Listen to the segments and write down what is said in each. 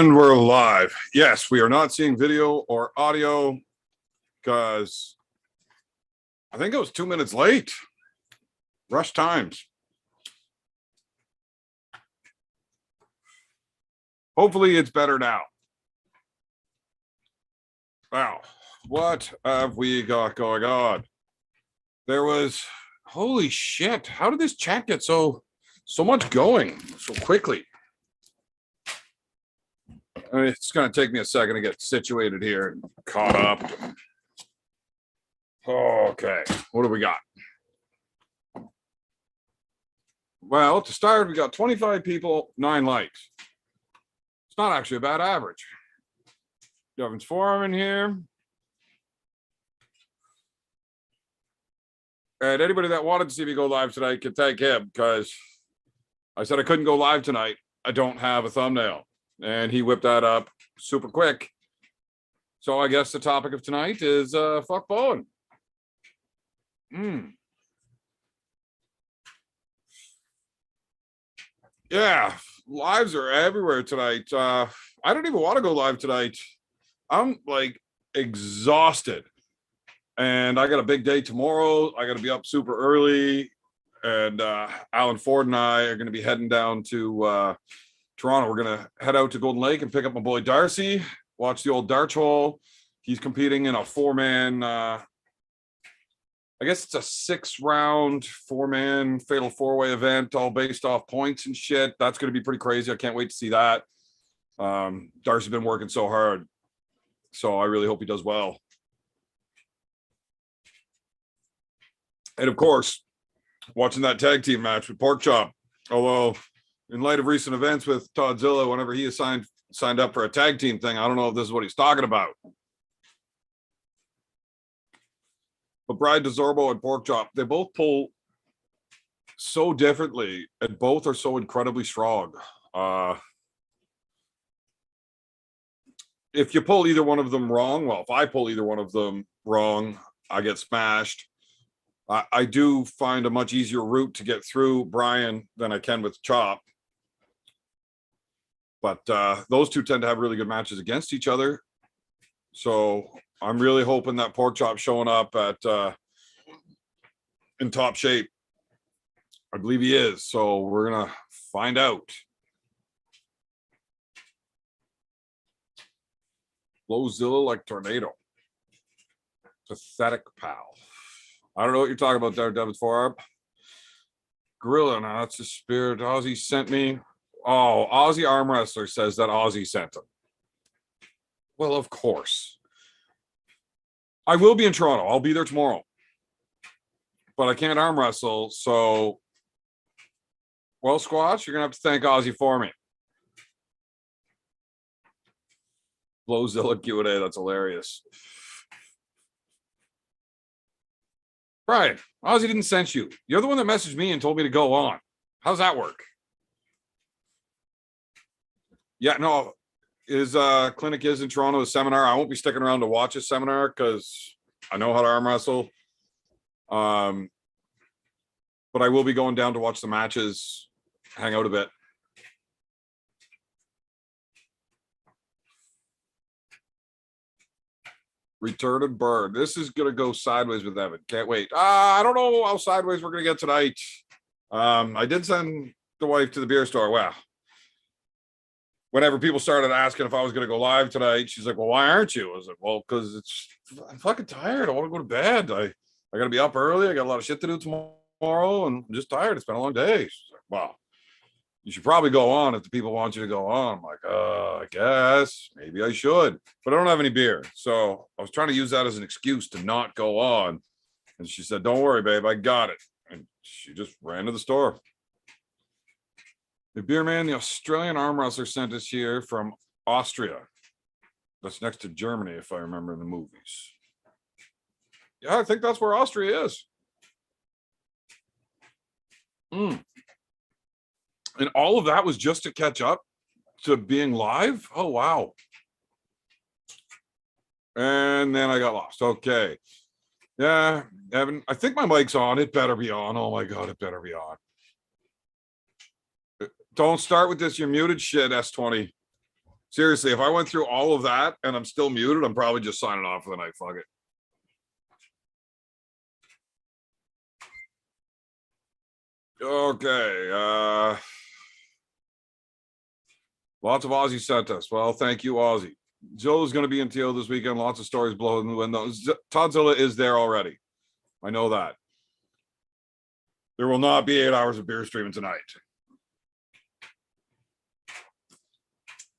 And we're live. Yes, we are not seeing video or audio because I think it was 2 minutes late. Rush times. Hopefully it's better now. Wow, what have we got going on? There was, holy shit, how did this chat get so much going so quickly? I mean, it's going to take me a second to get situated here and caught up. Okay, what do we got? Well, to start, we got 25 people, 9 likes. It's not actually a bad average. Devin's Forum in here. And anybody that wanted to see me go live tonight can thank him, because I said I couldn't go live tonight. I don't have a thumbnail. And he whipped that up super quick. So I guess the topic of tonight is fuck Bowen. Yeah, lives are everywhere tonight. I don't even want to go live tonight. I'm like exhausted. And I got a big day tomorrow. I got to be up super early. And Alan Ford and I are going to be heading down to Toronto. We're going to head out to Golden Lake and pick up my boy Darcy, watch the old darts hole. He's competing in a 4-man, I guess it's a 6-round, 4-man fatal 4-way event, all based off points and shit. That's going to be pretty crazy. I can't wait to see that. Darcy's been working so hard, so I really hope he does well. And of course, watching that tag team match with Porkchop, although in light of recent events with Toddzilla, whenever he signed up for a tag team thing, I don't know if this is what he's talking about. But Brian DeZorbo and Porkchop, they both pull so differently, and both are so incredibly strong. If you pull either one of them wrong, well, if I pull either one of them wrong, I get smashed. I do find a much easier route to get through Brian than I can with Chop. But those two tend to have really good matches against each other. So I'm really hoping that Porkchop showing up at in top shape. I believe he is. So we're going to find out. Blowzilla like tornado. Pathetic pal. I don't know what you're talking about there, Devin's Forum. Gorilla, now that's the spirit Ozzy sent me. Oh, Ozzy Arm Wrestler says that Ozzy sent him. Well, of course. I will be in Toronto. I'll be there tomorrow. But I can't arm wrestle, so... Well, Squatch, you're going to have to thank Ozzy for me. Blowzilla Q&A, that's hilarious. Brian, Ozzy didn't send you. You're the one that messaged me and told me to go on. How's that work? Yeah, no, his clinic is in Toronto, a seminar. I won't be sticking around to watch his seminar because I know how to arm wrestle. But I will be going down to watch the matches, hang out a bit. Return and burn. This is going to go sideways with Evan. Can't wait. I don't know how sideways we're going to get tonight. I did send the wife to the beer store. Well, whenever people started asking if I was going to go live tonight, she's like, well, why aren't you? I was like, well, because I'm fucking tired. I want to go to bed. I got to be up early. I got a lot of shit to do tomorrow, and I'm just tired. It's been a long day. She's like, well, you should probably go on if the people want you to go on. I'm like, I guess maybe I should, but I don't have any beer. So I was trying to use that as an excuse to not go on. And she said, don't worry, babe, I got it. And she just ran to the store. The beer man, the Australian arm wrestler, sent us here from Austria. That's next to Germany, if I remember in the movies. Yeah, I think that's where Austria is. And all of that was just to catch up to being live? Oh, wow. And then I got lost. Okay. Yeah, Evan, I think my mic's on. It better be on. Oh, my God, it better be on. Don't start with this. You're muted shit, S20. Seriously, if I went through all of that and I'm still muted, I'm probably just signing off for the night. Fuck it. Okay. Lots of Aussie sent us. Well, thank you, Aussie. Zilla's going to be in TO this weekend. Lots of stories blowing the window. Todzilla is there already. I know that. There will not be 8 hours of beer streaming tonight.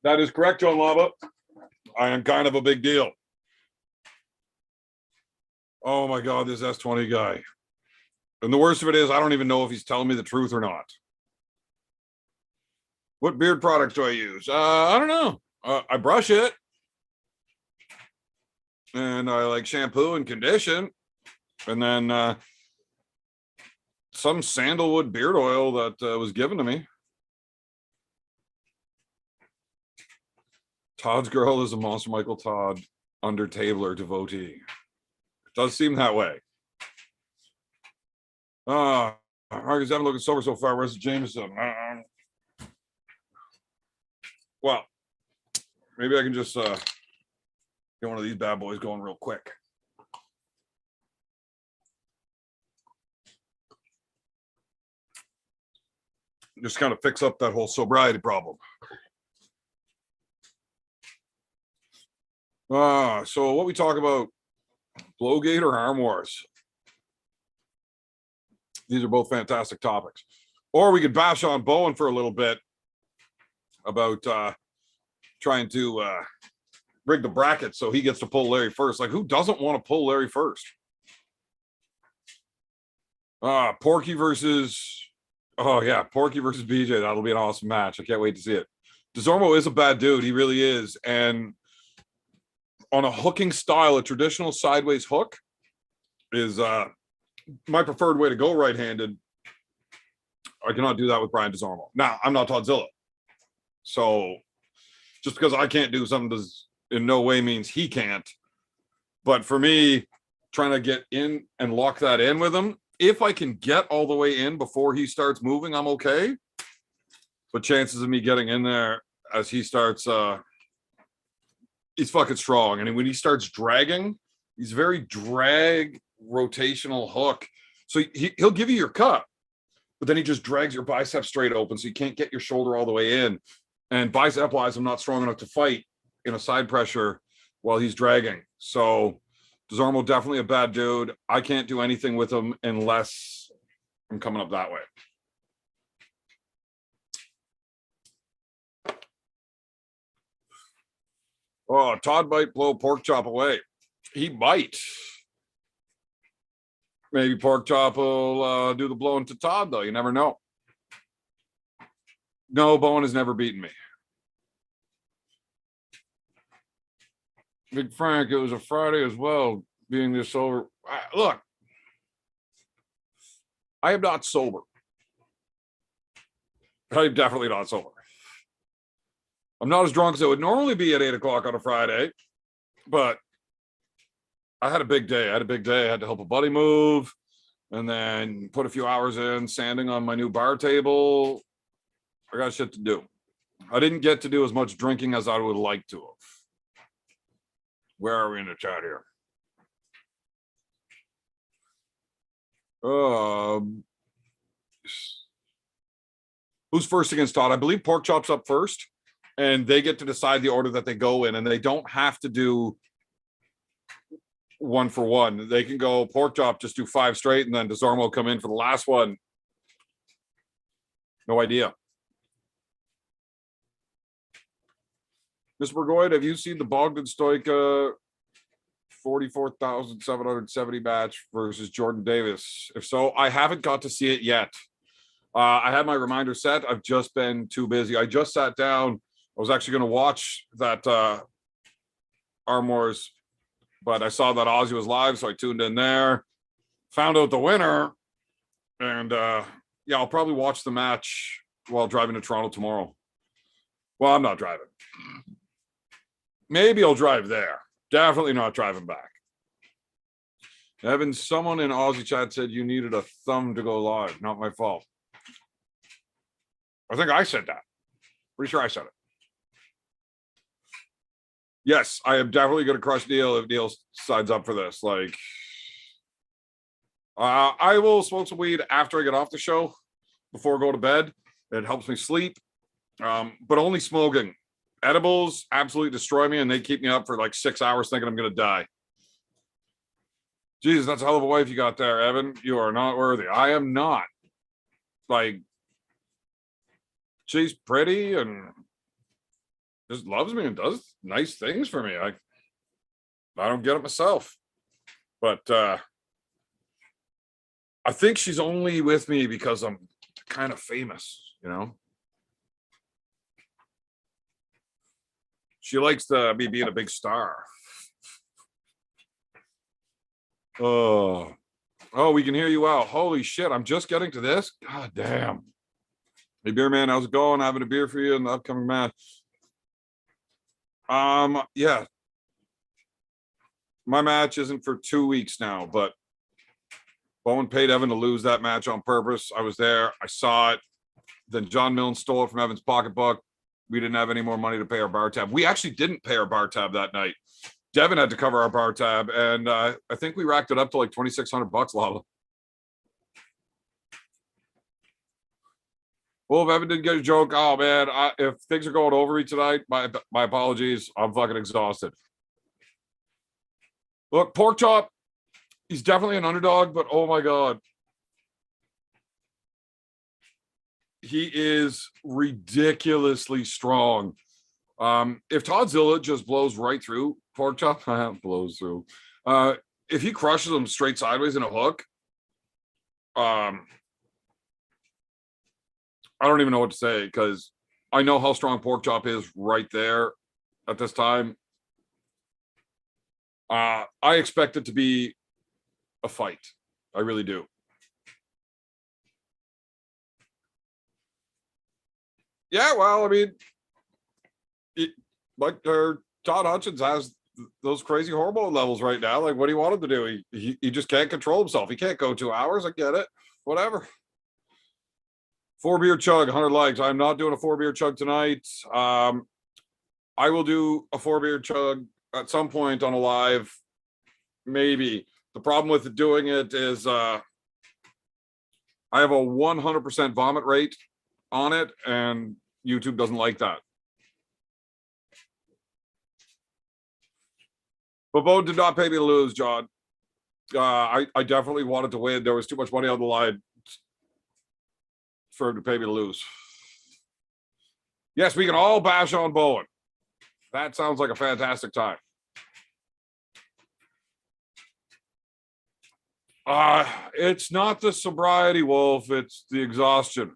That is correct, John Lava. I am kind of a big deal. Oh my God, this S20 guy. And the worst of it is, I don't even know if he's telling me the truth or not. What beard products do I use? I don't know. I brush it. And I like shampoo and condition. And then some sandalwood beard oil that was given to me. Todd's girl is a Monster Michael Todd under tabler devotee. It does seem that way. Marcus haven't looking sober so far. Where's the Jameson? Well, maybe I can just get one of these bad boys going real quick. Just kind of fix up that whole sobriety problem. So what we talk about, Blowgate or Arm Wars? These are both fantastic topics. Or we could bash on Bowen for a little bit about trying to rig the bracket so he gets to pull Larry first. Like, who doesn't want to pull Larry first? Porky versus, Porky versus BJ. That'll be an awesome match. I can't wait to see it. DeZormo is a bad dude. He really is. And on a hooking style, a traditional sideways hook is my preferred way to go right-handed. I cannot do that with Brian DeZormo. Now, I'm not Todzilla. So just because I can't do something does in no way means he can't. But for me, trying to get in and lock that in with him, if I can get all the way in before he starts moving, I'm okay. But chances of me getting in there as he starts, he's fucking strong. And when he starts dragging, he's very drag rotational hook. So he'll give you your cut, but then he just drags your bicep straight open so you can't get your shoulder all the way in. And bicep wise, I'm not strong enough to fight in a side pressure while he's dragging. So DeZormo definitely a bad dude. I can't do anything with him unless I'm coming up that way. Oh, Todd might blow pork chop away. He might. Maybe pork chop will do the blowing to Todd, though. You never know. No, Bowen has never beaten me. Big Frank, it was a Friday as well, being this sober. Look, I am not sober. I'm definitely not sober. I'm not as drunk as I would normally be at 8 o'clock on a Friday, but I had a big day. I had to help a buddy move and then put a few hours in sanding on my new bar table. I got shit to do. I didn't get to do as much drinking as I would like to have. Where are we in the chat here? Who's first against Todd? I believe Pork Chop's up first, and they get to decide the order that they go in, and they don't have to do one for one. They can go Pork Chop, just do 5 straight, and then DeZormo come in for the last one. No idea. Mr. Burgoyne, have you seen the Bogdan Stoica 44,770 match versus Jordan Davis? If so, I haven't got to see it yet. I had my reminder set. I've just been too busy. I just sat down. I was actually going to watch that Arm Wars, but I saw that Ozzy was live, so I tuned in there, found out the winner, and yeah, I'll probably watch the match while driving to Toronto tomorrow. Well, I'm not driving. Maybe I'll drive there. Definitely not driving back. Evan, someone in Aussie chat said you needed a thumb to go live. Not my fault. I think I said that. Pretty sure I said it. Yes, I am definitely going to crush Neil if Neil signs up for this. Like, I will smoke some weed after I get off the show before I go to bed. It helps me sleep, but only smoking. Edibles absolutely destroy me, and they keep me up for like 6 hours thinking I'm going to die. Jesus, that's a hell of a wife you got there, Evan. You are not worthy. I am not. Like, she's pretty and just loves me and does nice things for me. I don't get it myself, but I think she's only with me because I'm kind of famous, you know. She likes me being a big star. Oh, we can hear you out. Holy shit! I'm just getting to this. God damn. Hey, beer man, how's it going? Having a beer for you in the upcoming match. Yeah. My match isn't for 2 weeks now, but Bowen paid Evan to lose that match on purpose. I was there. I saw it. Then John Milne stole it from Evan's pocketbook. We didn't have any more money to pay our bar tab. We actually didn't pay our bar tab that night. Devin had to cover our bar tab, and I think we racked it up to like $2,600, Lala. Well, if Evan didn't get a joke, oh man, if things are going over me tonight, my apologies. I'm fucking exhausted. Look, Pork Chop, he's definitely an underdog, but oh my God. He is ridiculously strong. If Toddzilla just blows right through Pork Chop, blows through. If he crushes him straight sideways in a hook, I don't even know what to say because I know how strong Pork Chop is right there at this time. I expect it to be a fight. I really do. Yeah, well, I mean, Todd Hutchins has those crazy hormone levels right now. Like, what do you want him to do? He just can't control himself. He can't go 2 hours. I get it. Whatever. 4-beer chug, 100 likes. I'm not doing a 4-beer chug tonight. I will do a 4-beer chug at some point on a live, maybe. The problem with doing it is I have a 100% vomit rate on it, and YouTube doesn't like that. But Bo did not pay me to lose, John. I definitely wanted to win. There was too much money on the line for him to pay me to lose. Yes, we can all bash on Bowen. That sounds like a fantastic time. It's not the sobriety, Wolf. It's the exhaustion.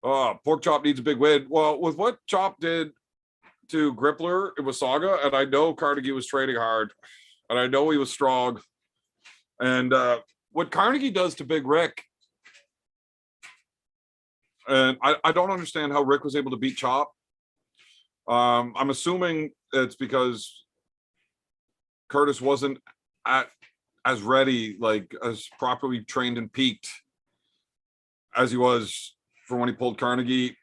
Pork Chop needs a big win. Well, with what Chop did to Grippler, it was Saga, and I know Carnegie was training hard, and I know he was strong. And what Carnegie does to Big Rick, and I don't understand how Rick was able to beat Chop. I'm assuming it's because Curtis wasn't as ready, like as properly trained and peaked as he was for when he pulled Carnegie.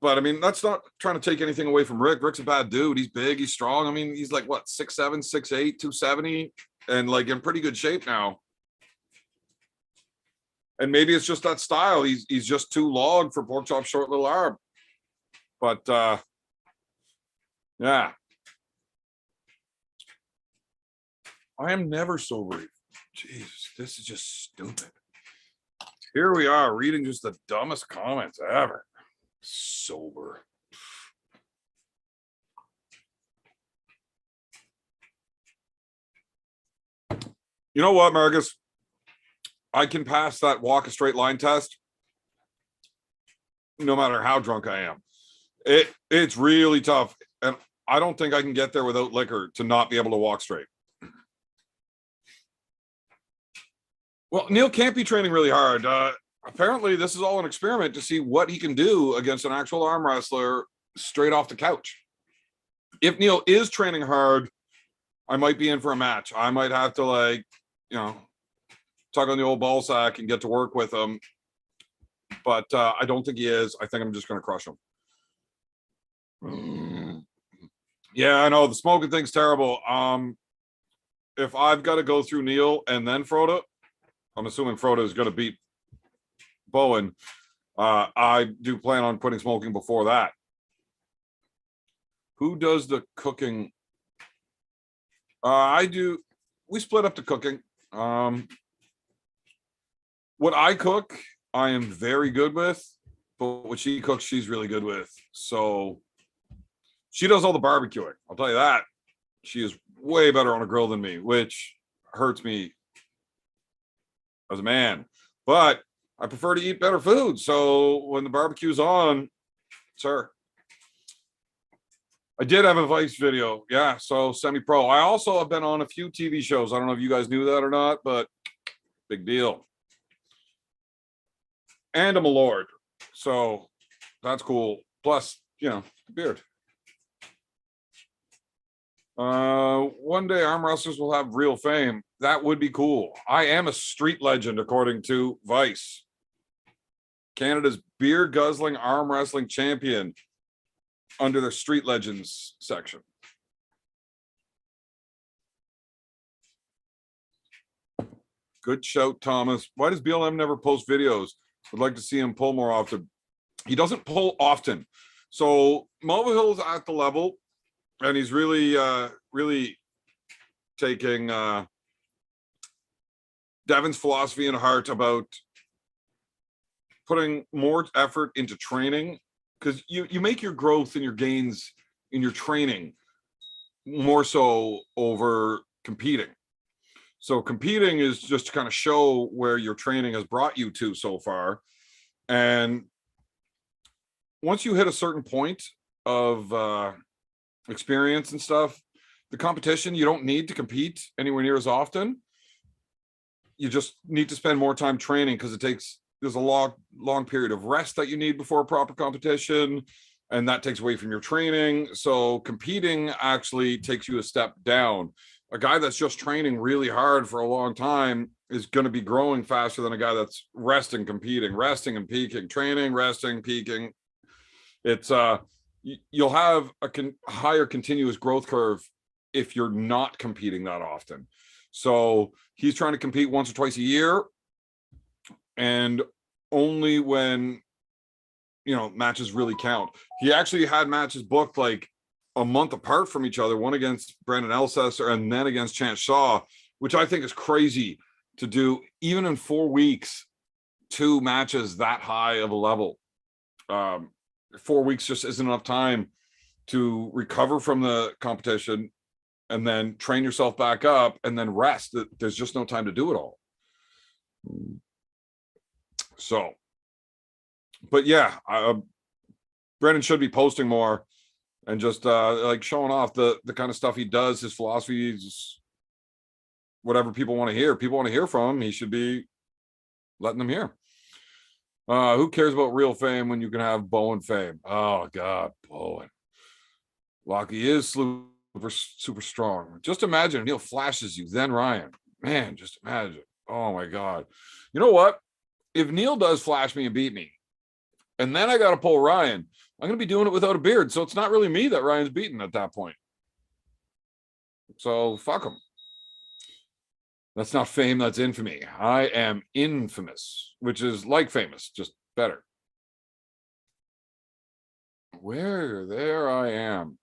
But I mean, that's not trying to take anything away from Rick. Rick's a bad dude. He's big, he's strong. I mean, he's like what, 6'7", 6'8", 270, and like in pretty good shape now. And maybe it's just that style. He's just too long for Pork Chop's short little arm. But yeah. I am never sober. Jesus, this is just stupid. Here we are reading just the dumbest comments ever. Sober. You know what, Marcus? I can pass that walk a straight line test no matter how drunk I am. It's really tough. And I don't think I can get there without liquor to not be able to walk straight. Well, Neil can't be training really hard. Apparently, this is all an experiment to see what he can do against an actual arm wrestler straight off the couch. If Neil is training hard, I might be in for a match. I might have to, tug on the old ball sack and get to work with him. but I don't think he is. I think I'm just going to crush him. Yeah, I know the smoking thing's terrible. If I've got to go through Neil and then Frodo, I'm assuming Frodo is going to beat Bowen. I do plan on quitting smoking before that. Who does the cooking? I do. We split up the cooking. What I cook, I am very good with, but what she cooks, she's really good with. So she does all the barbecuing. I'll tell you that. She is way better on a grill than me, which hurts me as a man. But I prefer to eat better food. So when the barbecue's on, it's her. I did have a Vice video. Yeah, so semi-pro. I also have been on a few TV shows. I don't know if you guys knew that or not, but big deal. And I'm a lord. So that's cool. Plus, you know, beard. One day arm wrestlers will have real fame. That would be cool. I am a street legend, according to Vice. Canada's beer guzzling arm wrestling champion under the street legends section. Good shout, Thomas. Why does BLM never post videos? Would like to see him pull more often. He doesn't pull often. So Mulvihill's at the level, and he's really, really taking Devin's philosophy and heart about putting more effort into training, because you make your growth and your gains in your training more so over competing. So competing is just to kind of show where your training has brought you to so far. And once you hit a certain point of experience and stuff, the competition, you don't need to compete anywhere near as often. You just need to spend more time training, because there's a long period of rest that you need before a proper competition, and that takes away from your training. So competing actually takes you a step down. A guy that's just training really hard for a long time is going to be growing faster than a guy that's resting, competing, resting and peaking, training, resting, peaking. It's you'll have a higher continuous growth curve if you're not competing that often. So he's trying to compete once or twice a year, and only when, you know, matches really count. He actually had matches booked like a month apart from each other, one against Brandon Elsesser and then against Chance Shaw, which I think is crazy to do even in 4 weeks, 2 matches that high of a level. 4 weeks just isn't enough time to recover from the competition and then train yourself back up and then rest. There's just no time to do it all. So, but yeah, Brendan should be posting more and just like showing off the kind of stuff he does, his philosophies, whatever people want to hear. People want to hear from him. He should be letting them hear. Who cares about real fame when you can have Bowen fame? Oh God, Bowen. Lockie is super strong. Just imagine Neil flashes you, then Ryan. Man, just imagine. Oh my God. You know what? If Neil does flash me and beat me, and then I got to pull Ryan, I'm going to be doing it without a beard. So it's not really me that Ryan's beaten at that point. So fuck him. That's not fame, that's infamy. I am infamous, which is like famous, just better. There I am.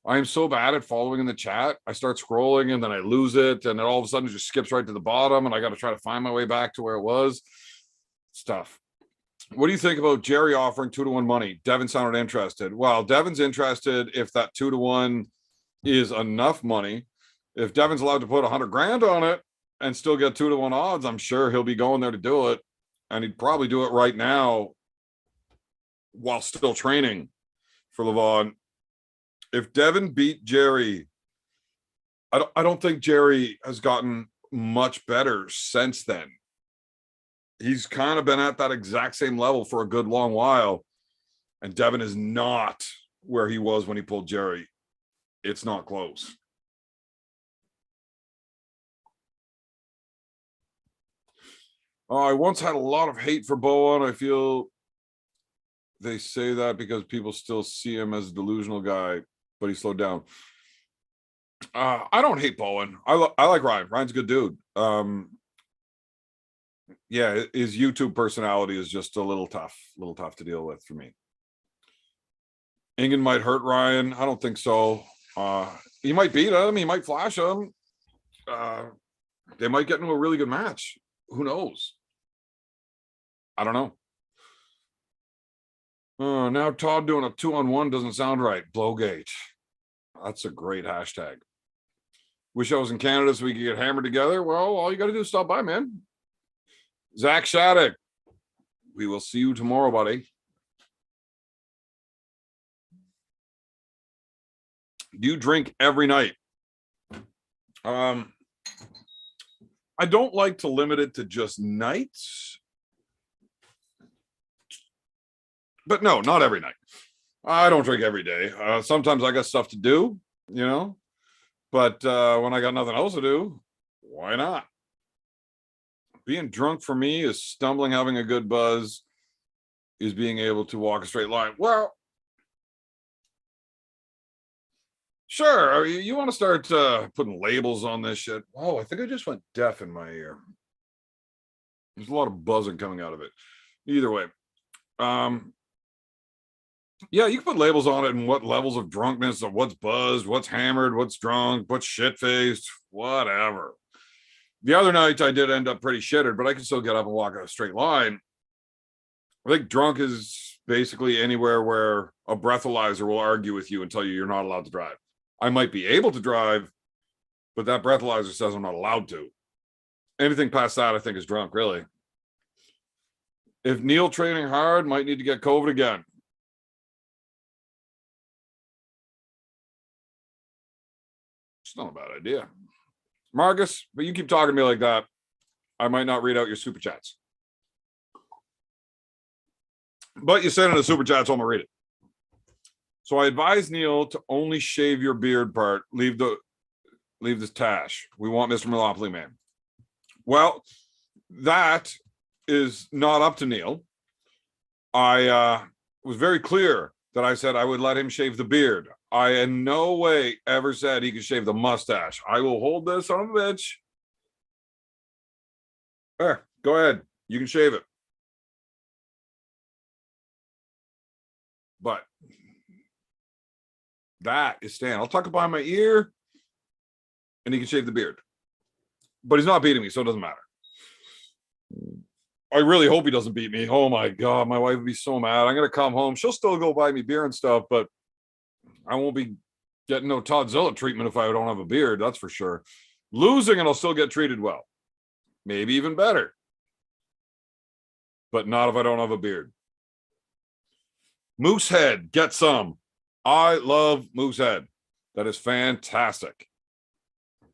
I am so bad at following in the chat. I start scrolling and then I lose it. And then all of a sudden it just skips right to the bottom. And I got to try to find my way back to where it was. Stuff. What do you think about Jerry offering 2-to-1 money? Devin sounded interested. Well, Devin's interested if that 2-to-1 is enough money. If Devin's allowed to put 100 grand on it and still get 2-to-1 odds, I'm sure he'll be going there to do it. And he'd probably do it right now while still training for Levon. If Devin beat Jerry, I don't think Jerry has gotten much better since then. He's kind of been at that exact same level for a good long while. And Devin is not where he was when he pulled Jerry. It's not close. I once had a lot of hate for Bowen. I feel they say that because people still see him as a delusional guy, but he slowed down. I don't hate Bowen. I like Ryan. Ryan's a good dude. Yeah, his YouTube personality is just a little tough to deal with for me. Ingen might hurt Ryan. I don't think so. He might beat him. He might flash him. They might get into a really good match. Who knows? I don't know. Now Todd doing a 2-on-1 doesn't sound right. Blowgate. That's a great hashtag. Wish I was in Canada so we could get hammered together. Well, all you got to do is stop by, man. Zach Shattuck. We will see you tomorrow, buddy. Do you drink every night? I don't like to limit it to just nights. But no, not every night. I don't drink every day. Sometimes I got stuff to do, you know. But when I got nothing else to do, why not? Being drunk for me is stumbling, having a good buzz, is being able to walk a straight line. Well, sure. I mean, you want to start putting labels on this shit. Oh, I think I just went deaf in my ear. There's a lot of buzzing coming out of it. Either way. Yeah, you can put labels on it and what levels of drunkenness, of what's buzzed, what's hammered, what's drunk, what's shit-faced, whatever. The other night I did end up pretty shittered, but I can still get up and walk a straight line. I think drunk is basically anywhere where a breathalyzer will argue with you and tell you you're not allowed to drive. I might be able to drive, but that breathalyzer says I'm not allowed to. Anything past that, I think, is drunk, really. If Neil training hard, might need to get COVID again. It's not a bad idea. Marcus, but you keep talking to me like that, I might not read out your super chats. But you sent in a super chat, so I'm gonna read it. So I advise Neil to only shave your beard part. Leave this tash. We want Mr. Monopoly Man. Well, that is not up to Neil. I was very clear that I said I would let him shave the beard. I in no way ever said he could shave the mustache. I will hold this son of a bitch. There, go ahead. You can shave it. But that is Stan. I'll tuck it behind my ear and he can shave the beard. But he's not beating me, so it doesn't matter. I really hope he doesn't beat me. Oh my God, my wife would be so mad. I'm going to come home. She'll still go buy me beer and stuff, but I won't be getting no Toddzilla treatment if I don't have a beard, that's for sure. Losing and I'll still get treated well. Maybe even better. But not if I don't have a beard. Moosehead, get some. I love Moosehead. That is fantastic.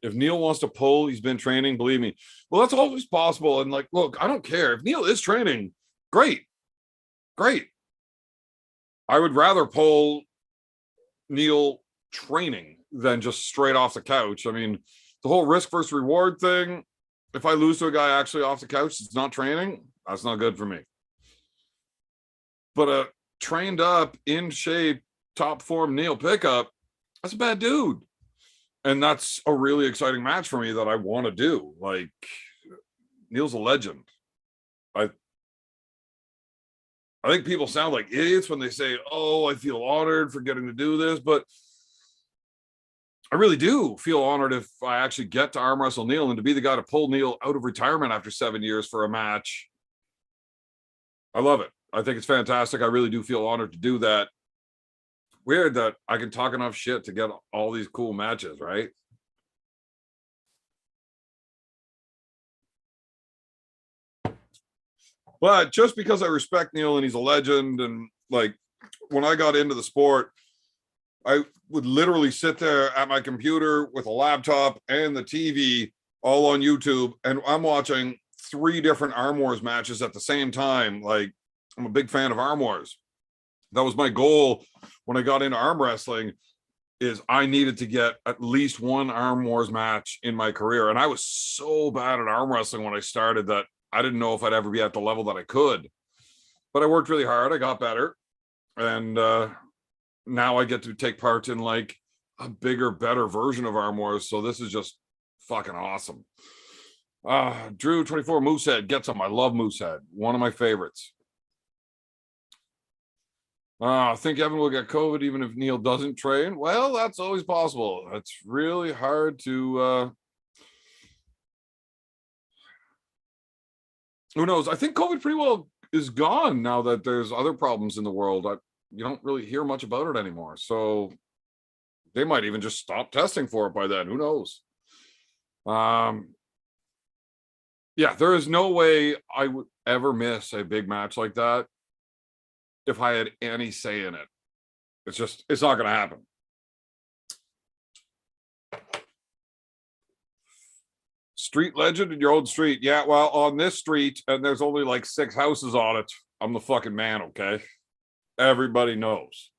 If Neil wants to pull, he's been training, believe me. Well, that's always possible. And like, look, I don't care. If Neil is training, great. Great. I would rather pull Neil training than just straight off the couch. I mean, the whole risk versus reward thing, if I lose to a guy actually off the couch, it's not training, that's not good for me. But a trained up, in shape, top form Neil pickup, that's a bad dude. And that's a really exciting match for me that I want to do. Like, Neil's a legend. I think people sound like idiots when they say, oh, I feel honored for getting to do this, but I really do feel honored if I actually get to arm wrestle Neil and to be the guy to pull Neil out of retirement after 7 years for a match. I love it. I think it's fantastic. I really do feel honored to do that. Weird that I can talk enough shit to get all these cool matches, right? But just because I respect Neil and he's a legend, and like when I got into the sport, I would literally sit there at my computer with a laptop and the TV all on YouTube, and I'm watching 3 different Arm Wars matches at the same time. Like, I'm a big fan of Arm Wars. That was my goal when I got into arm wrestling, is I needed to get at least one Arm Wars match in my career. And I was so bad at arm wrestling when I started that I didn't know if I'd ever be at the level that I could. But I worked really hard. I got better. And now I get to take part in like a bigger, better version of Arm Wars. So this is just fucking awesome. Drew 24 Moosehead gets him. I love Moosehead. One of my favorites. I think Evan will get COVID even if Neil doesn't train. Well, that's always possible. It's really hard to who knows? I think COVID pretty well is gone now that there's other problems in the world. You don't really hear much about it anymore. So they might even just stop testing for it by then. Who knows? Yeah, there is no way I would ever miss a big match like that if I had any say in it. It's not going to happen. Street legend in your old street. Yeah, well, on this street, and there's only like 6 houses on it, I'm the fucking man, okay? Everybody knows.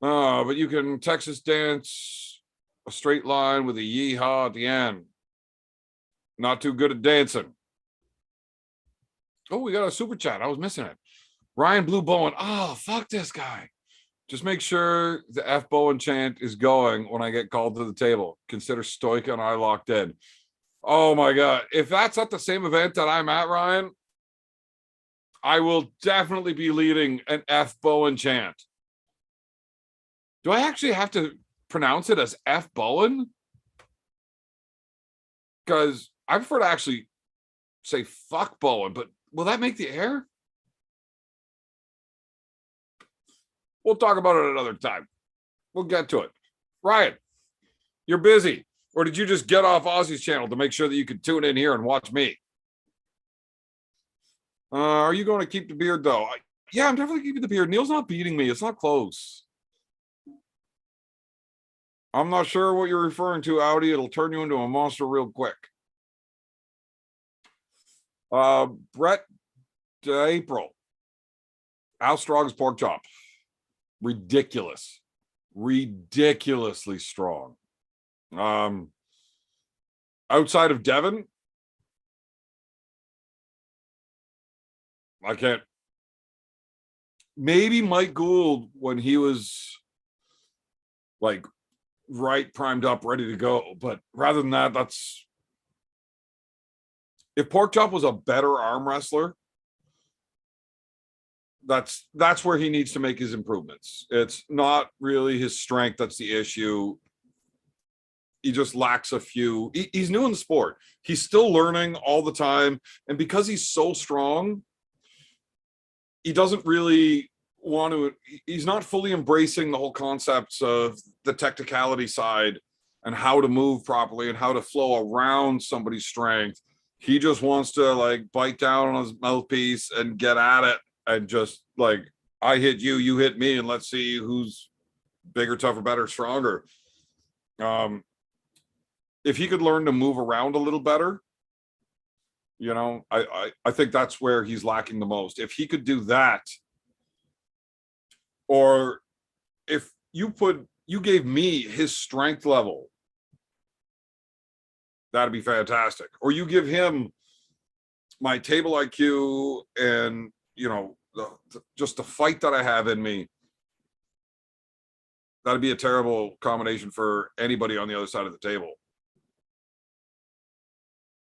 But you can Texas dance a straight line with a yeehaw at the end. Not too good at dancing. Oh, we got a super chat. I was missing it. Ryan Blue Bowen. Oh, fuck this guy. Just make sure the F Bowen chant is going when I get called to the table. Consider Stoica and I locked in. Oh my God. If that's at the same event that I'm at, Ryan, I will definitely be leading an F Bowen chant. Do I actually have to pronounce it as F Bowen? Because I prefer to actually say fuck Bowen, but will that make the air? We'll talk about it another time. We'll get to it. Ryan, you're busy. Or did you just get off Aussie's channel to make sure that you could tune in here and watch me? Are you going to keep the beard, though? Yeah, I'm definitely keeping the beard. Neil's not beating me. It's not close. I'm not sure what you're referring to, Audi. It'll turn you into a monster real quick. Brett April. How strong is pork chop? Ridiculously strong. Outside of Devon, I can't. Maybe Mike Gould when he was like right primed up, ready to go. But rather than that, that's if pork chop was a better arm wrestler, that's where he needs to make his improvements. It's not really his strength that's the issue. He just lacks a few. He's new in the sport. He's still learning all the time. And because he's so strong, he doesn't really want to, he's not fully embracing the whole concepts of the technicality side and how to move properly and how to flow around somebody's strength. He just wants to like bite down on his mouthpiece and get at it and just like, I hit you, you hit me, and let's see who's bigger, tougher, better, stronger. If he could learn to move around a little better, you know, I think that's where he's lacking the most. If he could do that, or if you gave me his strength level, that'd be fantastic. Or you give him my table IQ and, you know, just the fight that I have in me. That'd be a terrible combination for anybody on the other side of the table.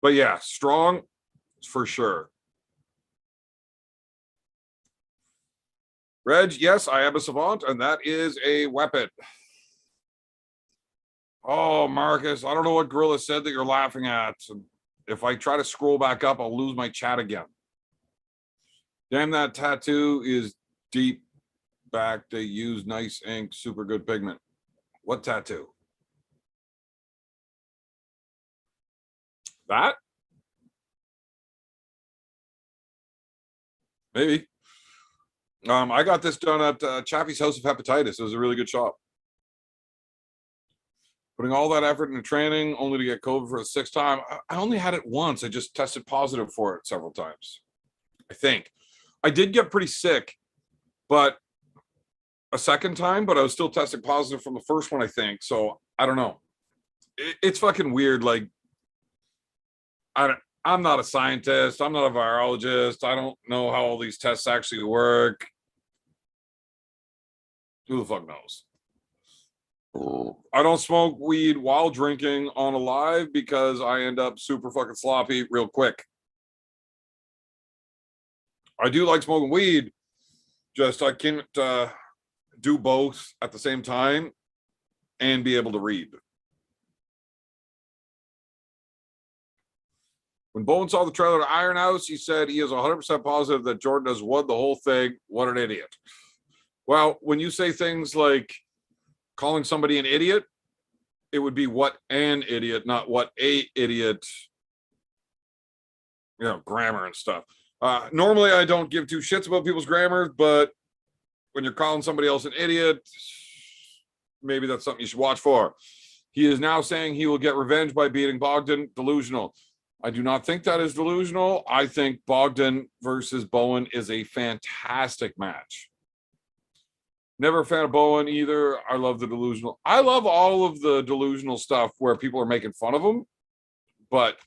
But yeah, strong for sure. Reg, yes, I am a savant, and that is a weapon. Oh, Marcus, I don't know what Gorilla said that you're laughing at. And if I try to scroll back up, I'll lose my chat again. Damn, that tattoo is deep back. They use nice ink, super good pigment. What tattoo? That? Maybe. I got this done at Chaffee's House of Hepatitis. It was a really good shop. Putting all that effort into training only to get COVID for the 6th time. I only had it once. I just tested positive for it several times. I think. I did get pretty sick, but a second time, but I was still testing positive from the first one, I think. So I don't know. It's fucking weird. Like, I'm not a scientist. I'm not a virologist. I don't know how all these tests actually work. Who the fuck knows? I don't smoke weed while drinking on a live because I end up super fucking sloppy real quick. I do like smoking weed, just I can't do both at the same time and be able to read. When Bowen saw the trailer to Iron House, he said he is 100% positive that Jordan has won the whole thing. What an idiot. Well, when you say things like calling somebody an idiot, it would be what an idiot, not what a idiot, grammar and stuff. Normally, I don't give two shits about people's grammar, but when you're calling somebody else an idiot, maybe that's something you should watch for. He is now saying he will get revenge by beating Bogdan. Delusional. I do not think that is delusional. I think Bogdan versus Bowen is a fantastic match. Never a fan of Bowen either. I love the delusional. I love all of the delusional stuff where people are making fun of him. But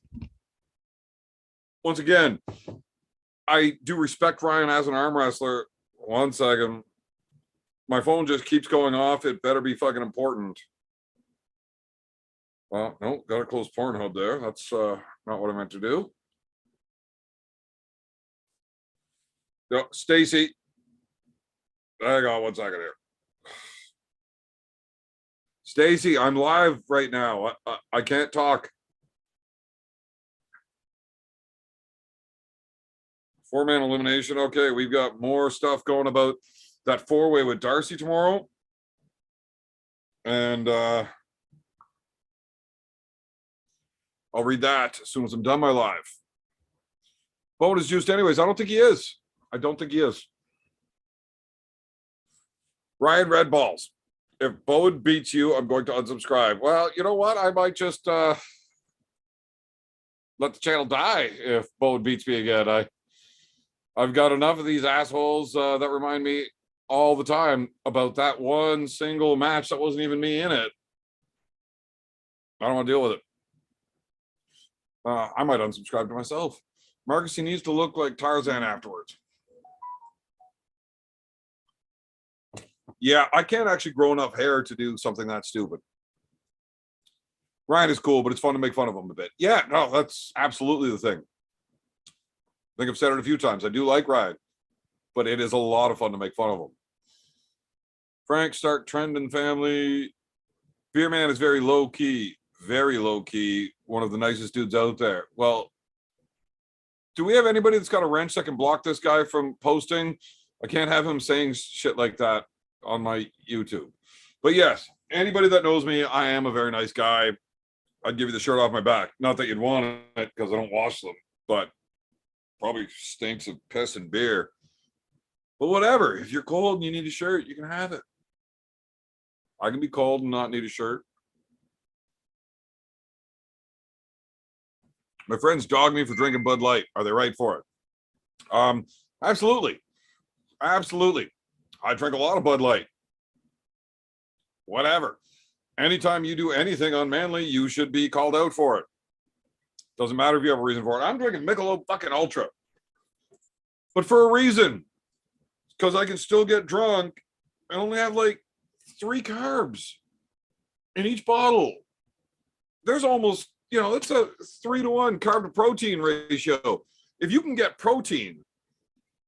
once again, I do respect Ryan as an arm wrestler. 1 second. My phone just keeps going off. It better be fucking important. Well, no, got to close Pornhub there. That's not what I meant to do. No, Stacy. Hang on 1 second here. Stacy, I'm live right now. I can't talk. 4-man elimination. Okay, we've got more stuff going about that 4-way with Darcy tomorrow. And I'll read that as soon as I'm done my live. Bowen is juiced anyways. I don't think he is. I don't think he is. Ryan Red Balls. If Bowen beats you, I'm going to unsubscribe. Well, you know what? I might just let the channel die if Bowen beats me again. I've got enough of these assholes that remind me all the time about that one single match that wasn't even me in it. I don't want to deal with it. I might unsubscribe to myself. Marcus, he needs to look like Tarzan afterwards. Yeah, I can't actually grow enough hair to do something that stupid. Ryan is cool, but it's fun to make fun of him a bit. Yeah, no, that's absolutely the thing. I think I've said it a few times. I do like Ryan, but it is a lot of fun to make fun of him. Frank Stark, Trendon family. Beer Man is very low key. Very low key. One of the nicest dudes out there. Well, do we have anybody that's got a wrench that can block this guy from posting? I can't have him saying shit like that on my YouTube. But yes, anybody that knows me, I am a very nice guy. I'd give you the shirt off my back. Not that you'd want it because I don't wash them, but probably stinks of piss and beer. But whatever. If you're cold and you need a shirt, you can have it. I can be cold and not need a shirt. My friends dog me for drinking Bud Light. Are they right for it? Absolutely. Absolutely. I drink a lot of Bud Light. Whatever. Anytime you do anything unmanly, you should be called out for it. Doesn't matter if you have a reason for it. I'm drinking Michelob fucking Ultra. But for a reason. Because I can still get drunk and only have like 3 carbs in each bottle. There's almost, it's a 3-to-1 carb to protein ratio. If you can get protein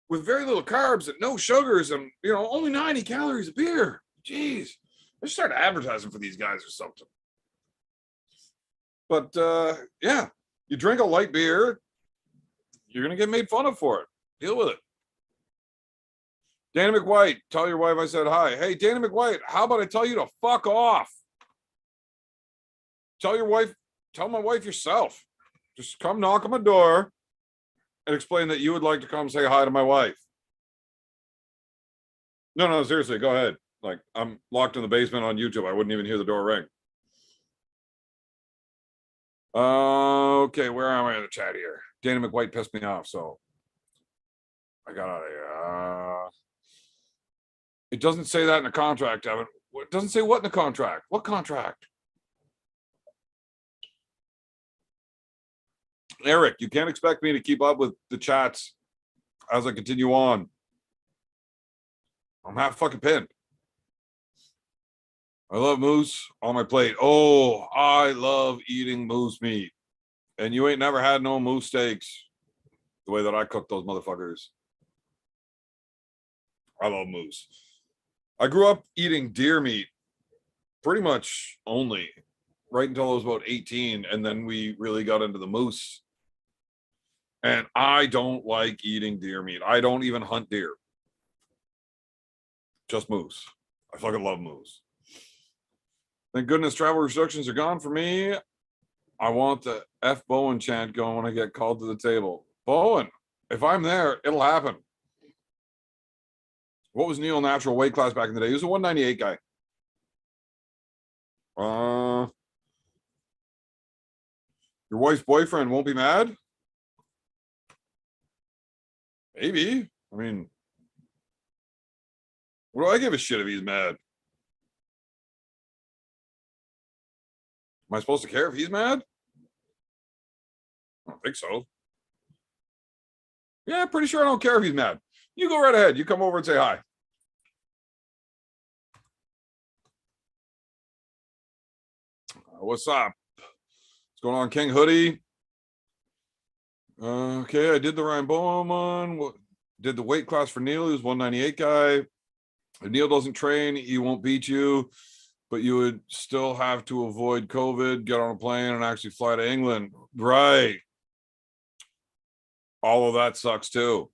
with very little carbs and no sugars and, only 90 calories of beer, geez, I should start advertising for these guys or something. But yeah, you drink a light beer, you're going to get made fun of for it. Deal with it. Danny McWhite, tell your wife I said hi. Hey, Danny McWhite, how about I tell you to fuck off? Tell my wife yourself. Just come knock on my door and explain that you would like to come say hi to my wife. No, seriously, go ahead. Like, I'm locked in the basement on YouTube. I wouldn't even hear the door ring. Okay, where am I in the chat here? Danny McWhite pissed me off, so I got out of here. It doesn't say that in the contract, Evan. It doesn't say what in the contract? What contract? Eric, you can't expect me to keep up with the chats as I continue on. I'm half fucking pinned. I love moose on my plate. Oh, I love eating moose meat. And you ain't never had no moose steaks the way that I cook those motherfuckers. I love moose. I grew up eating deer meat pretty much only right until I was about 18. And then we really got into the moose. And I don't like eating deer meat. I don't even hunt deer. Just moose. I fucking love moose. Thank goodness travel restrictions are gone for me. I want the fbowen chant going when I get called to the table. Bowen, if I'm there, it'll happen. What was Neil natural weight class back in the day? He was a 198 guy. Your wife's boyfriend won't be mad? Maybe. I mean, what do I give a shit if he's mad? Am I supposed to care if he's mad? I don't think so. Yeah, pretty sure I don't care if he's mad. You go right ahead. You come over and say hi. What's up? What's going on, King Hoodie? Okay, I did the Ryan Bowen one. Did the weight class for Neil. He was 198 guy. If Neil doesn't train, he won't beat you, but you would still have to avoid COVID, get on a plane, and actually fly to England. Right. All of that sucks too.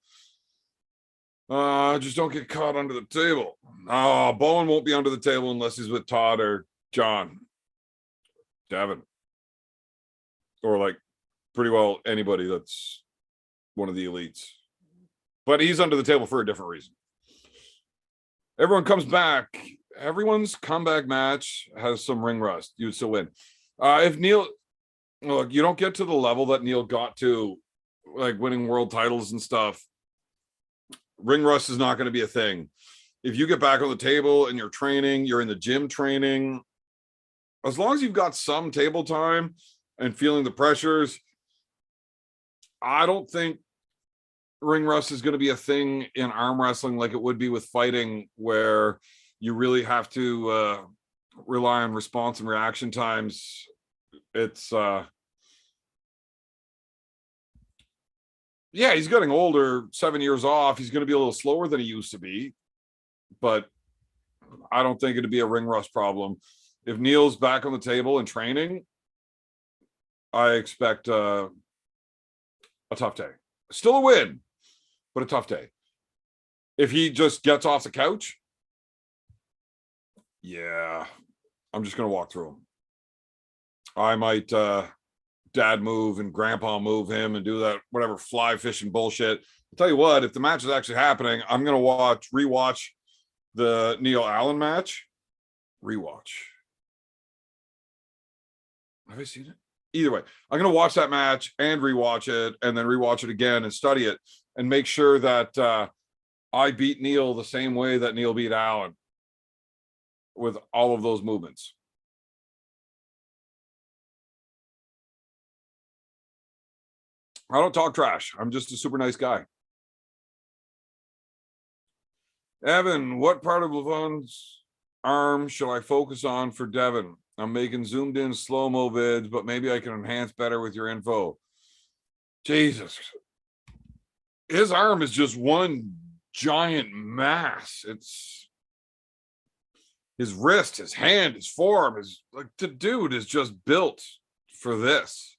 Just don't get caught under the table. Oh, Bowen won't be under the table unless he's with Todd or John. Devin. Or like pretty well anybody that's one of the elites. But he's under the table for a different reason. Everyone comes back. Everyone's comeback match has some ring rust. You would still win. If Neil, look, you don't get to the level that Neil got to, like winning world titles and stuff. Ring rust is not going to be a thing. If you get back on the table and you're training, you're in the gym training, as long as you've got some table time and feeling the pressures, I don't think ring rust is going to be a thing in arm wrestling like it would be with fighting, where you really have to rely on response and reaction times. It's yeah, he's getting older, 7 years off. He's going to be a little slower than he used to be, but I don't think it'd be a ring rust problem. If Neil's back on the table and training, I expect a tough day. Still a win, but a tough day. If he just gets off the couch, yeah, I'm just going to walk through him. I might dad move and grandpa move him and do that whatever fly fishing bullshit. I'll tell you what, if the match is actually happening, I'm going to rewatch the Neil Allen match. Rewatch. Have I seen it? Either way, I'm going to watch that match and rewatch it, and then rewatch it again and study it and make sure that I beat Neil the same way that Neil beat Allen with all of those movements. I don't talk trash. I'm just a super nice guy. Evan, what part of Levon's arm should I focus on for Devin? I'm making zoomed in slow-mo vids, but maybe I can enhance better with your info. Jesus. His arm is just one giant mass. It's his wrist, his hand, his forearm is like, the dude is just built for this.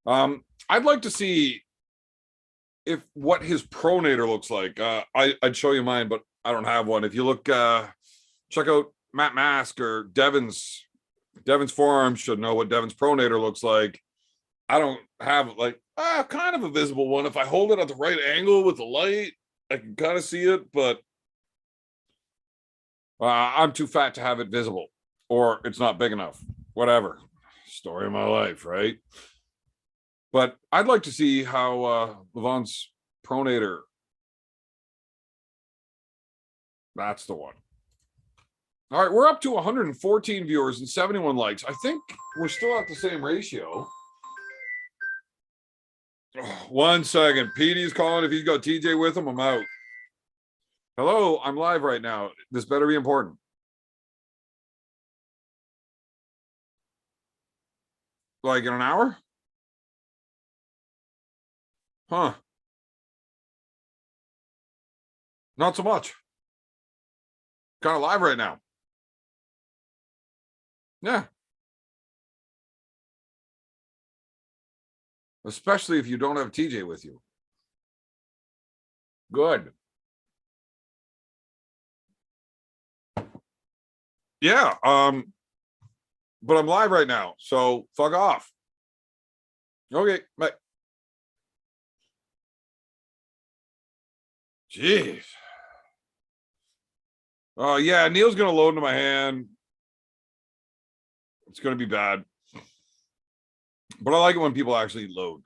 I'd like to see what his pronator looks like. I'd show you mine, but I don't have one. If you look, check out Matt Mask or Devin's forearm should know what Devin's pronator looks like. I don't have like kind of a visible one. If I hold it at the right angle with the light, I can kind of see it, but I'm too fat to have it visible, or it's not big enough. Whatever. Story of my life, right? But I'd like to see how Levon's pronator. That's the one. All right, we're up to 114 viewers and 71 likes. I think we're still at the same ratio. 1 second. Petey's calling. If he's got TJ with him, I'm out. Hello, I'm live right now. This better be important. Like in an hour? Huh. Not so much. Kind of live right now. Yeah. Especially if you don't have TJ with you. Good. Yeah. But I'm live right now, so fuck off. Okay, bye. Jeez. Oh yeah, Neil's gonna load into my hand. It's gonna be bad. But I like it when people actually load.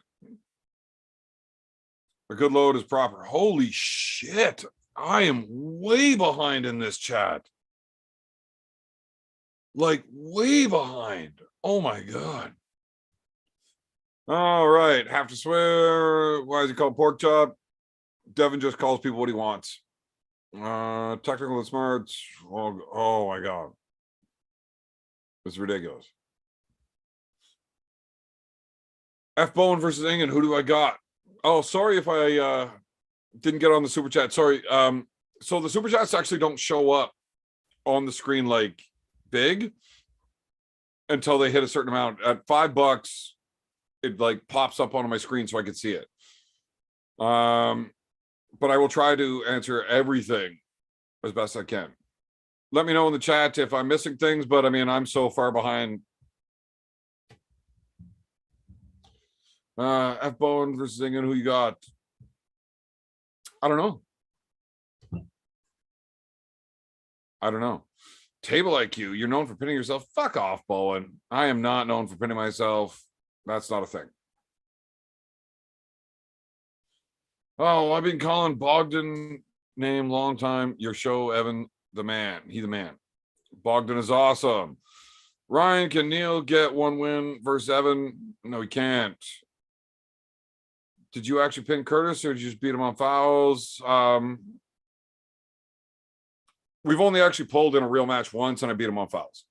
A good load is proper. Holy shit. I am way behind in this chat. Like way behind. Oh my God. All right. Have to swear. Why is he called pork chop? Devin just calls people what he wants. Technical and smarts. Oh my God. It's ridiculous. fbowen versus Ingen. Who do I got? Oh, sorry if I didn't get on the super chat. Sorry. So the super chats actually don't show up on the screen like big until they hit a certain amount. At $5, it like pops up onto my screen so I can see it. But I will try to answer everything as best I can. Let me know in the chat if I'm missing things, but I mean, I'm so far behind. fbowen versus Ingen, who you got? I don't know. I don't know. Table IQ, you're known for pinning yourself. Fuck off, Bowen. I am not known for pinning myself. That's not a thing. Oh, I've been calling Bogdan name long time. Your show, Evan, the man. He the man. Bogdan is awesome. Ryan, can Neil get one win versus Evan? No, he can't. Did you actually pin Curtis or did you just beat him on fouls? We've only actually pulled in a real match once and I beat him on fouls.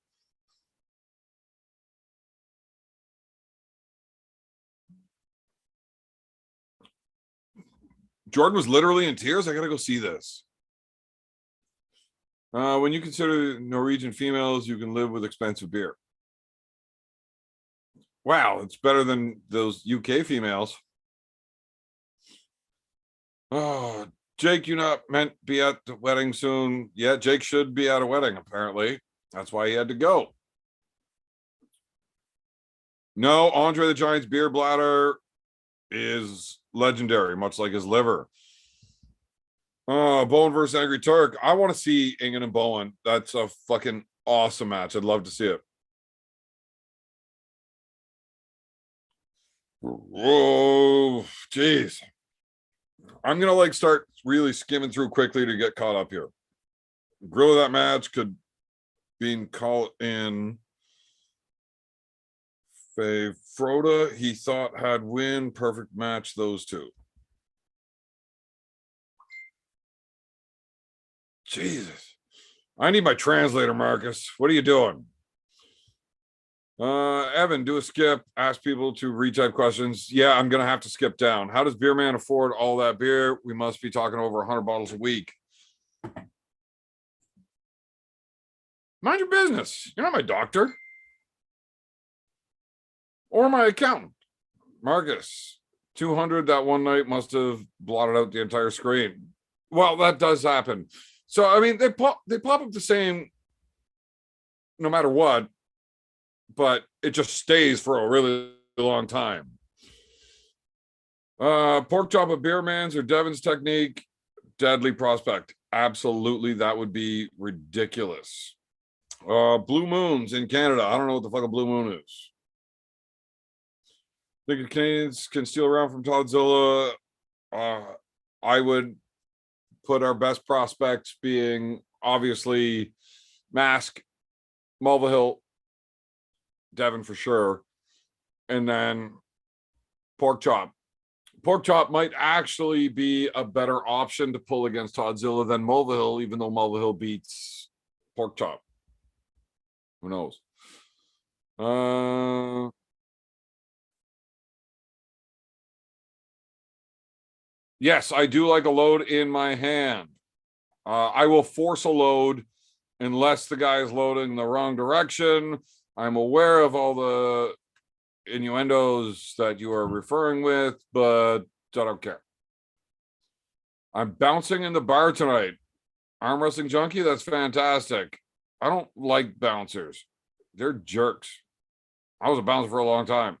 Jordan was literally in tears. I gotta go see this. When you consider Norwegian females, you can live with expensive beer. Wow, it's better than those UK females. Oh, Jake, you not meant to be at the wedding soon. Yeah, Jake should be at a wedding, apparently. That's why he had to go. No, Andre the Giant's beer bladder is legendary, much like his liver. Bowen versus Angry Turk. I want to see Ingen and Bowen. That's a fucking awesome match. I'd love to see it. Whoa, jeez. I'm gonna like start really skimming through quickly to get caught up here. Grill of that match could be called in. Fave Froda, he thought had win. Perfect match, those two. Jesus. I need my translator, Marcus. What are you doing? Evan, do a skip. Ask people to retype questions. Yeah, I'm gonna have to skip down. How does Beer Man afford all that beer? We must be talking over 100 bottles a week. Mind your business. You're not my doctor. Or my accountant. Marcus, 200 that one night must have blotted out the entire screen. Well, that does happen. So, I mean, they pop up the same no matter what, but it just stays for a really long time. Pork chop of Beer Man's or Devin's technique, deadly prospect. Absolutely, that would be ridiculous. Blue Moons in Canada. I don't know what the fuck a blue moon is. Think Canadians can steal around from Toddzilla. I would put our best prospects being obviously Mask, Mulvihill, Devon for sure, and then Pork Chop. Pork Chop might actually be a better option to pull against Toddzilla than Mulvihill, even though Mulvihill beats Pork Chop. Who knows? Yes, I do like a load in my hand. I will force a load unless the guy is loading the wrong direction. I'm aware of all the innuendos that you are referring with, but I don't care. I'm bouncing in the bar tonight. Arm wrestling junkie, that's fantastic. I don't like bouncers. They're jerks. I was a bouncer for a long time.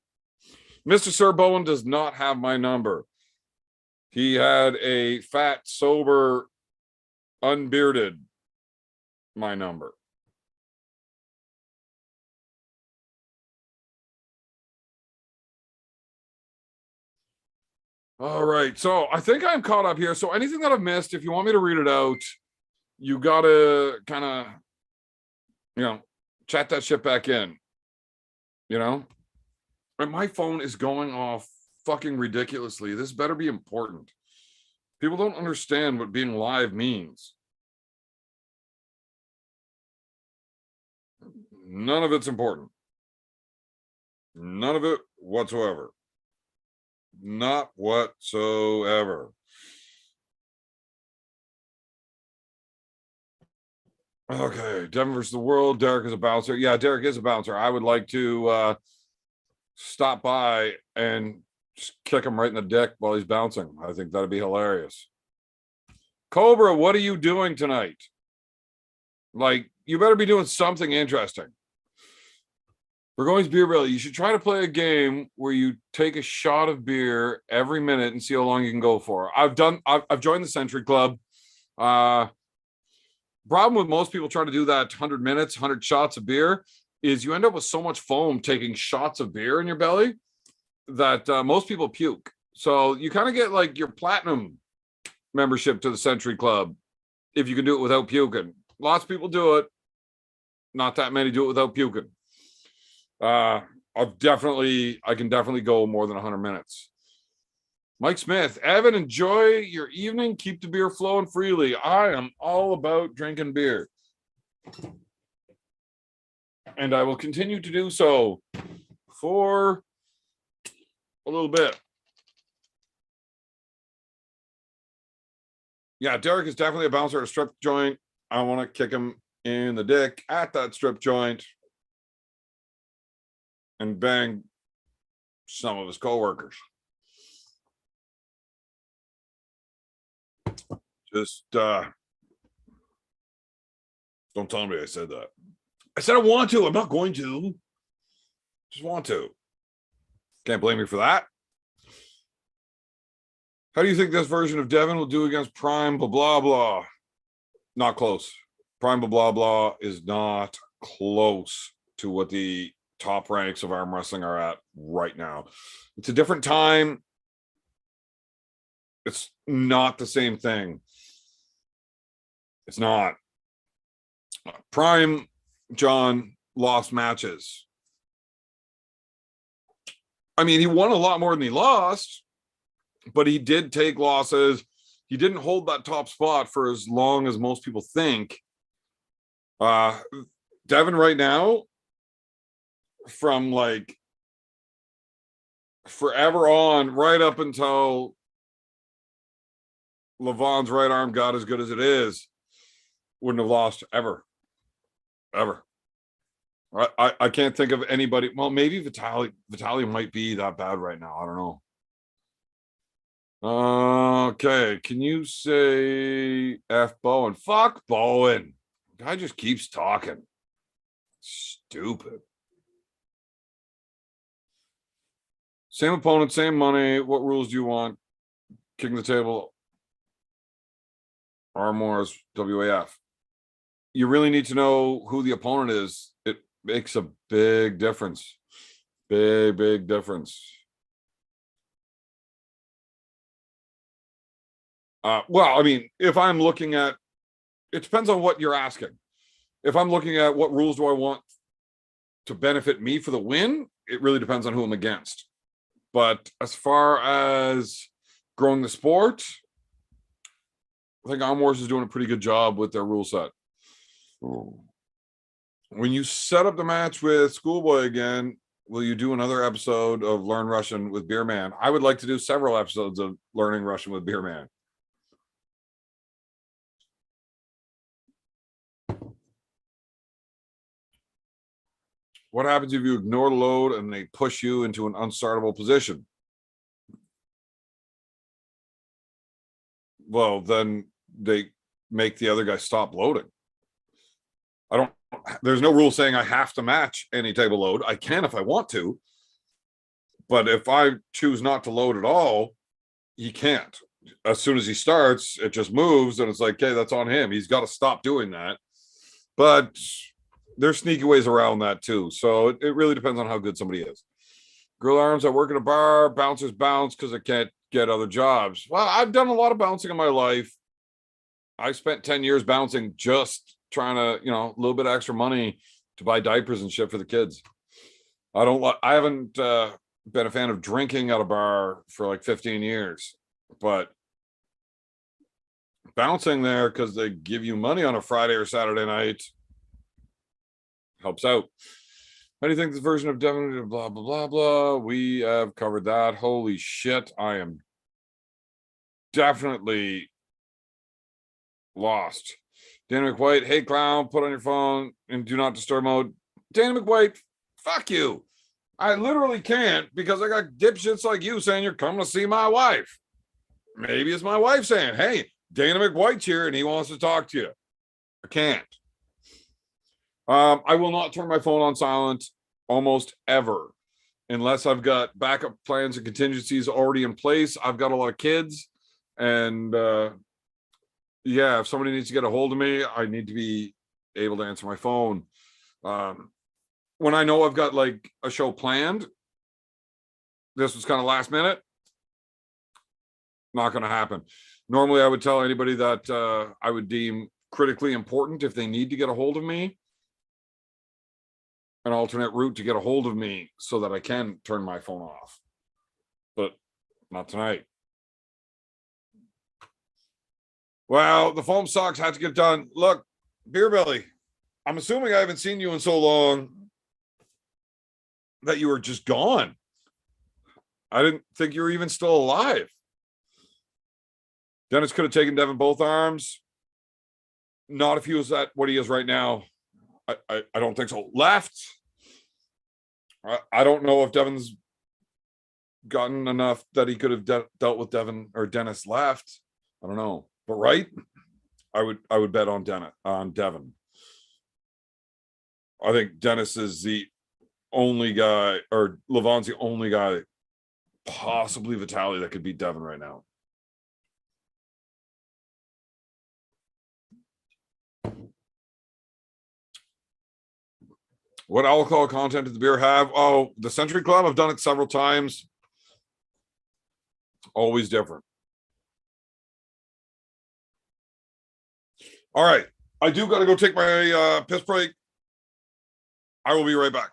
Mr. Sir Bowen does not have my number. He had a fat, sober, unbearded my number. All right. So I think I'm caught up here. So anything that I've missed, if you want me to read it out, you got to kind of, chat that shit back in, And my phone is going off fucking ridiculously. This better be important. People don't understand what being live means. None of it's important. None of it whatsoever. Not whatsoever. Okay, Devin versus the world. Derek is a bouncer. Yeah, Derek is a bouncer. I would like to stop by and just kick him right in the dick while he's bouncing. I think that'd be hilarious. Cobra, what are you doing tonight? Like, you better be doing something interesting. Burgoyne's Beer Belly, you should try to play a game where you take a shot of beer every minute and see how long you can go for. I've joined the Century Club. Problem with most people trying to do that 100 minutes, 100 shots of beer is you end up with so much foam taking shots of beer in your belly that most people puke. So you kind of get like your platinum membership to the Century Club if you can do it without puking. Lots of people do it. Not that many do it without puking. I can definitely go more than 100 minutes. Mike Smith, Evan, enjoy your evening. Keep the beer flowing freely. I am all about drinking beer. And I will continue to do so for a little bit. Yeah, Derek is definitely a bouncer at a strip joint. I want to kick him in the dick at that strip joint and bang some of his coworkers. Just don't tell me I said that. I said I want to. I'm not going to. Just want to. Can't blame me for that. How do you think this version of Devin will do against Prime blah blah blah? Not close. Prime blah blah blah is not close to what the top ranks of arm wrestling are at right now. It's a different time. It's not the same thing. It's not. Prime John lost matches. I mean, he won a lot more than he lost, but he did take losses. He didn't hold that top spot for as long as most people think. Devin right now, from like forever on, right up until Levon's right arm got as good as it is, wouldn't have lost ever. I can't think of anybody. Well, maybe Vitaly might be that bad right now. I don't know. Okay, can you say F Bowen? Fuck Bowen. Guy just keeps talking. Stupid. Same opponent, same money. What rules do you want? Kicking the table. Armors, WAF. You really need to know who the opponent is. It makes a big difference. Big difference. Well, I mean, if I'm looking at, it depends on what you're asking. If I'm looking at what rules do I want to benefit me for the win, it really depends on who I'm against. But as far as growing the sport, I think Arm Wars is doing a pretty good job with their rule set. When you set up the match with Schoolboy again, will you do another episode of Learn Russian with Beer Man? I would like to do several episodes of Learning Russian with Beer Man. What happens if you ignore the load and they push you into an unstartable position? Well, then they make the other guy stop loading. There's no rule saying I have to match any type of load. I can if I want to, but if I choose not to load at all, he can't. As soon as he starts, it just moves, and it's like, okay, that's on him. He's got to stop doing that. But there's sneaky ways around that too. So it really depends on how good somebody is. Grill arms, I work at a bar, bouncers bounce because I can't get other jobs. Well, I've done a lot of bouncing in my life. I spent 10 years bouncing, just trying to, a little bit of extra money to buy diapers and shit for the kids. I haven't been a fan of drinking at a bar for like 15 years, but bouncing there because they give you money on a Friday or Saturday night helps out. How do you think this version of Devon, blah, blah, blah, blah? We have covered that. Holy shit. I am definitely lost. Danny McWhite, hey clown, put on your phone in do not disturb mode. Danny McWhite, fuck you. I literally can't because I got dipshits like you saying you're coming to see my wife. Maybe it's my wife saying, hey, Dana McWhite's here and he wants to talk to you. I can't. I will not turn my phone on silent almost ever unless I've got backup plans and contingencies already in place. I've got a lot of kids, and if somebody needs to get a hold of me, I need to be able to answer my phone. When I know I've got like a show planned, this was kind of last minute, not going to happen. Normally, I would tell anybody that I would deem critically important if they need to get a hold of me, an alternate route to get a hold of me so that I can turn my phone off. But not tonight. Well, the foam socks had to get done. Look, Beer Belly, I'm assuming I haven't seen you in so long that you were just gone. I didn't think you were even still alive. Dennis could have taken Devin both arms. Not if he was at what he is right now. I don't think so. Left. I don't know if Devin's gotten enough that he could have dealt with Devin or Dennis left. I don't know. But right, I would bet on Devin. I think Dennis is the only guy, or Levon's the only guy, possibly Vitaly, that could beat Devin right now. What alcohol content does the beer have? Oh, the Century Club, I've done it several times. Always different. All right. I do got to go take my piss break. I will be right back.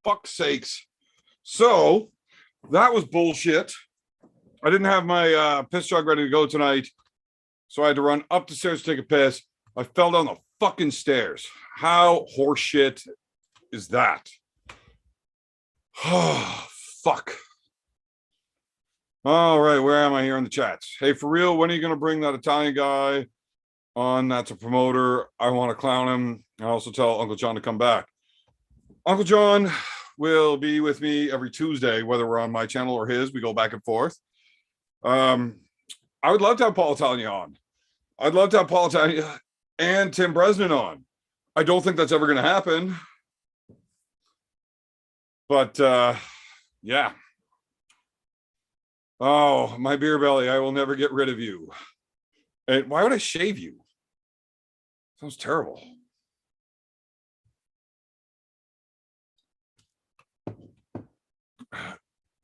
fuck's sakes. So that was bullshit. I didn't have my piss jug ready to go tonight. So I had to run up the stairs to take a piss. I fell down the fucking stairs. How horseshit is that? Oh, fuck. All right, where am I here in the chats? Hey, for real, when are you going to bring that Italian guy on? That's a promoter. I want to clown him. I also tell Uncle John to come back. Uncle John will be with me every Tuesday, whether we're on my channel or his. We go back and forth. I would love to have Paul Italian on. I'd love to have Paul Italian and Tim Bresnan on. I don't think that's ever going to happen. But, yeah. Oh, my beer belly, I will never get rid of you. And why would I shave you? Sounds terrible.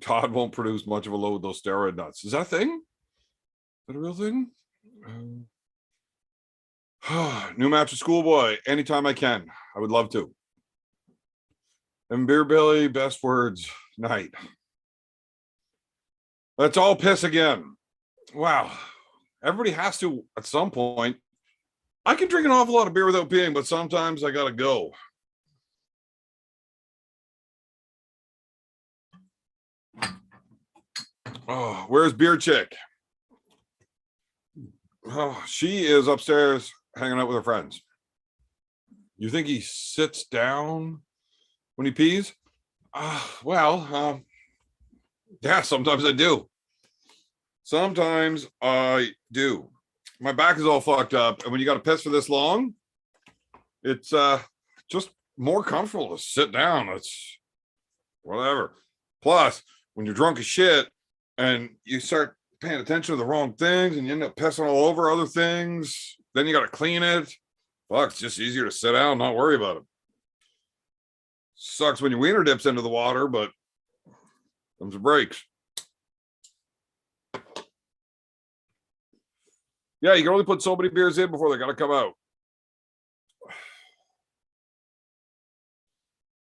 Todd won't produce much of a load with those steroid nuts. Is that a thing? Is that a real thing? New match with Schoolboy. Anytime I can. I would love to. And beer belly, best words. Night. Let's all piss again. Wow. Everybody has to at some point. I can drink an awful lot of beer without peeing, but sometimes I gotta go. Oh, where's Beer Chick? Oh, she is upstairs hanging out with her friends. You think he sits down when he pees? Yeah, sometimes I do. Sometimes I do. My back is all fucked up, and when you got to piss for this long, it's just more comfortable to sit down. It's whatever. Plus, when you're drunk as shit and you start paying attention to the wrong things and you end up pissing all over other things, then you got to clean it. Fuck, it's just easier to sit down, not worry about it. Sucks when your wiener dips into the water, but comes the breaks. Yeah, you can only put so many beers in before they got to come out.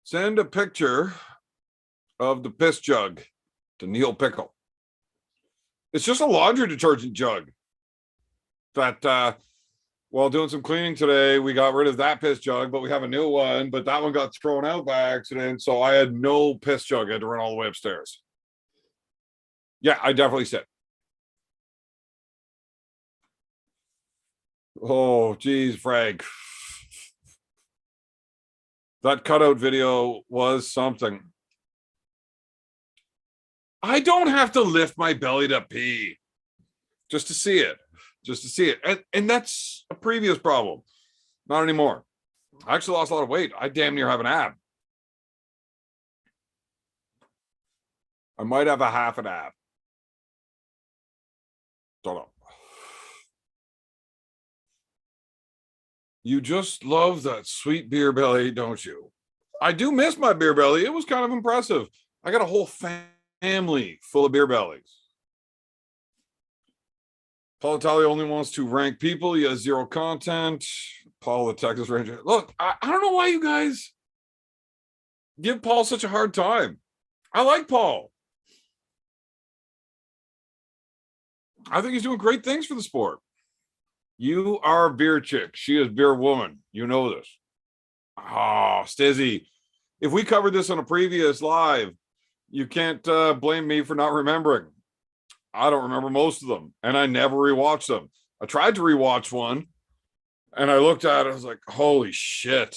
Send a picture of the piss jug to Neil Pickle. It's just a laundry detergent jug that while doing some cleaning today, we got rid of that piss jug, but we have a new one, but that one got thrown out by accident. So I had no piss jug. I had to run all the way upstairs. Yeah, I definitely said. Oh, geez, Frank. That cutout video was something. I don't have to lift my belly to pee just to see it. Just to see it. And that's a previous problem. Not anymore. I actually lost a lot of weight. I damn near have an ab. I might have a half an ab. Don't know. You just love that sweet beer belly, don't you? I do miss my beer belly. It was kind of impressive. I got a whole family full of beer bellies. Paul Italia only wants to rank people. He has zero content. Paul, the Texas Ranger. Look, I don't know why you guys give Paul such a hard time. I like Paul. I think he's doing great things for the sport. You are a beer chick. She is beer woman. You know this. Oh, Stizzy. If we covered this on a previous live, you can't blame me for not remembering. I don't remember most of them, and I never rewatched them. I tried to rewatch one, and I looked at it. I was like, holy shit.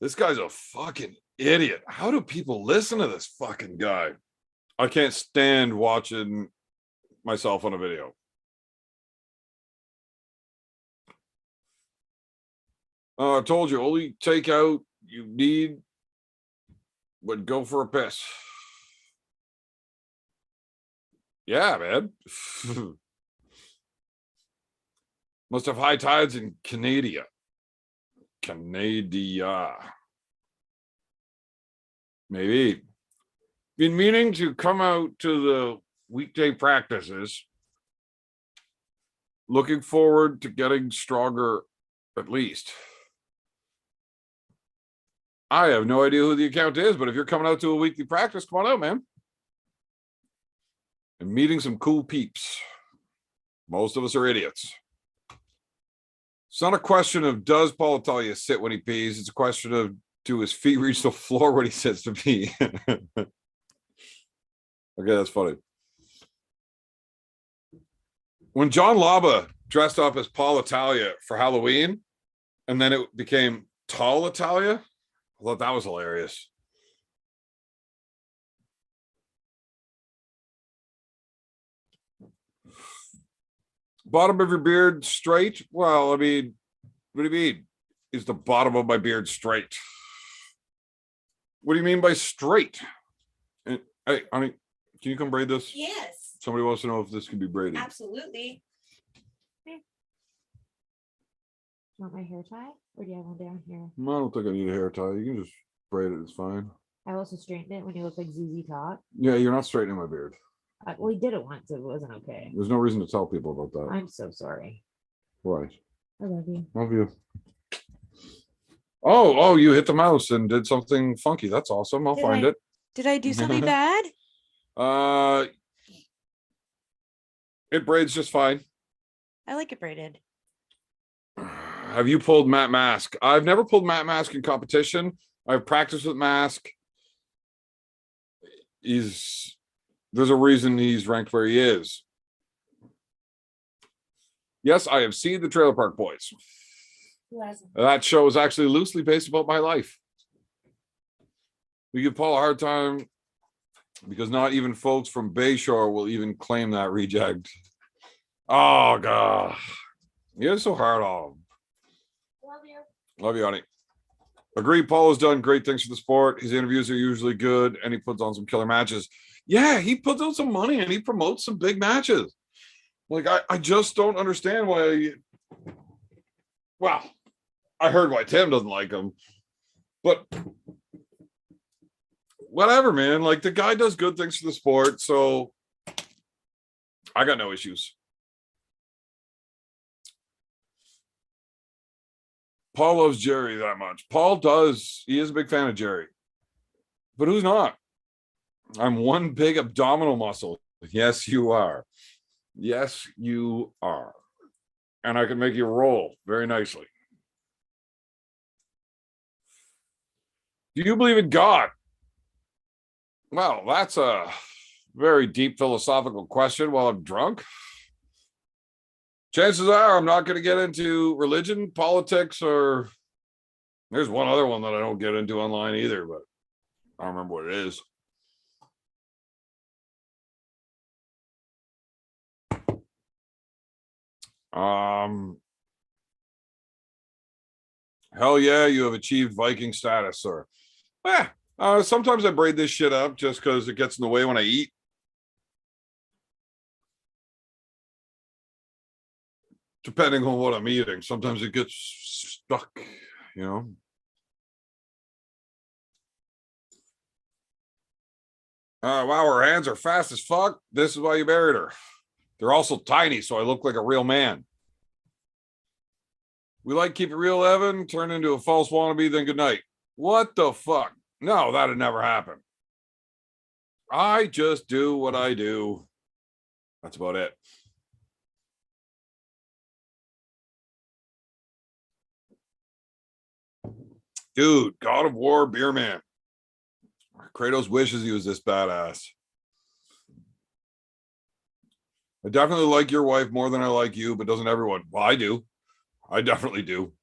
This guy's a fucking idiot. How do people listen to this fucking guy? I can't stand watching myself on a video. I told you, only takeout you need would go for a piss. Yeah, man. Must have high tides in Canada. Maybe. Been meaning to come out to the weekday practices. Looking forward to getting stronger, at least. I have no idea who the account is, but if you're coming out to a weekly practice, come on out, man. And meeting some cool peeps. Most of us are idiots. It's not a question of does Paul Italia sit when he pees. It's a question of do his feet reach the floor when he sits to pee. Okay, that's funny. When John Laba dressed up as Paul Italia for Halloween, and then it became Tall Italia, I thought that was hilarious. Bottom of your beard straight? Well, I mean, what do you mean? Is the bottom of my beard straight? What do you mean by straight? Hey, honey, can you come braid this? Yes. Somebody wants to know if this can be braided. Absolutely. You want my hair tie? Or do you have one down here? I don't think I need a hair tie. You can just braid it. It's fine. I also straightened it when you look like ZZ Top. Yeah, you're not straightening my beard. Well, he did it once. It wasn't okay. There's no reason to tell people about that. I'm so sorry. Right. I love you. Love you. Oh, you hit the mouse and did something funky. That's awesome. I'll find it. Did I do something bad? It braids just fine. I like it braided. Have you pulled Matt Mask? I've never pulled Matt Mask in competition. I've practiced with Mask. There's a reason he's ranked where he is. Yes, I have seen the Trailer Park Boys. Who hasn't? That show is actually loosely based about my life. We give Paul a hard time because not even folks from Bayshore will even claim that reject. Oh, God. You're so hard on him. Love you. Love you, honey. Agree, Paul has done great things for the sport. His interviews are usually good, and he puts on some killer matches. Yeah, he puts out some money, and he promotes some big matches. Like, I just don't understand why. Well, I heard why Tim doesn't like him. But whatever, man. Like, the guy does good things for the sport, so I got no issues. Paul loves Jerry that much. Paul does. He is a big fan of Jerry. But who's not? I'm one big abdominal muscle. Yes, you are. Yes, you are. And I can make you roll very nicely. Do you believe in God? Well, that's a very deep philosophical question while I'm drunk. Chances are I'm not going to get into religion, politics, or there's one other one that I don't get into online either, but I don't remember what it is. Hell yeah, you have achieved Viking status, sir. Sometimes I braid this shit up just because it gets in the way when I eat. Depending on what I'm eating. Sometimes it gets stuck, you know. Wow, her hands are fast as fuck. This is why you married her. They're also tiny, so I look like a real man. We like keep it real, Evan. Turn into a false wannabe, then good night. What the fuck? No, that'd never happen. I just do what I do. That's about it. Dude, God of War, Beer Man. Kratos wishes he was this badass. I definitely like your wife more than I like you, but doesn't everyone? Well, I do. I definitely do.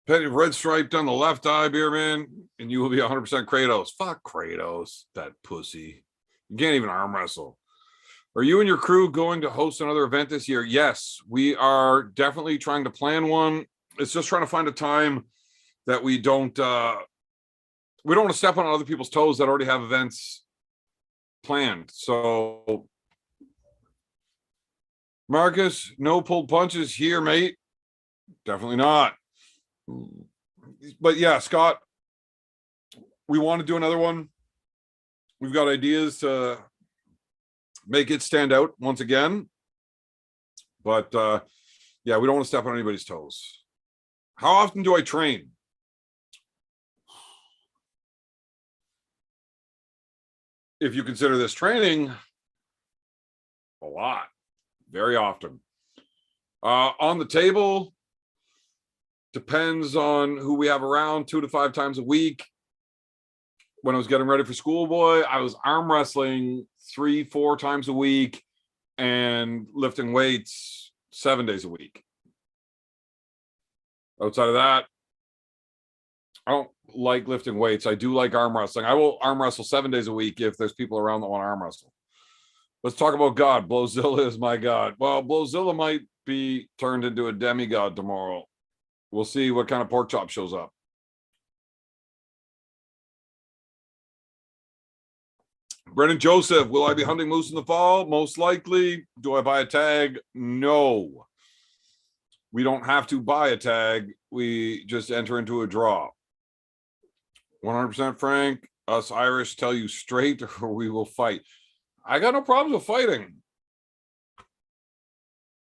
Penny red stripe down the left eye, Beer Man, and you will be 100% Kratos. Fuck Kratos, that pussy. You can't even arm wrestle. Are you and your crew going to host another event this year? Yes, we are definitely trying to plan one. It's just trying to find a time that we don't want to step on other people's toes that already have events planned. So, Marcus, no pulled punches here, mate. Definitely not. But yeah, Scott, we want to do another one. We've got ideas to make it stand out once again. But yeah, we don't want to step on anybody's toes. How often do I train? if you consider this training, a lot, very often. On the table, depends on who we have around, 2 to 5 times a week. When I was getting ready for schoolboy, I was arm wrestling 3-4 times a week and lifting weights 7 days a week. Outside of that, I don't like lifting weights. I do like arm wrestling. I will arm wrestle 7 days a week if there's people around that want to arm wrestle. Let's talk about God. Blowzilla is my God. Well, Blowzilla might be turned into a demigod tomorrow. We'll see what kind of pork chop shows up. Brennan Joseph, will I be hunting moose in the fall? Most likely. Do I buy a tag? No. We don't have to buy a tag. We just enter into a draw. 100% Frank, us Irish tell you straight or we will fight. I got no problems with fighting.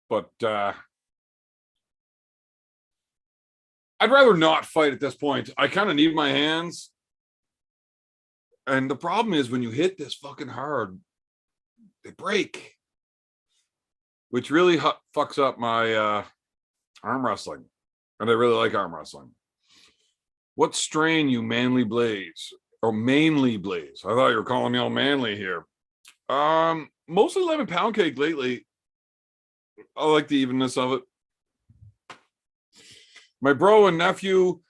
But I'd rather not fight at this point. I kind of need my hands. And the problem is when you hit this fucking hard, they break. Which really fucks up my arm wrestling. And I really like arm wrestling. What strain you manly blaze? Or mainly blaze? I thought you were calling me all manly here. Mostly 11 pound cake lately. I like the evenness of it. My bro and nephew,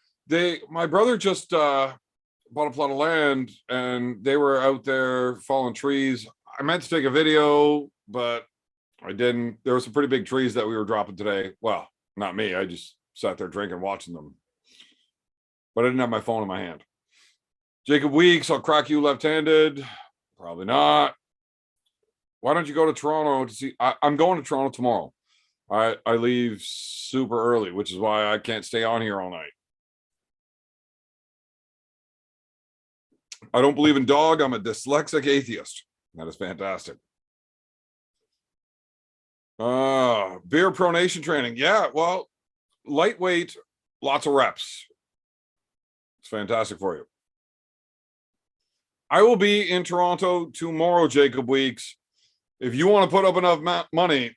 my brother just bought a plot of land and they were out there falling trees. I meant to take a video, but I didn't. There were some pretty big trees that we were dropping today. Well, not me. I just sat there drinking, watching them. But I didn't have my phone in my hand. Jacob Weeks, I'll crack you left-handed. Probably not. Why don't you go to Toronto to see? I'm going to Toronto tomorrow. I leave super early, which is why I can't stay on here all night. I don't believe in dog. I'm a dyslexic atheist. That is fantastic. Beer pronation training. Yeah, well, lightweight, lots of reps. It's fantastic for you. I will be in Toronto tomorrow, Jacob Weeks. If you want to put up enough money,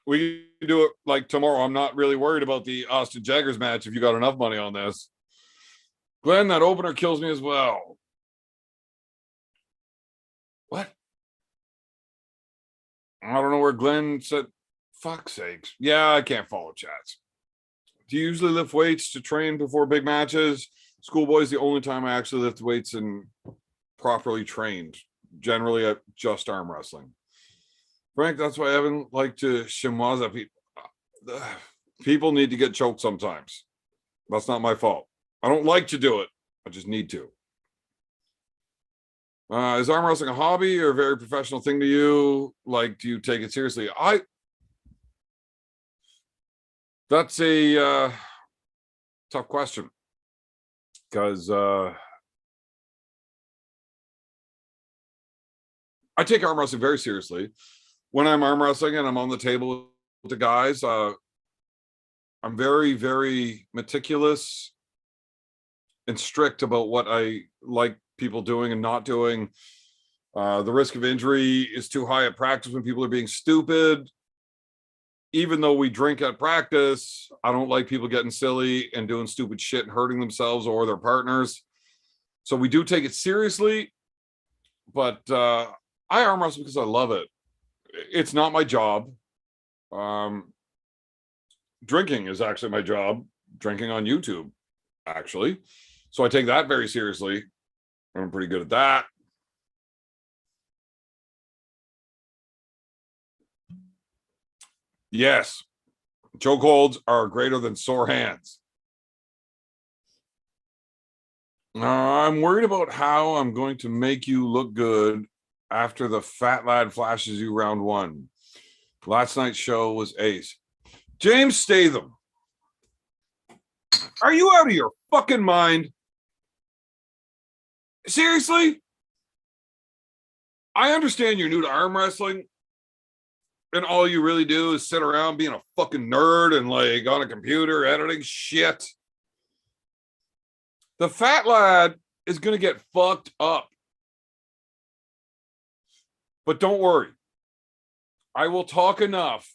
we can do it like tomorrow. I'm not really worried about the Austin Jaggers match if you got enough money on this. Glenn, that opener kills me as well. What? I don't know where Glenn said, fuck's sakes. Yeah, I can't follow chats. Do you usually lift weights to train before big matches? Schoolboy is the only time I actually lift weights and properly trained. Generally, at just arm wrestling. Frank, that's why I haven't liked to chimoise people. People need to get choked sometimes. That's not my fault. I don't like to do it. I just need to. Is arm wrestling a hobby or a very professional thing to you? Like, do you take it seriously? That's a tough question. Because I take arm wrestling very seriously. When I'm arm wrestling and I'm on the table with the guys, I'm very, very meticulous and strict about what I like people doing and not doing. The risk of injury is too high at practice when people are being stupid. Even though we drink at practice, I don't like people getting silly and doing stupid shit and hurting themselves or their partners. So we do take it seriously, but I arm wrestle because I love it. It's not my job. Drinking is actually my job. Drinking on YouTube, actually. So I take that very seriously. I'm pretty good at that. Yes, chokeholds are greater than sore hands. I'm worried about how I'm going to make you look good after the fat lad flashes you round one. Last night's show was ace. James Statham, are you out of your fucking mind? Seriously? I understand you're new to arm wrestling and all you really do is sit around being a fucking nerd and like on a computer editing shit. The fat lad is going to get fucked up But don't worry. I will talk enough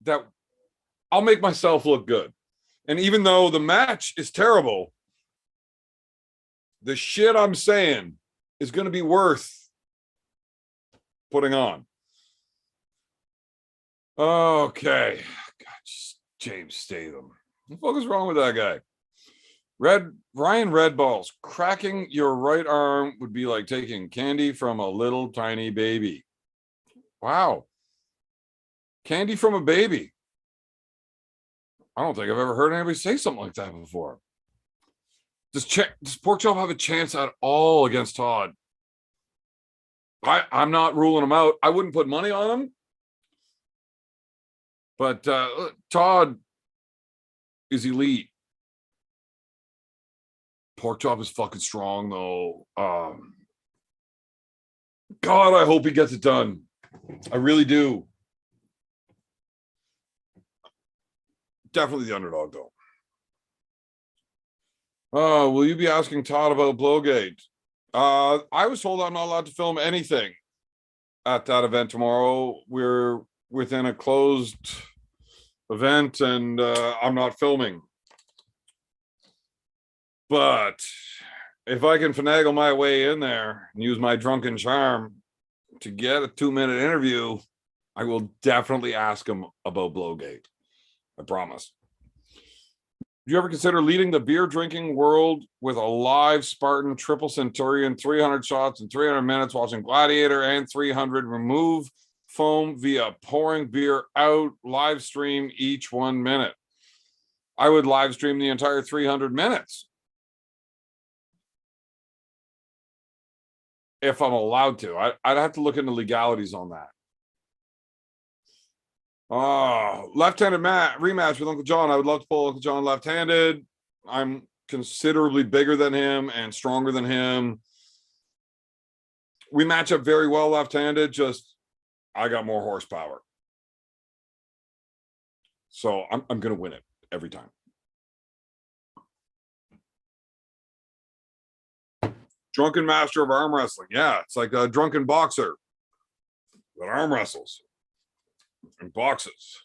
that I'll make myself look good. And even though the match is terrible, the shit I'm saying is going to be worth putting on. Okay. God, James Statham. What the fuck is wrong with that guy? Ryan Redballs. Cracking your right arm would be like taking candy from a little tiny baby. Wow. Candy from a baby. I don't think I've ever heard anybody say something like that before. Does Pork Chop have a chance at all against Todd? I'm not ruling him out. I wouldn't put money on him. But Todd is elite. Pork Chop is fucking strong, though. God, I hope he gets it done. I really do. Definitely the underdog, though. Will you be asking Todd about Blowgate? I was told I'm not allowed to film anything at that event tomorrow. We're within a closed event, and I'm not filming. But if I can finagle my way in there and use my drunken charm to get a 2-minute interview, I will definitely ask him about Blowgate. I promise. Do you ever consider leading the beer drinking world with a live Spartan triple Centurion, 300 shots in 300 minutes, watching Gladiator and 300 remove foam via pouring beer out, live stream each 1 minute? I would live stream the entire 300 minutes. If I'm allowed to. I'd have to look into legalities on that. Left-handed rematch with Uncle John. I would love to pull Uncle John left-handed. I'm considerably bigger than him and stronger than him. We match up very well left-handed, just I got more horsepower. So I'm going to win it every time. Drunken master of arm wrestling. Yeah, it's like a drunken boxer that arm wrestles and boxes.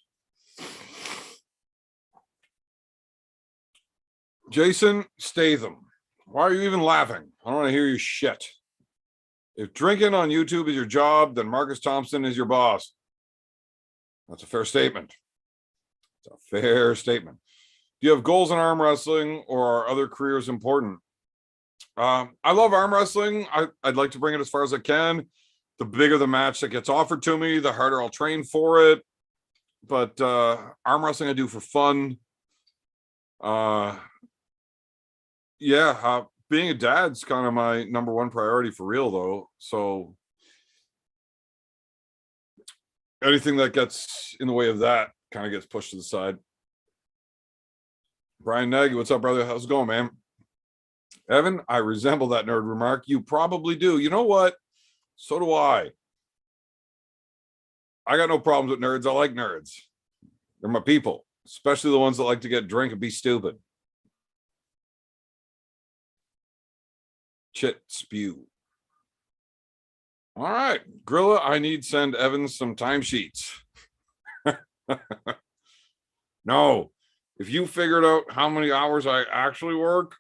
Jason Statham. Why are you even laughing? I don't want to hear your shit. If drinking on YouTube is your job, then Marcus Thompson is your boss. That's a fair statement. It's a fair statement. Do you have goals in arm wrestling, or are other careers important? I love arm wrestling. I'd like to bring it as far as I can. The bigger the match that gets offered to me, the harder I'll train for it. But arm wrestling I do for fun. Being a dad's kind of my number one priority for real, though. So anything that gets in the way of that kind of gets pushed to the side. Brian Nagy, what's up, brother? How's it going, man? Evan, I resemble that nerd remark. You probably do. You know what? So do I. I got no problems with nerds. I like nerds. They're my people, especially the ones that like to get drink and be stupid. Chit spew. All right, Grilla, I need send Evan some timesheets. No, if you figured out how many hours I actually work,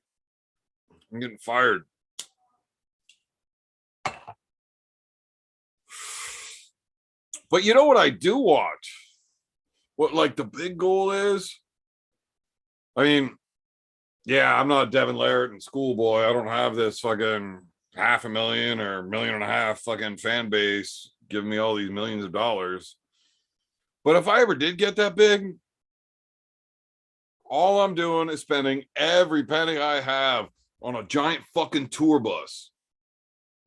I'm getting fired. But you know what I do want? What like the big goal is? I mean, yeah, I'm not Devin Laird and Schoolboy. I don't have this fucking 500,000 or 1.5 million fucking fan base giving me all these millions of dollars. But if I ever did get that big, all I'm doing is spending every penny I have on a giant fucking tour bus,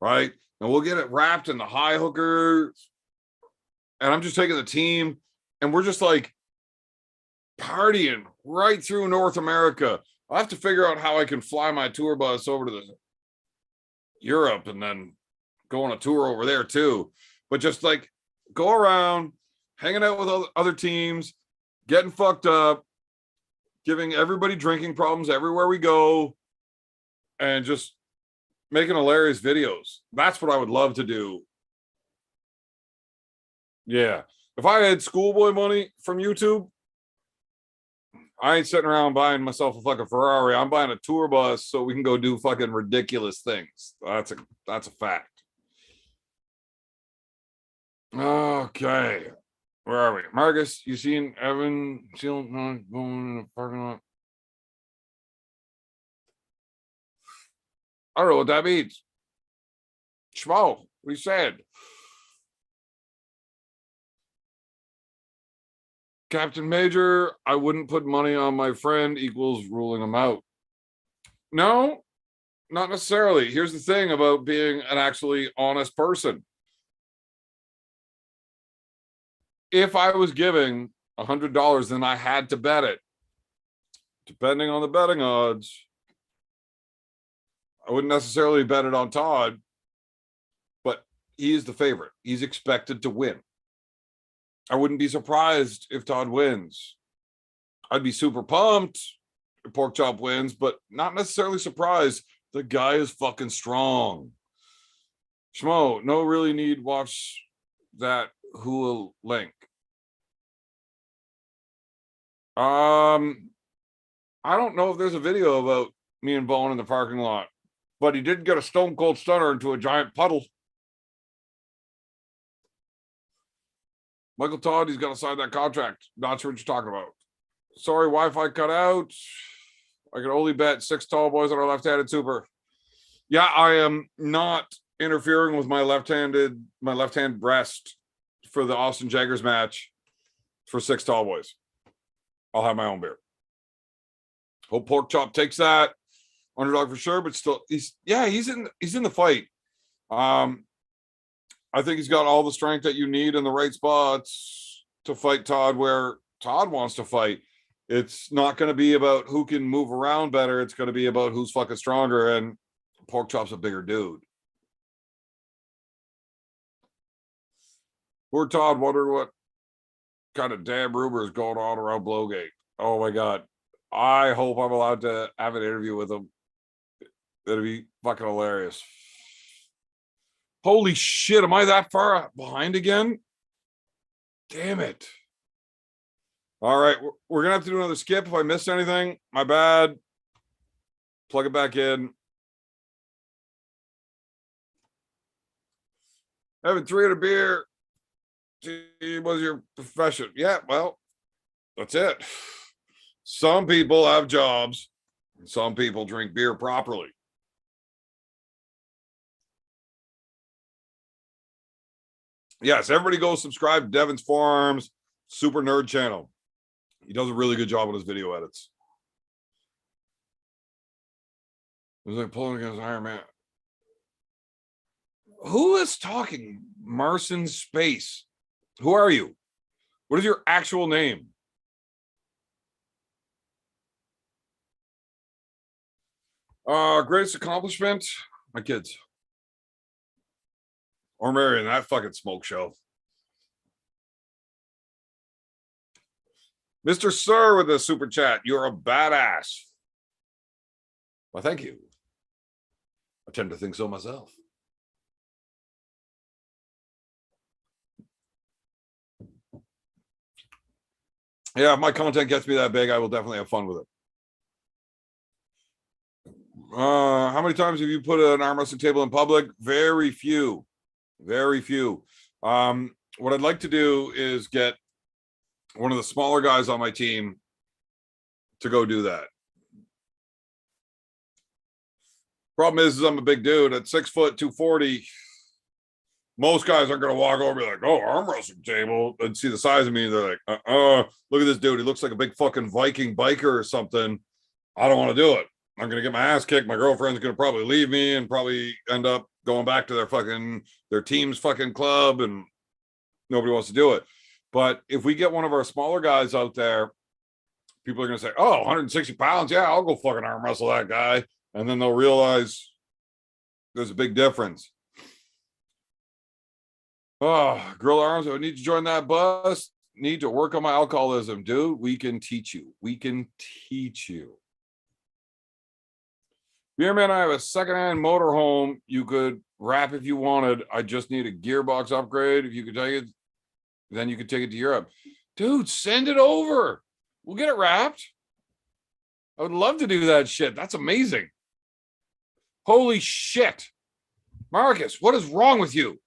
right? And we'll get it wrapped in the high hookers. And I'm just taking the team and we're just like partying right through North America. I have to figure out how I can fly my tour bus over to Europe and then go on a tour over there too. But just like go around, hanging out with other teams, getting fucked up, giving everybody drinking problems everywhere we go, and just making hilarious videos. That's what I would love to do Yeah. If I had schoolboy money from YouTube, I ain't sitting around buying myself a fucking Ferrari. I'm buying a tour bus so we can go do fucking ridiculous things. That's a fact. Okay. Where are we? Marcus, you seen Evan going in the parking lot? I don't know what that means. Schmo, we said. Captain Major, I wouldn't put money on my friend equals ruling him out. No, not necessarily. Here's the thing about being an actually honest person. If I was giving $100, then I had to bet it. Depending on the betting odds, I wouldn't necessarily bet it on Todd, but he is the favorite. He's expected to win. I wouldn't be surprised if Todd wins. I'd be super pumped if Pork Chop wins, but not necessarily surprised. The guy is fucking strong. Schmo, no really need watch that Hula link. I don't know if there's a video about me and Bowen in the parking lot, but he did get a stone cold stunner into a giant puddle. Michael Todd, he's got to sign that contract. Not sure what you're talking about. Sorry, Wi-Fi cut out. I can only bet 6 tall boys on our left-handed super. Yeah, I am not interfering with my left-hand breast for the Austin Jaggers match for 6 tall boys. I'll have my own beer. Hope Pork Chop takes that. Underdog for sure, but still, he's in the fight. I think he's got all the strength that you need in the right spots to fight Todd where Todd wants to fight. It's not going to be about who can move around better. It's going to be about who's fucking stronger, and Pork Chop's a bigger dude. Poor Todd wondered what kind of damn rumor is going on around Blowgate. Oh my God. I hope I'm allowed to have an interview with him. That'd be fucking hilarious. Holy shit, am I that far behind again? Damn it. All right, we're gonna have to do another skip. If I missed anything, my bad. Plug it back in. Having 300 beer was your profession. Yeah, well, that's it. Some people have jobs. Some people drink beer properly. Yes, everybody go subscribe to Devin's Farms Super Nerd channel. He does a really good job with his video edits. It was like pulling against Iron Man. Who is talking? Marson Space. Who are you? What is your actual name? Greatest accomplishment? My kids. Or marrying that fucking smoke show. Mr. Sir with a super chat. You're a badass. Well, thank you. I tend to think so myself. Yeah, if my content gets me that big, I will definitely have fun with it. How many times have you put an arm wrestling table in public? Very few. Very few. What I'd like to do is get one of the smaller guys on my team to go do that. Problem is I'm a big dude at 6 foot 240. Most guys aren't going to walk over and be like, oh, arm wrestling table, and see the size of me. And they're like, look at this dude. He looks like a big fucking Viking biker or something. I don't want to do it. I'm going to get my ass kicked. My girlfriend's going to probably leave me and probably end up going back to their team's fucking club, and nobody wants to do it. But if we get one of our smaller guys out there, people are going to say, oh, 160 pounds. Yeah, I'll go fucking arm wrestle that guy. And then they'll realize there's a big difference. Oh, Grill Arms, I need to join that bus. Need to work on my alcoholism. Dude, we can teach you. We can teach you. Beerman, I have a secondhand motorhome you could wrap if you wanted. I just need a gearbox upgrade. If you could take it, Then you can take it to Europe. Dude, send it over. We'll get it wrapped. I would love to do that shit. That's amazing. Holy shit. Marcus, what is wrong with you?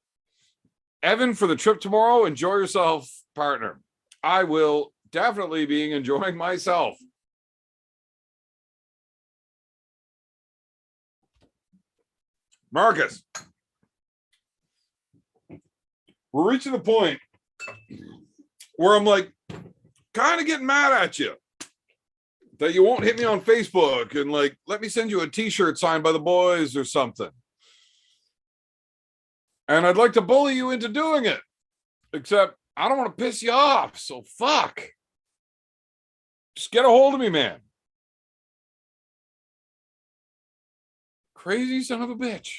Evan, for the trip tomorrow, enjoy yourself, partner. I will definitely be enjoying myself. Marcus, we're reaching the point where I'm like kind of getting mad at you that you won't hit me on Facebook and like let me send you a t-shirt signed by the boys or something. And I'd like to bully you into doing it, except I don't want to piss you off. So fuck. Just get a hold of me, man. Crazy son of a bitch.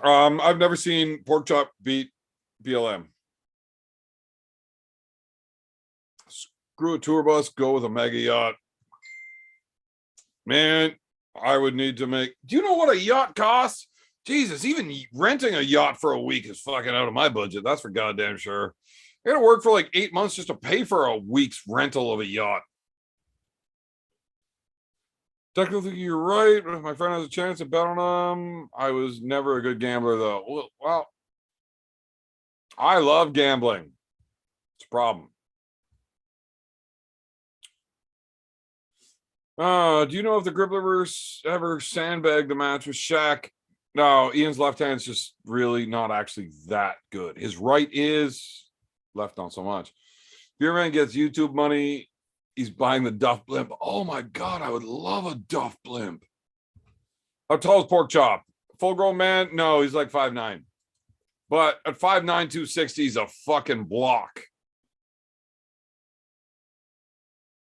I've never seen Pork Chop beat BLM. Screw a tour bus, go with a mega yacht. Man, I would need to make. Do you know what a yacht costs? Jesus, even renting a yacht for a week is fucking out of my budget. That's for goddamn sure. I gotta work for like 8 months just to pay for a week's rental of a yacht. Technically, you're right. If my friend has a chance to bet on him, I was never a good gambler, though. Well, I love gambling. It's a problem. Do you know if the Gripplers ever sandbagged the match with Shaq? No, Ian's left hand's just really not actually that good. His right is, left not so much. Beerman gets YouTube money. He's buying the Duff Blimp. Oh my God, I would love a Duff Blimp. How tall is Pork Chop? Full grown man? No, he's like 5'9". But at 5'9", 260, he's a fucking block.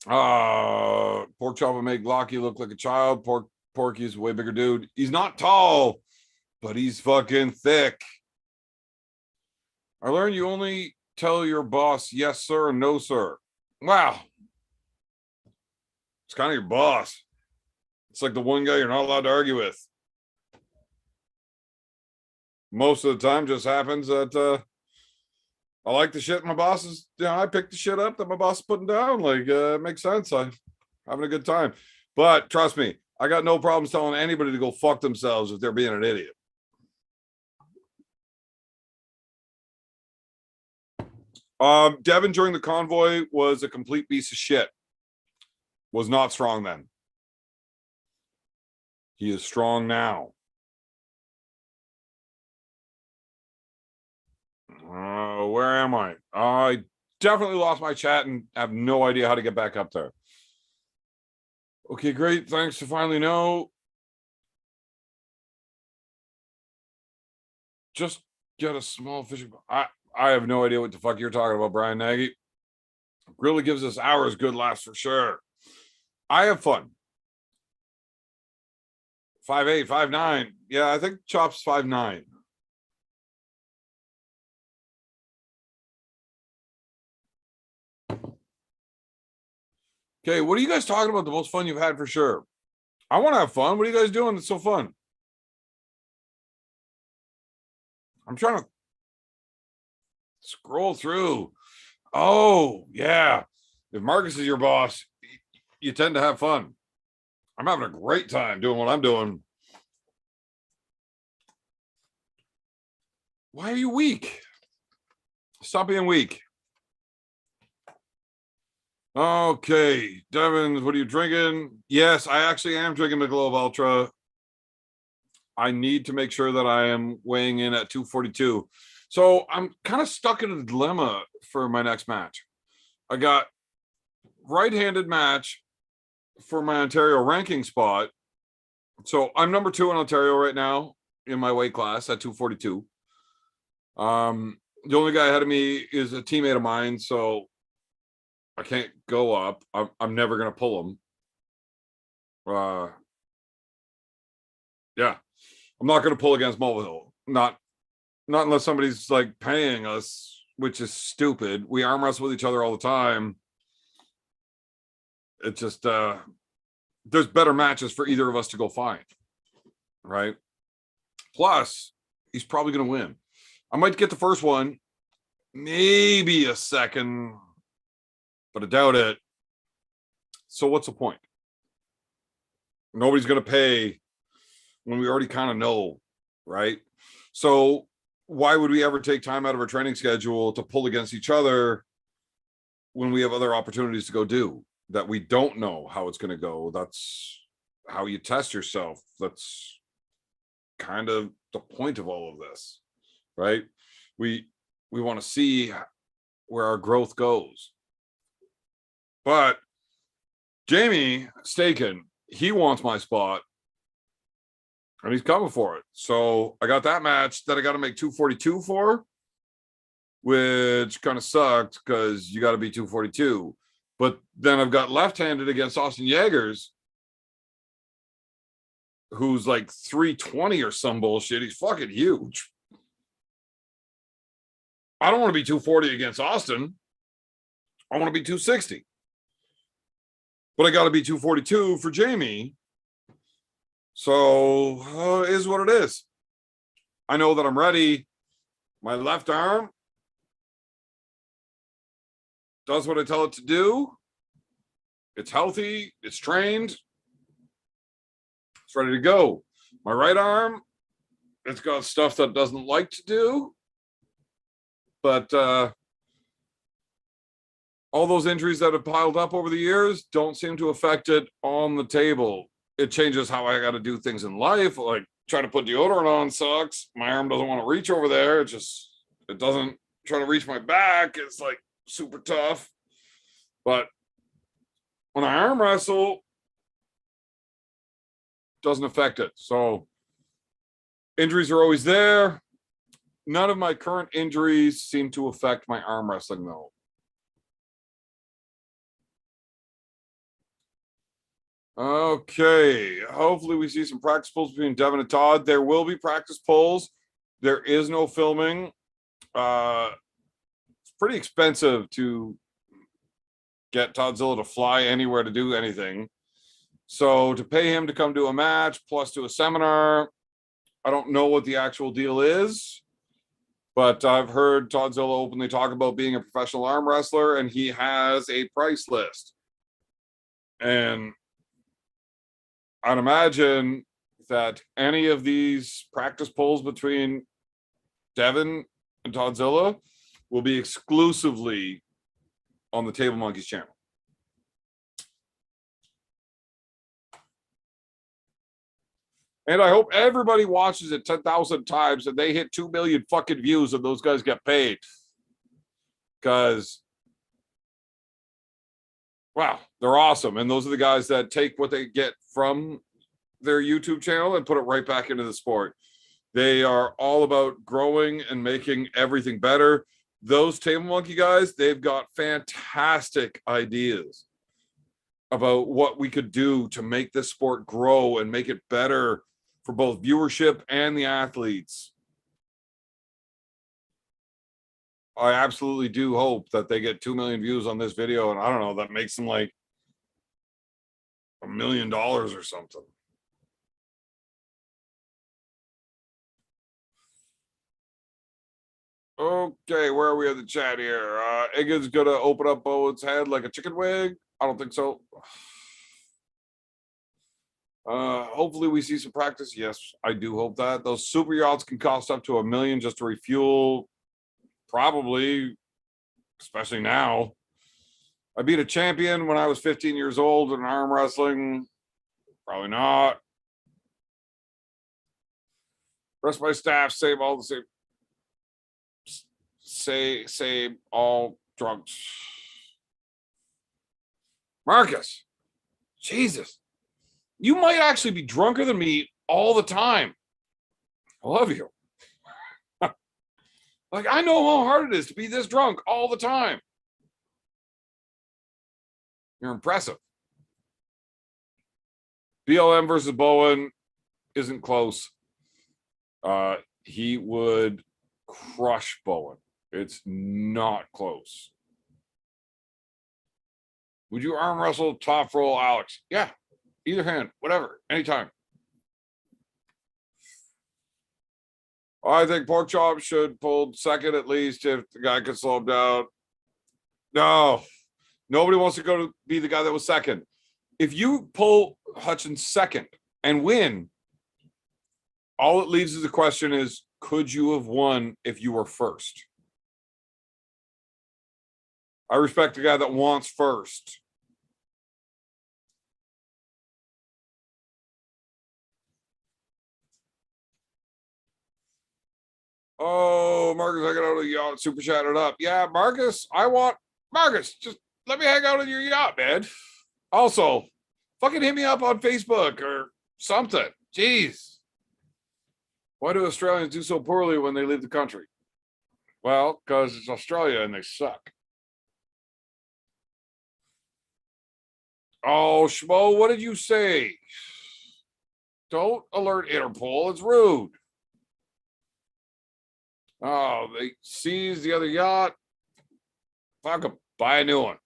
Pork Chop would make Lockie look like a child. Porky's a way bigger dude. He's not tall, but he's fucking thick. I learned you only tell your boss yes, sir, and no, sir. Wow. It's kind of your boss. It's like the one guy you're not allowed to argue with. Most of the time just happens that I like the shit my boss is, I pick the shit up that my boss is putting down. Like, it makes sense. I'm having a good time. But trust me, I got no problems telling anybody to go fuck themselves if they're being an idiot. Devin during the convoy was a complete piece of shit. Was not strong then. He is strong now. Where am I? I definitely lost my chat and have no idea how to get back up there. Okay, great. Thanks to finally know. Just get a small fishing. I have no idea what the fuck you're talking about, Brian Nagy. Really gives us hours good laughs for sure. I have fun. 5'8", 5'9". Yeah, I think Chop's 5'9". Okay, what are you guys talking about? The most fun you've had for sure. I want to have fun. What are you guys doing that's so fun? I'm trying to scroll through. Oh, yeah. If Marcus is your boss, you tend to have fun. I'm having a great time doing what I'm doing. Why are you weak? Stop being weak. Okay, Devin, what are you drinking? Yes, I actually am drinking Michelob Ultra. I need to make sure that I am weighing in at 242. So I'm kind of stuck in a dilemma for my next match. I got right-handed match for my Ontario ranking spot. So I'm number 2 in Ontario right now in my weight class at 242. The only guy ahead of me is a teammate of mine, so I can't go up. I'm never gonna pull him. Yeah, I'm not gonna pull against Mulvihill. Not unless somebody's like paying us, which is stupid. We arm wrestle with each other all the time. It just there's better matches for either of us to go find, right? Plus, he's probably going to win. I might get the first one, maybe a second, but I doubt it. So what's the point? Nobody's going to pay when we already kind of know, right? So why would we ever take time out of our training schedule to pull against each other when we have other opportunities to go do that we don't know how it's going to go? That's how you test yourself. That's kind of the point of all of this, right? We want to see where our growth goes. But Jamie Staken, he wants my spot and he's coming for it. So I got that match that I got to make 242 for, which kind of sucked because you got to be 242. But then I've got left-handed against Austin Yeagers, who's like 320 or some bullshit. He's fucking huge. I don't want to be 240 against Austin. I want to be 260. But I got to be 242 for Jamie. So is what it is. I know that I'm ready. My left arm does what I tell it to do. It's healthy. It's trained. It's ready to go. My right arm, it's got stuff that it doesn't like to do. But all those injuries that have piled up over the years don't seem to affect it on the table. It changes how I got to do things in life. Like trying to put deodorant on sucks. My arm doesn't want to reach over there. It doesn't try to reach my back. It's like super tough. But when I arm wrestle, doesn't affect it. So injuries are always there. None of my current injuries seem to affect my arm wrestling though. Okay, hopefully we see some practice pulls between Devin and Todd. There will be practice pulls. There is no filming. It's pretty expensive to get Toddzilla to fly anywhere to do anything. So to pay him to come to a match plus to a seminar, I don't know what the actual deal is, but I've heard Toddzilla openly talk about being a professional arm wrestler, and he has a price list. And I'd imagine that any of these practice polls between Devin and Toddzilla will be exclusively on the Table Monkeys channel. And I hope everybody watches it 10,000 times and they hit 2 million fucking views and those guys get paid. Because, wow, they're awesome. And those are the guys that take what they get from their YouTube channel and put it right back into the sport. They are all about growing and making everything better. Those Table Monkey guys, they've got fantastic ideas about what we could do to make this sport grow and make it better for both viewership and the athletes. I absolutely do hope that they get 2 million views on this video, and I don't know, that makes them like $1 million or something. Okay, where are we in the chat here? Egan's gonna open up Bowen's head like a chicken wing. I don't think so. Hopefully we see some practice. Yes, I do hope that. Those super yachts can cost up to $1 million just to refuel. Probably, especially now. I beat a champion when I was 15 years old in arm wrestling. Probably not. Rest of my staff, save all the same. Save all drunks. Marcus, Jesus. You might actually be drunker than me all the time. I love you. Like, I know how hard it is to be this drunk all the time. You're impressive. BLM versus Bowen isn't close. He would crush Bowen. It's not close. Would you arm wrestle top roll Alex? Yeah. Either hand, whatever, anytime. I think pork chop should pull second at least if the guy can slow him down. No, nobody wants to go to be the guy that was second. If you pull Hutchins second and win, all it leaves as a question is, could you have won if you were first? I respect the guy that wants first. Oh, Marcus, I got out of the yacht, super chatted up. Yeah, Marcus, Marcus, just let me hang out on your yacht, man. Also, fucking hit me up on Facebook or something. Jeez. Why do Australians do so poorly when they leave the country? Well, because it's Australia and they suck. Oh, Schmo, what did you say? Don't alert Interpol. It's rude. Oh, they seized the other yacht. Fuck them. Buy a new one.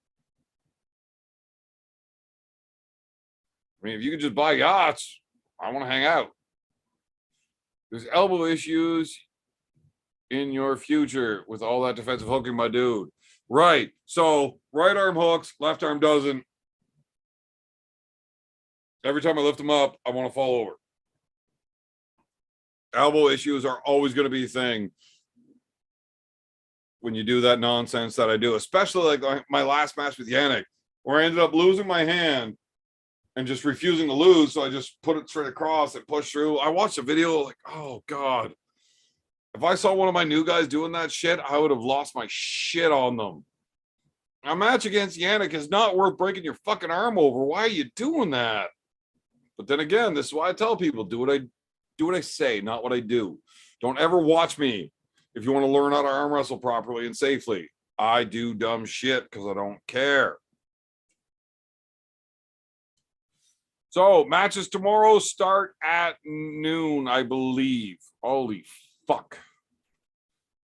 I mean, if you could just buy yachts, I want to hang out. There's elbow issues in your future with all that defensive hooking, my dude. Right. So right arm hooks, left arm doesn't. Every time I lift them up, I want to fall over. Elbow issues are always going to be a thing when you do that nonsense that I do, especially like my last match with Yannick, where I ended up losing my hand and just refusing to lose. So I just put it straight across and push through. I watched a video like, oh God. If I saw one of my new guys doing that shit, I would have lost my shit on them. A match against Yannick is not worth breaking your fucking arm over. Why are you doing that? But then again, this is why I tell people, do what I say, not what I do. Don't ever watch me if you want to learn how to arm wrestle properly and safely. I do dumb shit because I don't care. So matches tomorrow start at noon, I believe. Holy fuck.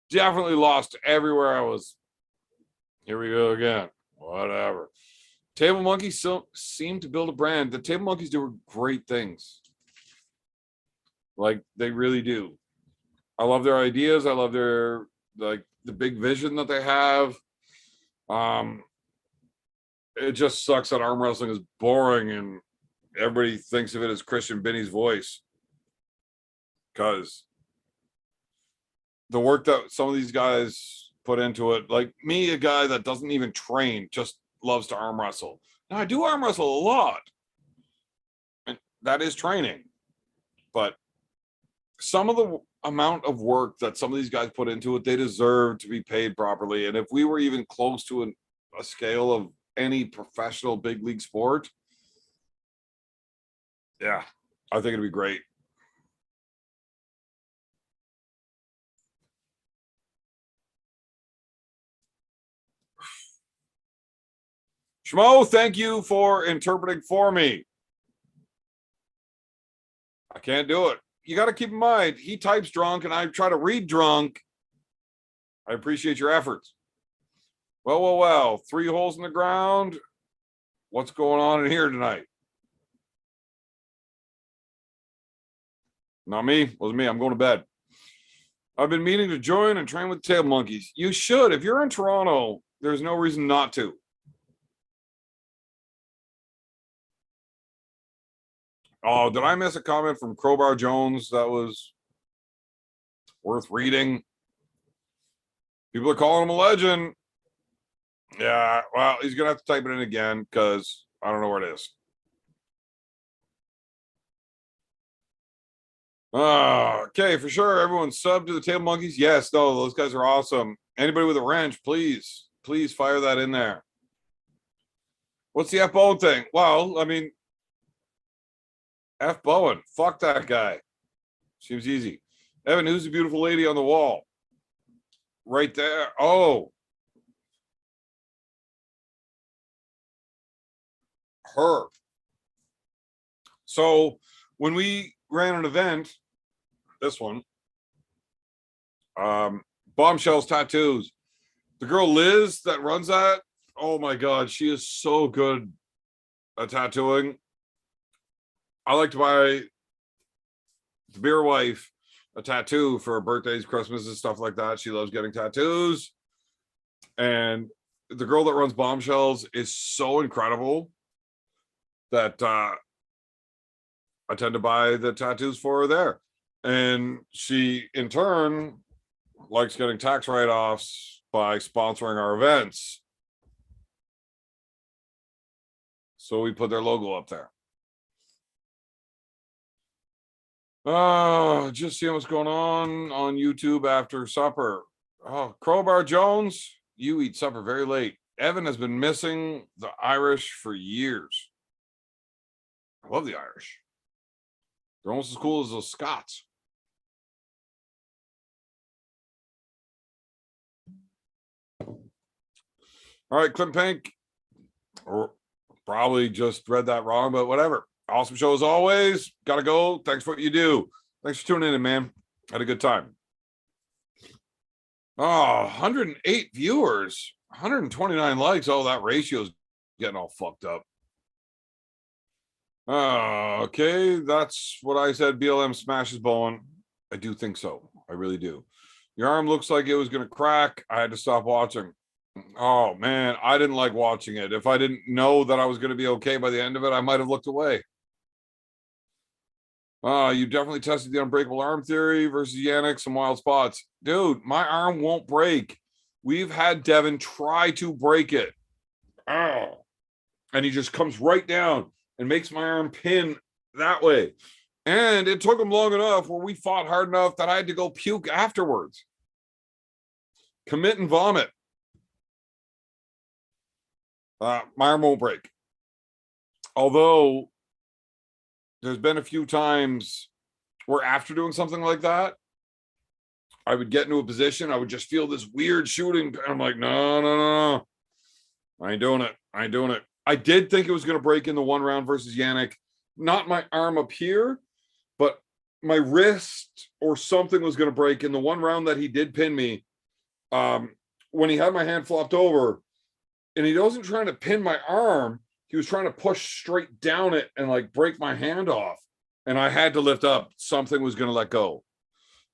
Definitely lost everywhere I was. Here we go again. Whatever. Table Monkeys still seem to build a brand. The Table Monkeys do great things. Like, they really do. I love their ideas. I love their, like, the big vision that they have. It just sucks that arm wrestling is boring and everybody thinks of it as Christian Binney's voice. Because the work that some of these guys put into it, like me, a guy that doesn't even train, just loves to arm wrestle. Now, I do arm wrestle a lot. And that is training. But some of the amount of work that some of these guys put into it, they deserve to be paid properly. And if we were even close to a scale of any professional big league sport, yeah, I think it'd be great. Schmo, thank you for interpreting for me. I can't do it. You got to keep in mind, he types drunk and I try to read drunk. I appreciate your efforts. Well. 3 holes in the ground. What's going on in here tonight? Not me. Wasn't me. I'm going to bed. I've been meaning to join and train with Table Monkeys. You should. If you're in Toronto, there's no reason not to. Oh, did I miss a comment from Crowbar Jones that was worth reading? People are calling him a legend. Yeah, well, he's going to have to type it in again because I don't know where it is. Okay, for sure. Everyone sub to the Table Monkeys. Yes, no, those guys are awesome. Anybody with a wrench, please fire that in there. What's the fbowen thing? Well, I mean, fbowen. Fuck that guy. Seems easy. Evan, who's the beautiful lady on the wall? Right there. Oh. Her. So when we ran an event, this one, Bombshells Tattoos, the girl Liz that runs that, oh my God, she is so good at tattooing. I like to buy the beer wife a tattoo for birthdays, Christmas, and stuff like that. She loves getting tattoos. And the girl that runs Bombshells is so incredible that I tend to buy the tattoos for her there. And she, in turn, likes getting tax write-offs by sponsoring our events. So we put their logo up there. Just seeing what's going on YouTube after supper. Oh, Crowbar Jones, you eat supper very late. Evan has been missing the Irish for years. I love the Irish. They're almost as cool as those Scots. All right, Clint Pink. Or probably just read that wrong, but whatever. Awesome show as always. Gotta go. Thanks for what you do. Thanks for tuning in, man. Had a good time. Oh, 108 viewers, 129 likes. Oh, that ratio's getting all fucked up. Okay, that's what I said. BLM smashes Bowen. I do think so. I really do. Your arm looks like it was going to crack. I had to stop watching. Oh, man, I didn't like watching it. If I didn't know that I was going to be okay by the end of it, I might have looked away. You definitely tested the unbreakable arm theory versus Yannick, some wild spots. Dude, my arm won't break. We've had Devin try to break it. Oh. And he just comes right down and makes my arm pin that way. And it took him long enough where we fought hard enough that I had to go puke afterwards. Commit and vomit. My arm won't break. Although there's been a few times where after doing something like that, I would get into a position, I would just feel this weird shooting. And I'm like, no. I ain't doing it. I did think it was going to break in the one round versus Yannick. Not my arm up here, but my wrist or something was going to break in the one round that he did pin me. When he had my hand flopped over, and he wasn't trying to pin my arm, he was trying to push straight down it and like break my hand off. And I had to lift up. Something was going to let go.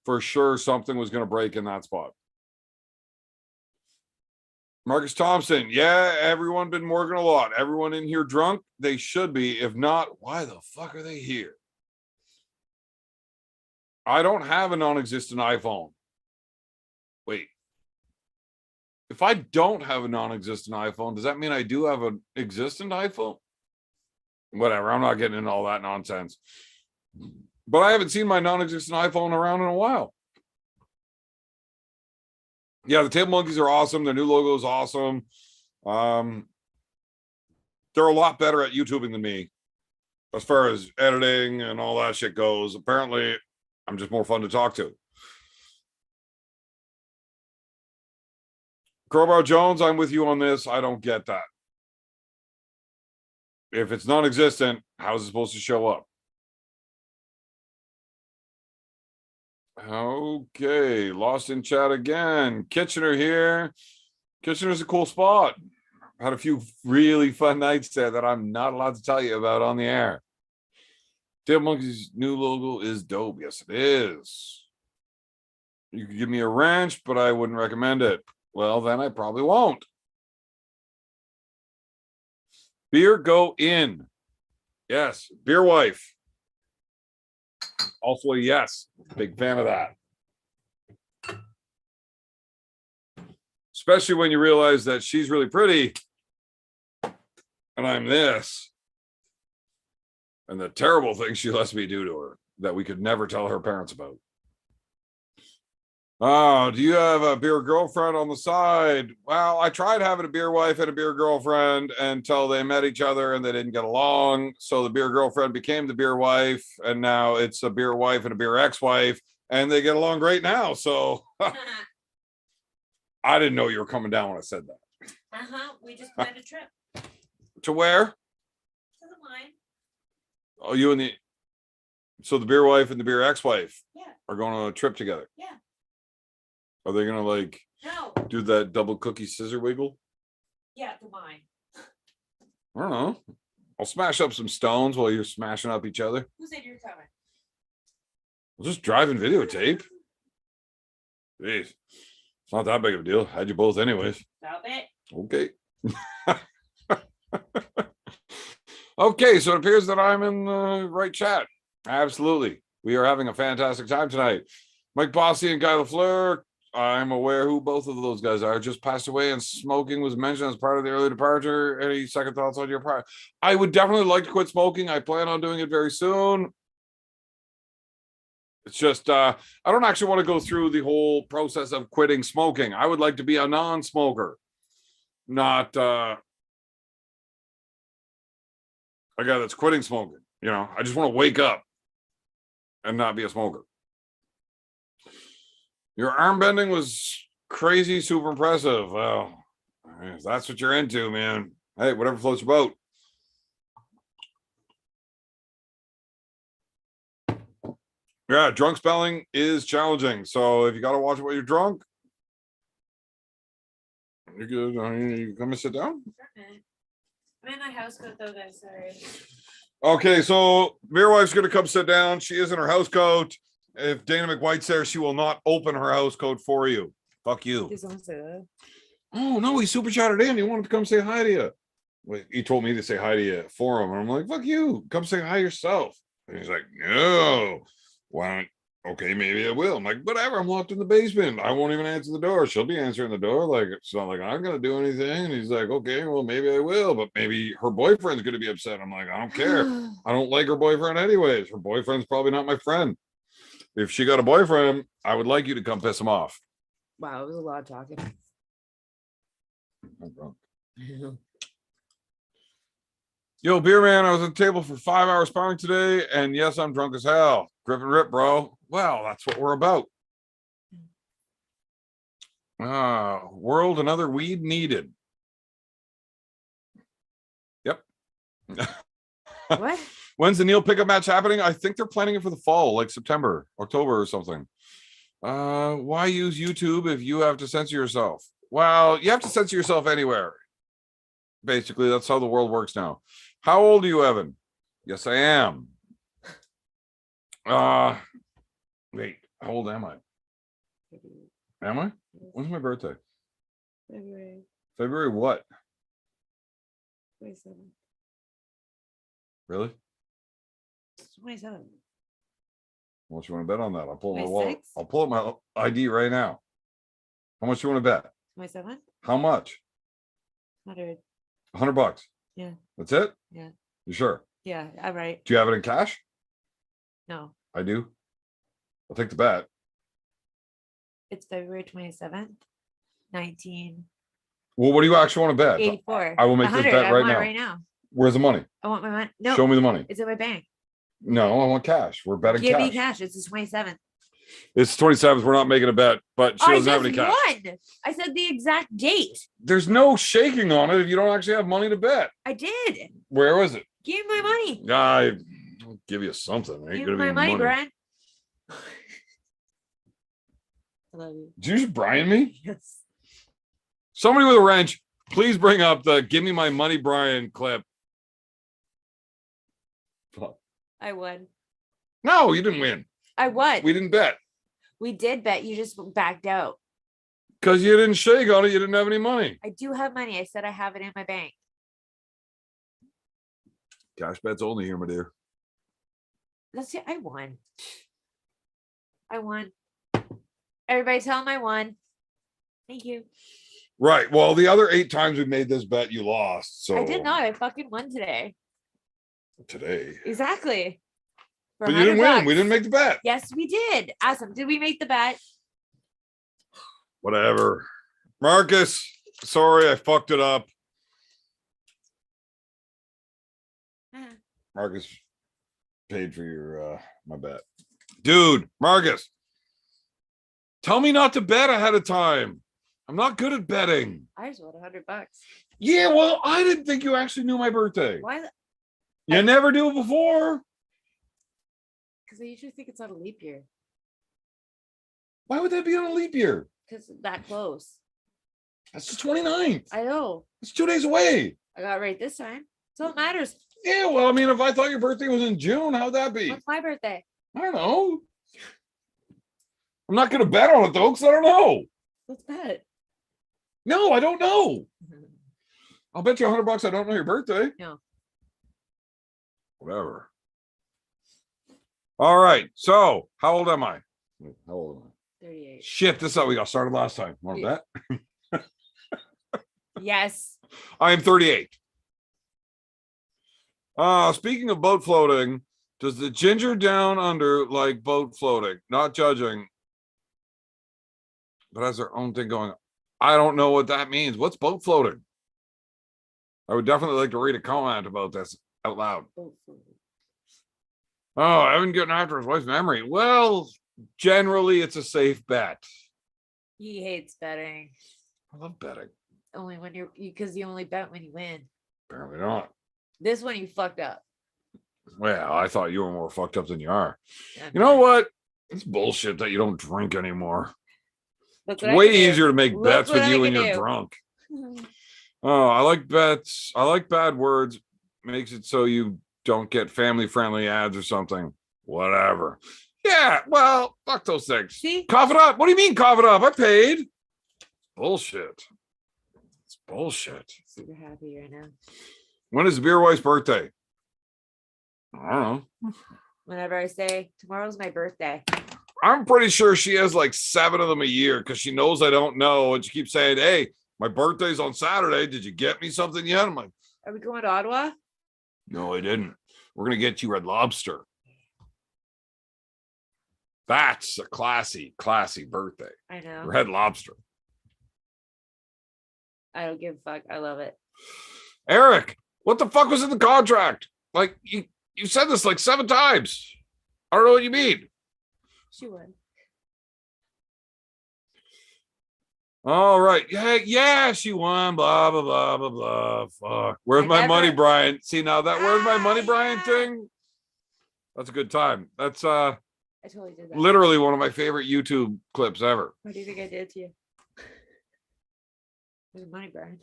For sure, something was going to break in that spot. Marcus Thompson. Yeah, everyone been working a lot. Everyone in here drunk? They should be. If not, why the fuck are they here? I don't have a non-existent iPhone. Wait. If I don't have a non-existent iPhone, does that mean I do have an existent iPhone? Whatever, I'm not getting into all that nonsense. But I haven't seen my non-existent iPhone around in a while. Yeah, the Table Monkeys are awesome. Their new logo is awesome. They're a lot better at YouTubing than me as far as editing and all that shit goes. Apparently, I'm just more fun to talk to. Crowbar Jones, I'm with you on this. I don't get that. If it's non-existent, how is it supposed to show up? Okay, lost in chat again. Kitchener here. Kitchener's a cool spot. Had a few really fun nights there that I'm not allowed to tell you about on the air. Table Monkey's new logo is dope. Yes, it is. You could give me a wrench, but I wouldn't recommend it. Well, then I probably won't. Beer go in. Yes. Beer wife. Also a yes. Big fan of that. Especially when you realize that she's really pretty and I'm this. And the terrible things she lets me do to her that we could never tell her parents about. Oh, do you have a beer girlfriend on the side? Well, I tried having a beer wife and a beer girlfriend until they met each other and they didn't get along. So the beer girlfriend became the beer wife, and now it's a beer wife and a beer ex-wife, and they get along great now. So I didn't know you were coming down when I said that. We just planned a trip To where? to the mine. Oh, you and so the beer wife and the beer ex-wife Yeah. are going on a trip together. Yeah. Are they gonna like No. do that double cookie scissor wiggle? Yeah, the mine. I don't know. I'll smash up some stones while you're smashing up each other. Who said you're coming? Just driving videotape. Jeez. It's not that big of a deal. Had you both anyways. Stop it. Okay. Okay, so it appears that I'm in the right chat. Absolutely. We are having a fantastic time tonight. Mike Bossy and Guy Lafleur, I'm aware who both of those guys are, just passed away, and smoking was mentioned as part of the early departure. Any second thoughts on your part? I would definitely like to quit smoking. I plan on doing it very soon. It's just, I don't actually want to go through the whole process of quitting smoking. I would like to be a non-smoker, not a guy that's quitting smoking. You know, I just want to wake up and not be a smoker. Your arm bending was crazy, super impressive. Well, if that's what you're into, man. Hey, whatever floats your boat. Yeah, drunk spelling is challenging. So if you got to watch it while you're drunk, you're good. You come and sit down. I'm in my house coat though, guys. Sorry. Okay, so Beer Wife's going to come sit down. She is in her house coat. If Dana McWhite's there, she will not open her house coat for you. Fuck you. Just don't say that. Oh, no, he super chatted in. He wanted to come say hi to you. Wait, he told me to say hi to you for him. And I'm like, fuck you. Come say hi yourself. And he's like, no. Why don't, okay, maybe I will. I'm like, whatever. I'm locked in the basement. I won't even answer the door. She'll be answering the door. Like, it's not like I'm going to do anything. And he's like, okay, well, maybe I will. But maybe her boyfriend's going to be upset. I'm like, I don't care. I don't like her boyfriend anyways. Her boyfriend's probably not my friend. If she got a boyfriend, I would like you to come piss him off. Wow, it was a lot of talking. I'm drunk. Yo, beer man, I was at the table for 5 hours sparring today, and yes, I'm drunk as hell. Grip and rip, bro. Well, that's what we're about. World, another weed needed. Yep. What? When's the Neil pickup match happening? I think they're planning it for the fall, like September, October or something. Why use YouTube if you have to censor yourself? Well, you have to censor yourself anywhere. Basically, that's how the world works now. How old are you, Evan? Yes, I am. Wait, how old am I? Am I? When's my birthday? February February what? 27. Really? 27. How much you want to bet on that? I'll pull my wallet. 26? I'll pull up my ID right now. How much you want to bet? 27? How much? 100. $100. Yeah. That's it? Yeah. You sure? Yeah, I'm right. Do you have it in cash? No, I do. I'll take the bet. it's February 27th, 1984. Well, what do you actually want to bet? I will make this 100, bet I right want it now. right now. Where's the money? I want my money. No, Show me the money. it's in my bank. No, I want cash. We're betting Give cash. me cash. It's the 27th. It's 27th. We're not making a bet, but she I doesn't have just any cash. won. I said the exact date. There's no shaking on it if you don't actually have money to bet. I did. Where was it? Give me my money. I'll give you something. It ain't Give gonna me be my money, money. Brian. I love you. Did you just Brian me? Yes. Somebody with a wrench, please bring up the "Give Me My Money, Brian" clip. Fuck. I won. No, you didn't win. I won. We didn't bet We did bet. You just backed out. because you didn't shake on it. You didn't have any money. I do have money. I said I have it in my bank. Cash bets only here, my dear. That's it. I won. I won. Everybody tell him I won. Thank you. Right. Well, the other 8 times we made this bet, you lost. So I did not. I fucking won today. today. Exactly. For But you didn't 100 win. We bucks. didn't make the bet. Yes, we did. Awesome. Did we make the bet? Whatever. Marcus, sorry I fucked it up. Marcus paid for your my bet. Dude, Marcus. Tell me not to bet ahead of time. I'm not good at betting. I just won $100. Yeah, well, I didn't think you actually knew my birthday. Why? You never do it before. Because I usually think it's on a leap year. Why would that be on a leap year? Because that close. That's the 29th. I know. It's 2 days away. I got it right this time. So it matters. Yeah, well, I mean, if I thought your birthday was in June, how'd that be? What's my birthday? I don't know. I'm not going to bet on it though, because I don't know. Let's bet. No, I don't know. I'll bet you $100 I don't know your birthday. No. Whatever. All right. So, how old am I? How old am I? 38. Shit, this is how we got started last time. Want to bet? Yes. I am 38. Speaking of boat floating, does the ginger down under like boat floating? Not judging, but has their own thing going on. I don't know what that means. What's boat floating? I would definitely like to read a comment about this out loud. Oh, Evan getting after his wife's memory. Well, generally, it's a safe bet. He hates betting. I love betting. Only when because you only bet when you win. Apparently not. This one you fucked up. Well, I thought you were more fucked up than you are. I'm You know not. what? It's bullshit that you don't drink anymore. Look It's what I way can do. easier to make Look bets what with I you when can you're do. drunk. Oh, I like bets. I like bad words. Makes it so you don't get family-friendly ads or something. Whatever. Yeah, well, fuck those things. See? Cough it up. What do you mean cough it up? I paid. Bullshit. It's bullshit. Super happy right now. When is Beer Wife's birthday? I don't know. Whenever I say tomorrow's my birthday. I'm pretty sure she has like 7 of them a year because she knows I don't know. And she keeps saying, hey, my birthday's on Saturday. Did you get me something yet? I'm like, Are we going to Ottawa? no, I didn't. We're going to get you Red Lobster. That's a classy birthday. I know. Red Lobster. I don't give a fuck. I love it. Eric, what the fuck was in the contract? Like, you said this like 7 times. I don't know what you mean. She would. All right. Yeah, she won. Blah, blah, blah, blah, blah. Fuck. Where's I my never- money, Brian? See now that where's my money, Ah, Brian yeah. thing? That's a good time. That's I totally did that. literally one of my favorite YouTube clips ever. What do you think I did to you? There's money, Brian.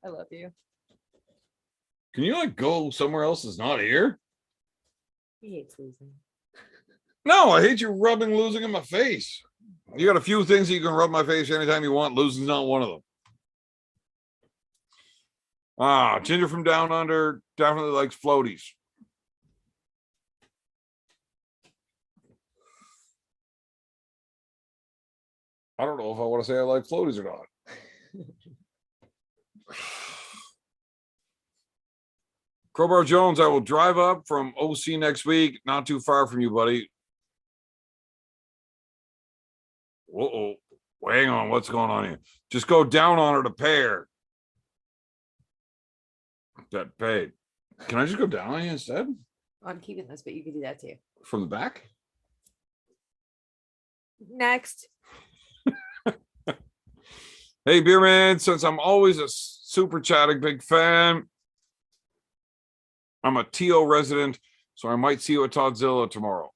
I love you. Can you like go somewhere else that's not here? He hates losing. No, I hate you rubbing losing in my face. You got a few things that you can rub my face anytime you want. Losing's not one of them. Ginger from Down Under definitely likes floaties. I don't know if I want to say I like floaties or not. Crowbar Jones, I will drive up from OC next week. Not too far from you, buddy. Uh-oh. Hang on. What's going on here? Just go down on her to pay her. That paid. Can I just go down on you instead? I'm keeping this, but you can do that too. From the back? Next. Hey, beer man, since I'm always a super chatting big fan, I'm a TO resident, so I might see you at Toddzilla tomorrow.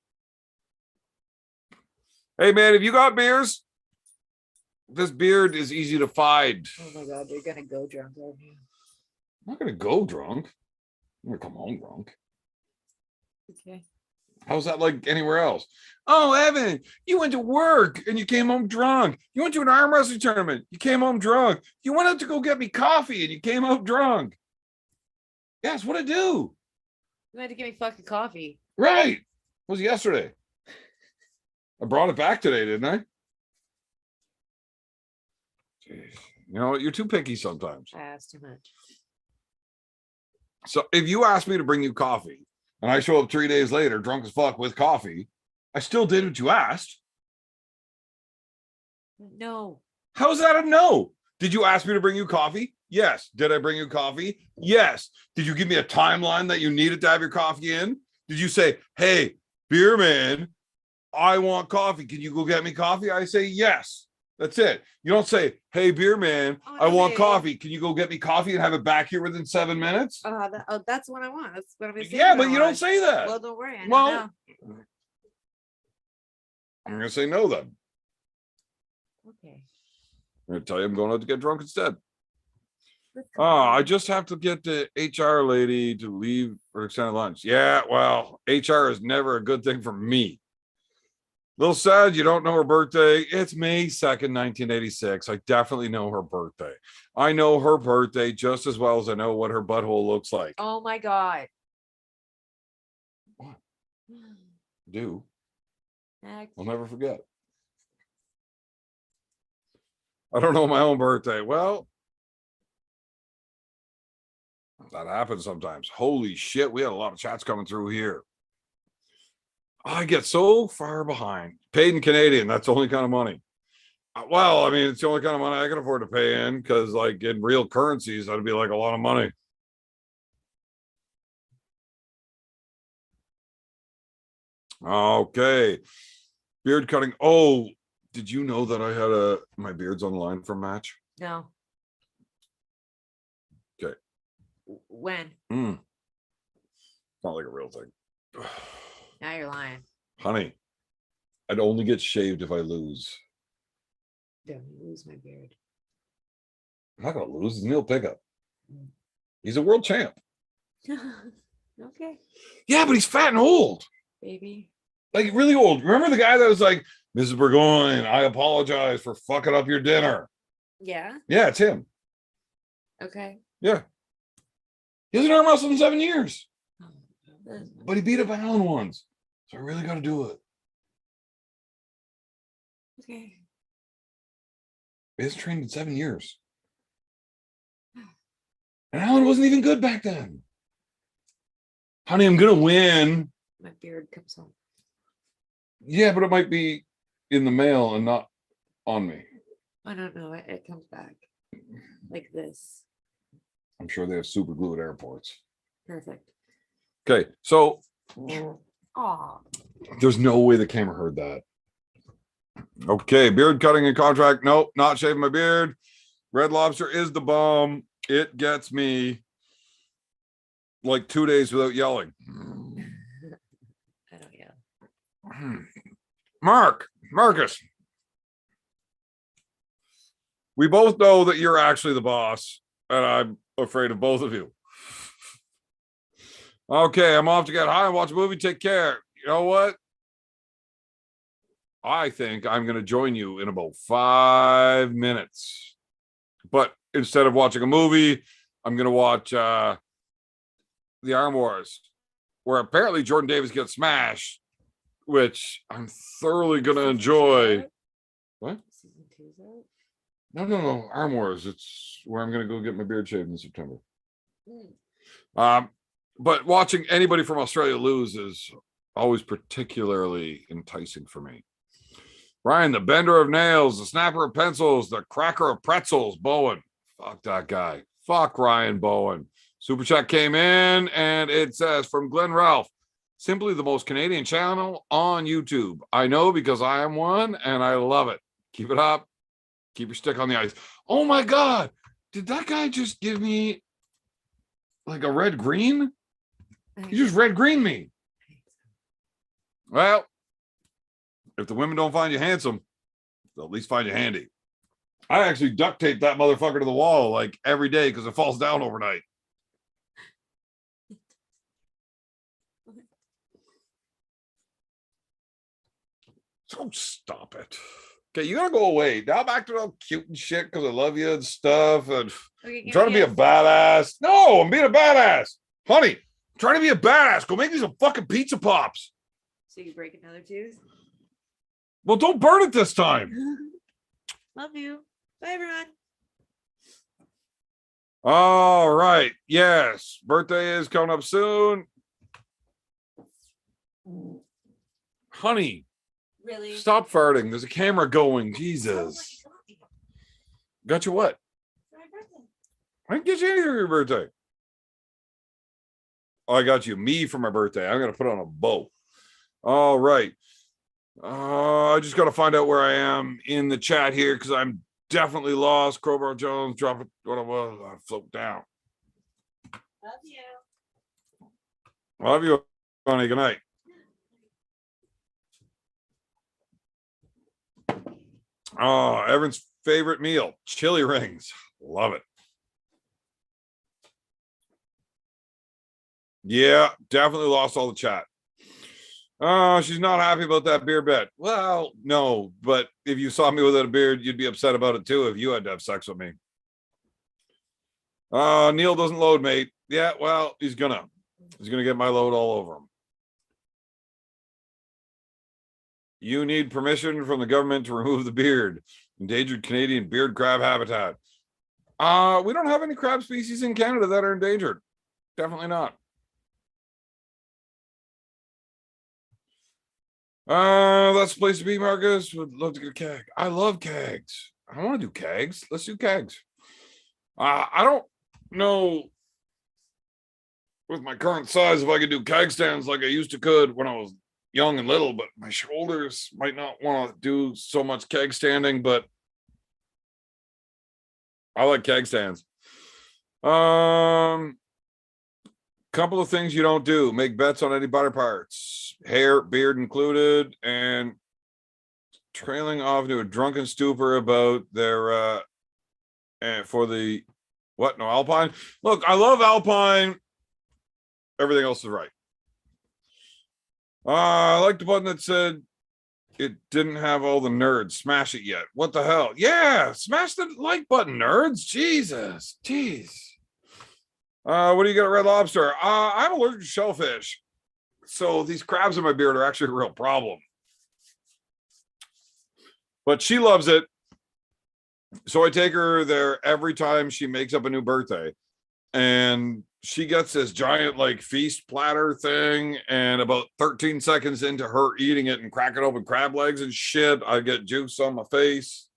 Hey, man, have you got beers? This beard is easy to find. Oh my god, you're gonna go drunk, aren't you? I'm not going to go drunk. I'm going to come home drunk. Okay. How's that like anywhere else? Oh, Evan, you went to work and you came home drunk. You went to an arm wrestling tournament. You came home drunk. You went out to go get me coffee and you came home drunk. Yes, what I do? You had to give me fucking coffee. Right. It was yesterday. I brought it back today, didn't I? Jeez. You know what? You're too picky sometimes. I asked too much. So if you ask me to bring you coffee and I show up 3 days later drunk as fuck with coffee, I still did what you asked. No. How's that a no? Did you ask me to bring you coffee? Yes. Did I bring you coffee? Yes. Did you give me a timeline that you needed to have your coffee in? Did you say, hey, beer man, I want coffee. Can you go get me coffee? I say, yes. That's it. You don't say, hey, beer man, I want coffee. Can you go get me coffee and have it back here within 7 minutes? That's what I want. That's what I'm saying. Yeah, but you don't say that. Well, don't worry. I Well, know. I'm going to say no then. Okay. I'm going to tell you I'm going out to get drunk instead. Let's Oh, go. I just have to get the HR lady to leave for extended lunch. Yeah, well, HR is never a good thing for me. Little sad you don't know her birthday. It's May 2nd, 1986. I definitely know her birthday. I know her birthday just as well as I know what her butthole looks like. Oh my God. What? Do. Next. I'll never forget. I don't know my own birthday. Well, that happens sometimes. Holy shit, we had a lot of chats coming through here. I get so far behind. Paid in Canadian, that's the only kind of money. Well, I mean, it's the only kind of money I can afford to pay in because, like, in real currencies, that'd be like a lot of money. Okay. Beard cutting. Oh, did you know that I had my beard's on the line for a match? No. Okay. When? Not like a real thing. Now you're lying. Honey, I'd only get shaved if I lose. Don't lose my beard. I'm not gonna lose. It's Neil Pickup. He's a world champ. Okay. Yeah, but he's fat and old. Baby. Like really old. Remember the guy that was like, Mrs. Burgoyne, I apologize for fucking up your dinner. Yeah. Yeah, it's him. Okay. Yeah. He hasn't arm wrestled in 7 years. Oh, But he beat up Allen once. So I really got to do it. okay. He hasn't trained in 7 years. And Allen wasn't even good back then. Honey, I'm going to win. My beard comes home. Yeah, but it might be in the mail and not on me. I don't know. It comes back like this. I'm sure they have super glue at airports. Perfect. Okay, so Aw. there's no way the camera heard that. Okay, beard cutting and contract. Nope, not shaving my beard. Red Lobster is the bomb. It gets me like 2 days without yelling. I don't yell. Marcus. We both know that you're actually the boss, and I'm afraid of both of you. Okay, I'm off to get high and watch a movie. Take care. You know what? I think I'm going to join you in about 5 minutes. But instead of watching a movie, I'm going to watch the Arm Wars, where apparently Jordan Davis gets smashed, which I'm thoroughly going to enjoy. What? Season 2's out? No. Arm Wars. It's where I'm going to go get my beard shaved in September. But watching anybody from Australia lose is always particularly enticing for me. Ryan, the bender of nails, the snapper of pencils, the cracker of pretzels, Bowen. Fuck that guy. Fuck Ryan Bowen. Super chat came in and it says from Glenn Ralph, simply the most Canadian channel on YouTube. I know because I am one and I love it. Keep it up. Keep your stick on the ice. Oh my God. Did that guy just give me like a red green? He just red green me. Well, if the women don't find you handsome, they'll at least find you handy. I actually duct tape that motherfucker to the wall like every day because it falls down overnight. So stop it. Okay, you gotta go away. Now back to all cute and shit because I love you and stuff. And Okay, I'm trying to be a badass. No, I'm being a badass. Honey, I'm trying to be a badass. Go make me some fucking pizza pops. So you break another tooth? Well, don't burn it this time. Love you. Bye, everyone. All right. Yes. Birthday is coming up soon. Honey, Really? stop farting. There's a camera going. Jesus. Got you what? I didn't get you anything for your birthday. Oh, I got you me for my birthday. I'm going to put on a bow. All right. I just got to find out where I am in the chat here because I'm definitely lost. Crowbar Jones, drop it. What I was, I float down. Love you. Love you, honey. Good night. Oh, Everett's favorite meal, chili rings. Love it. Yeah, definitely lost all the chat. Oh, she's not happy about that beard bet. Well, no, but if you saw me without a beard, you'd be upset about it too if you had to have sex with me. Neil doesn't load, mate. Yeah, well, he's gonna get my load all over him. You need permission from the government to remove the beard. Endangered Canadian beard crab habitat. We don't have any crab species in Canada that are endangered. Definitely not. That's the place to be, Marcus. Would love to get a keg. I love kegs. I want to do kegs. Let's do kegs. I don't know with my current size if I could do keg stands like I used to could when I was young and little, but my shoulders might not want to do so much keg standing, but I like keg stands. Couple of things you don't do: make bets on any body parts, hair, beard included, and trailing off into a drunken stupor about their for the what? No, Alpine. Look, I love Alpine. Everything else is right. I like the button that said it didn't have all the nerds. Smash it yet. What the hell? Yeah, smash the like button, nerds. Jesus. Jeez. What do you get at Red Lobster? I'm allergic to shellfish. So these crabs in my beard are actually a real problem. But she loves it. So I take her there every time she makes up a new birthday. And she gets this giant like feast platter thing. And about 13 seconds into her eating it and cracking open crab legs and shit, I get juice on my face.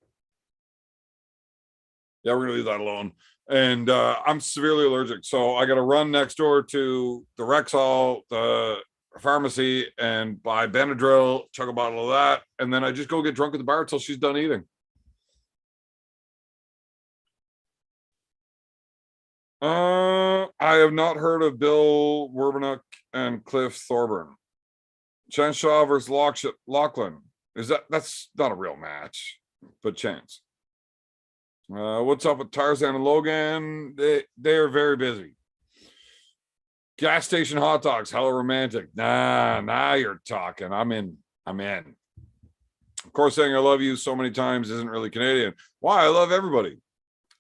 Yeah, we're gonna leave that alone. And I'm severely allergic, so I got to run next door to the Rexall, the pharmacy, and buy Benadryl, chug a bottle of that, and then I just go get drunk at the bar till she's done eating. I have not heard of Bill Werbenook and Cliff Thorburn. Chance Shaw versus Lachlan. That's not a real match, but chance. What's up with Tarzan and Logan? They are very busy. Gas station hot dogs, hella romantic. Nah, you're talking. I'm in. Of course, saying I love you so many times isn't really Canadian. Why? I love everybody.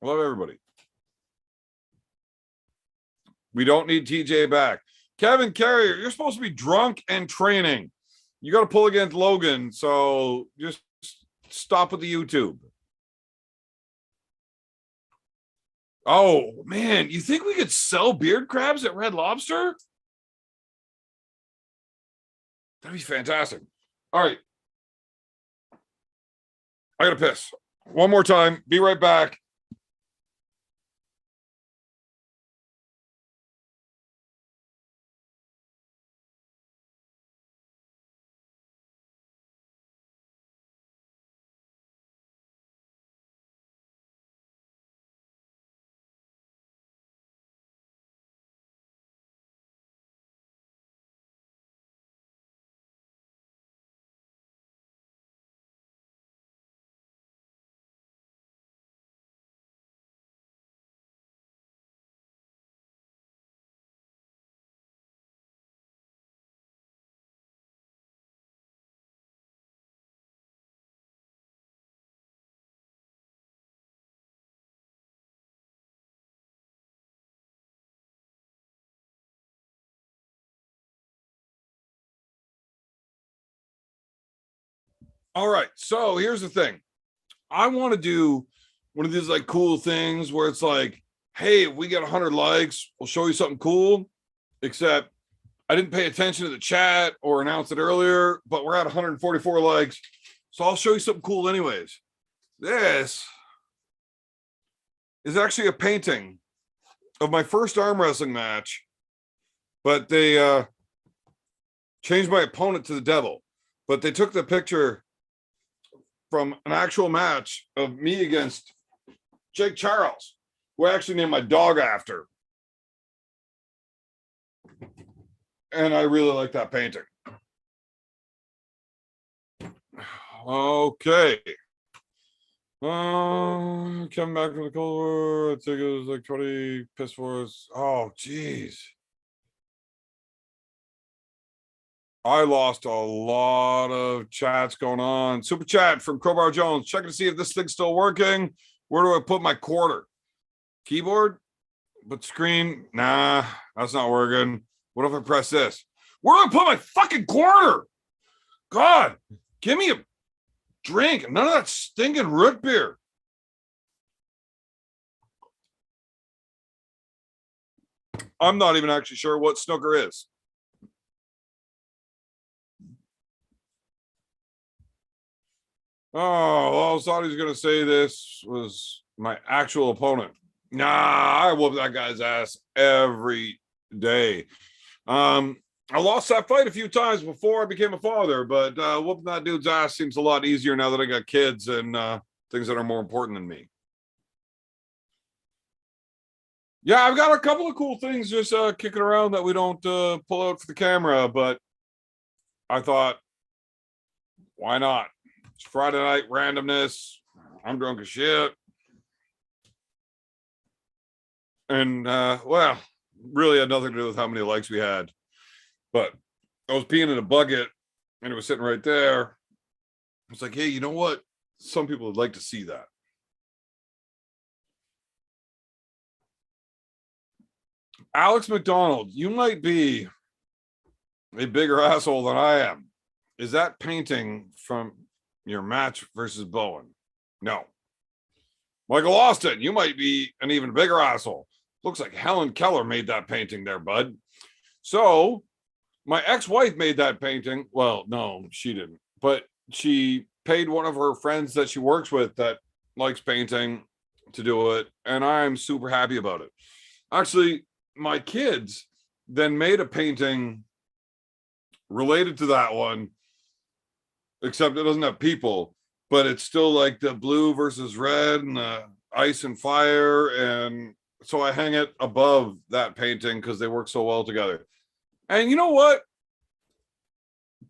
I love everybody. We don't need TJ back. Kevin Carrier, you're supposed to be drunk and training. You got to pull against Logan, so just stop with the YouTube. Oh, man, you think we could sell beard crabs at Red Lobster? That'd be fantastic. All right. I got to piss. One more time. Be right back. All right. So here's the thing. I want to do one of these like cool things where it's like, hey, if we get 100 likes, we'll show you something cool. Except I didn't pay attention to the chat or announce it earlier, but we're at 144 likes. So I'll show you something cool anyways. This is actually a painting of my first arm wrestling match, but they changed my opponent to the devil. But they took the picture from an actual match of me against Jake Charles, who I actually named my dog after. And I really like that painting. Okay. Coming back from the Cold War, I think it was like 20 piss for us. Oh, geez. I lost a lot of chats going on. Super chat from Crowbar Jones. Checking to see if this thing's still working. Where do I put my quarter? Keyboard? But screen? Nah, that's not working. What if I press this? Where do I put my fucking quarter? God, give me a drink. None of that stinking root beer. I'm not even actually sure what snooker is. Oh, well, I thought he was going to say this was my actual opponent. Nah, I whoop that guy's ass every day. I lost that fight a few times before I became a father, but whooping that dude's ass seems a lot easier now that I got kids and things that are more important than me. Yeah, I've got a couple of cool things just kicking around that we don't pull out for the camera, but I thought, why not? It's Friday night randomness. I'm drunk as shit. And, well, really had nothing to do with how many likes we had. But I was peeing in a bucket and it was sitting right there. I was like, hey, you know what? Some people would like to see that. Alex McDonald, you might be a bigger asshole than I am. Is that painting from your match versus Bowen? No. Michael Austin, you might be an even bigger asshole. Looks like Helen Keller made that painting there, bud. So my ex-wife made that painting. Well, no, she didn't. But she paid one of her friends that she works with that likes painting to do it. And I'm super happy about it. Actually, my kids then made a painting related to that one, except it doesn't have people, but it's still like the blue versus red and the ice and fire. And so I hang it above that painting because they work so well together. And you know what?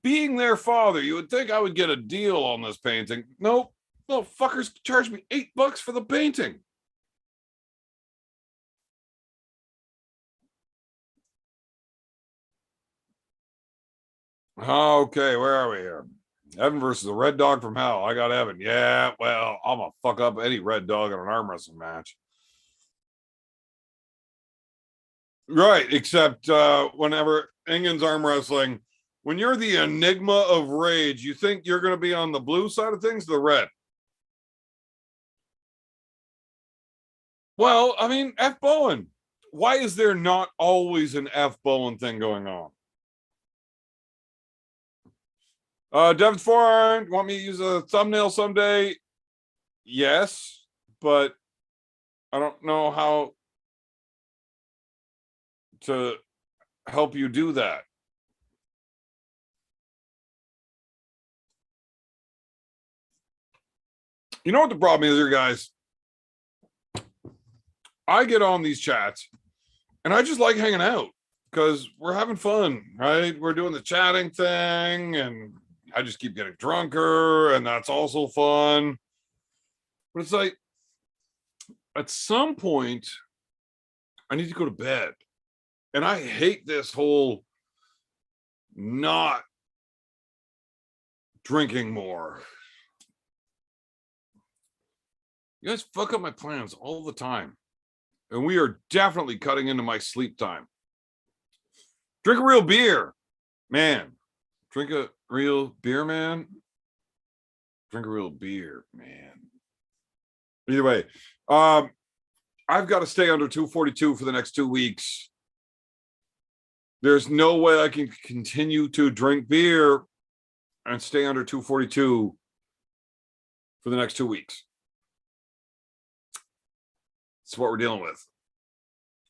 Being their father, you would think I would get a deal on this painting. Nope. No, fuckers charged me $8 for the painting. Okay, where are we here? Evan versus the Red Dog from Hell. I got Evan. Yeah, well, I'm gonna fuck up any Red Dog in an arm wrestling match. Right, except whenever Ingen's arm wrestling, when you're the enigma of rage, you think you're going to be on the blue side of things, the red. Well, I mean, F Bowen. Why is there not always an F Bowen thing going on? Devin Foreign, want me to use a thumbnail someday? Yes, but I don't know how to help you do that. You know what the problem is here, guys? I get on these chats and I just like hanging out because we're having fun, right? We're doing the chatting thing and I just keep getting drunker and that's also fun. But it's like, at some point, I need to go to bed. And I hate this whole not drinking more. You guys fuck up my plans all the time. And we are definitely cutting into my sleep time. Drink a real beer, man. Drink a real beer, man. Drink a real beer, man. Either way, I've got to stay under 242 for the next 2 weeks. There's no way I can continue to drink beer and stay under 242 for the next 2 weeks. That's what we're dealing with.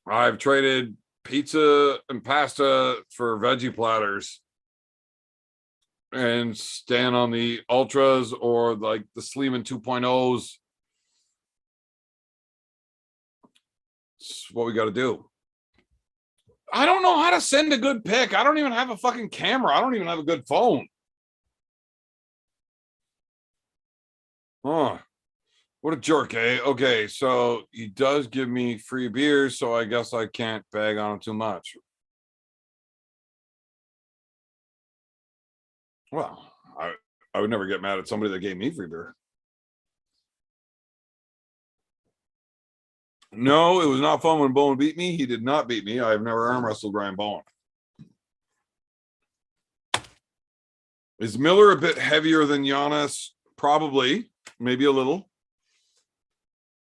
I've traded pizza and pasta for veggie platters and stand on the ultras or like the Sleeman 2.0s. It's what we got to do. I don't know how to send a good pic. I don't even have a fucking camera. I don't even have a good phone. Huh. What a jerk, eh? Okay, so he does give me free beers, so I guess I can't bag on him too much. Well, I would never get mad at somebody that gave me free beer. No, it was not fun when Bowen beat me. He did not beat me. I've never arm wrestled Ryan Bowen. Is Miller a bit heavier than Giannis? Probably, maybe a little.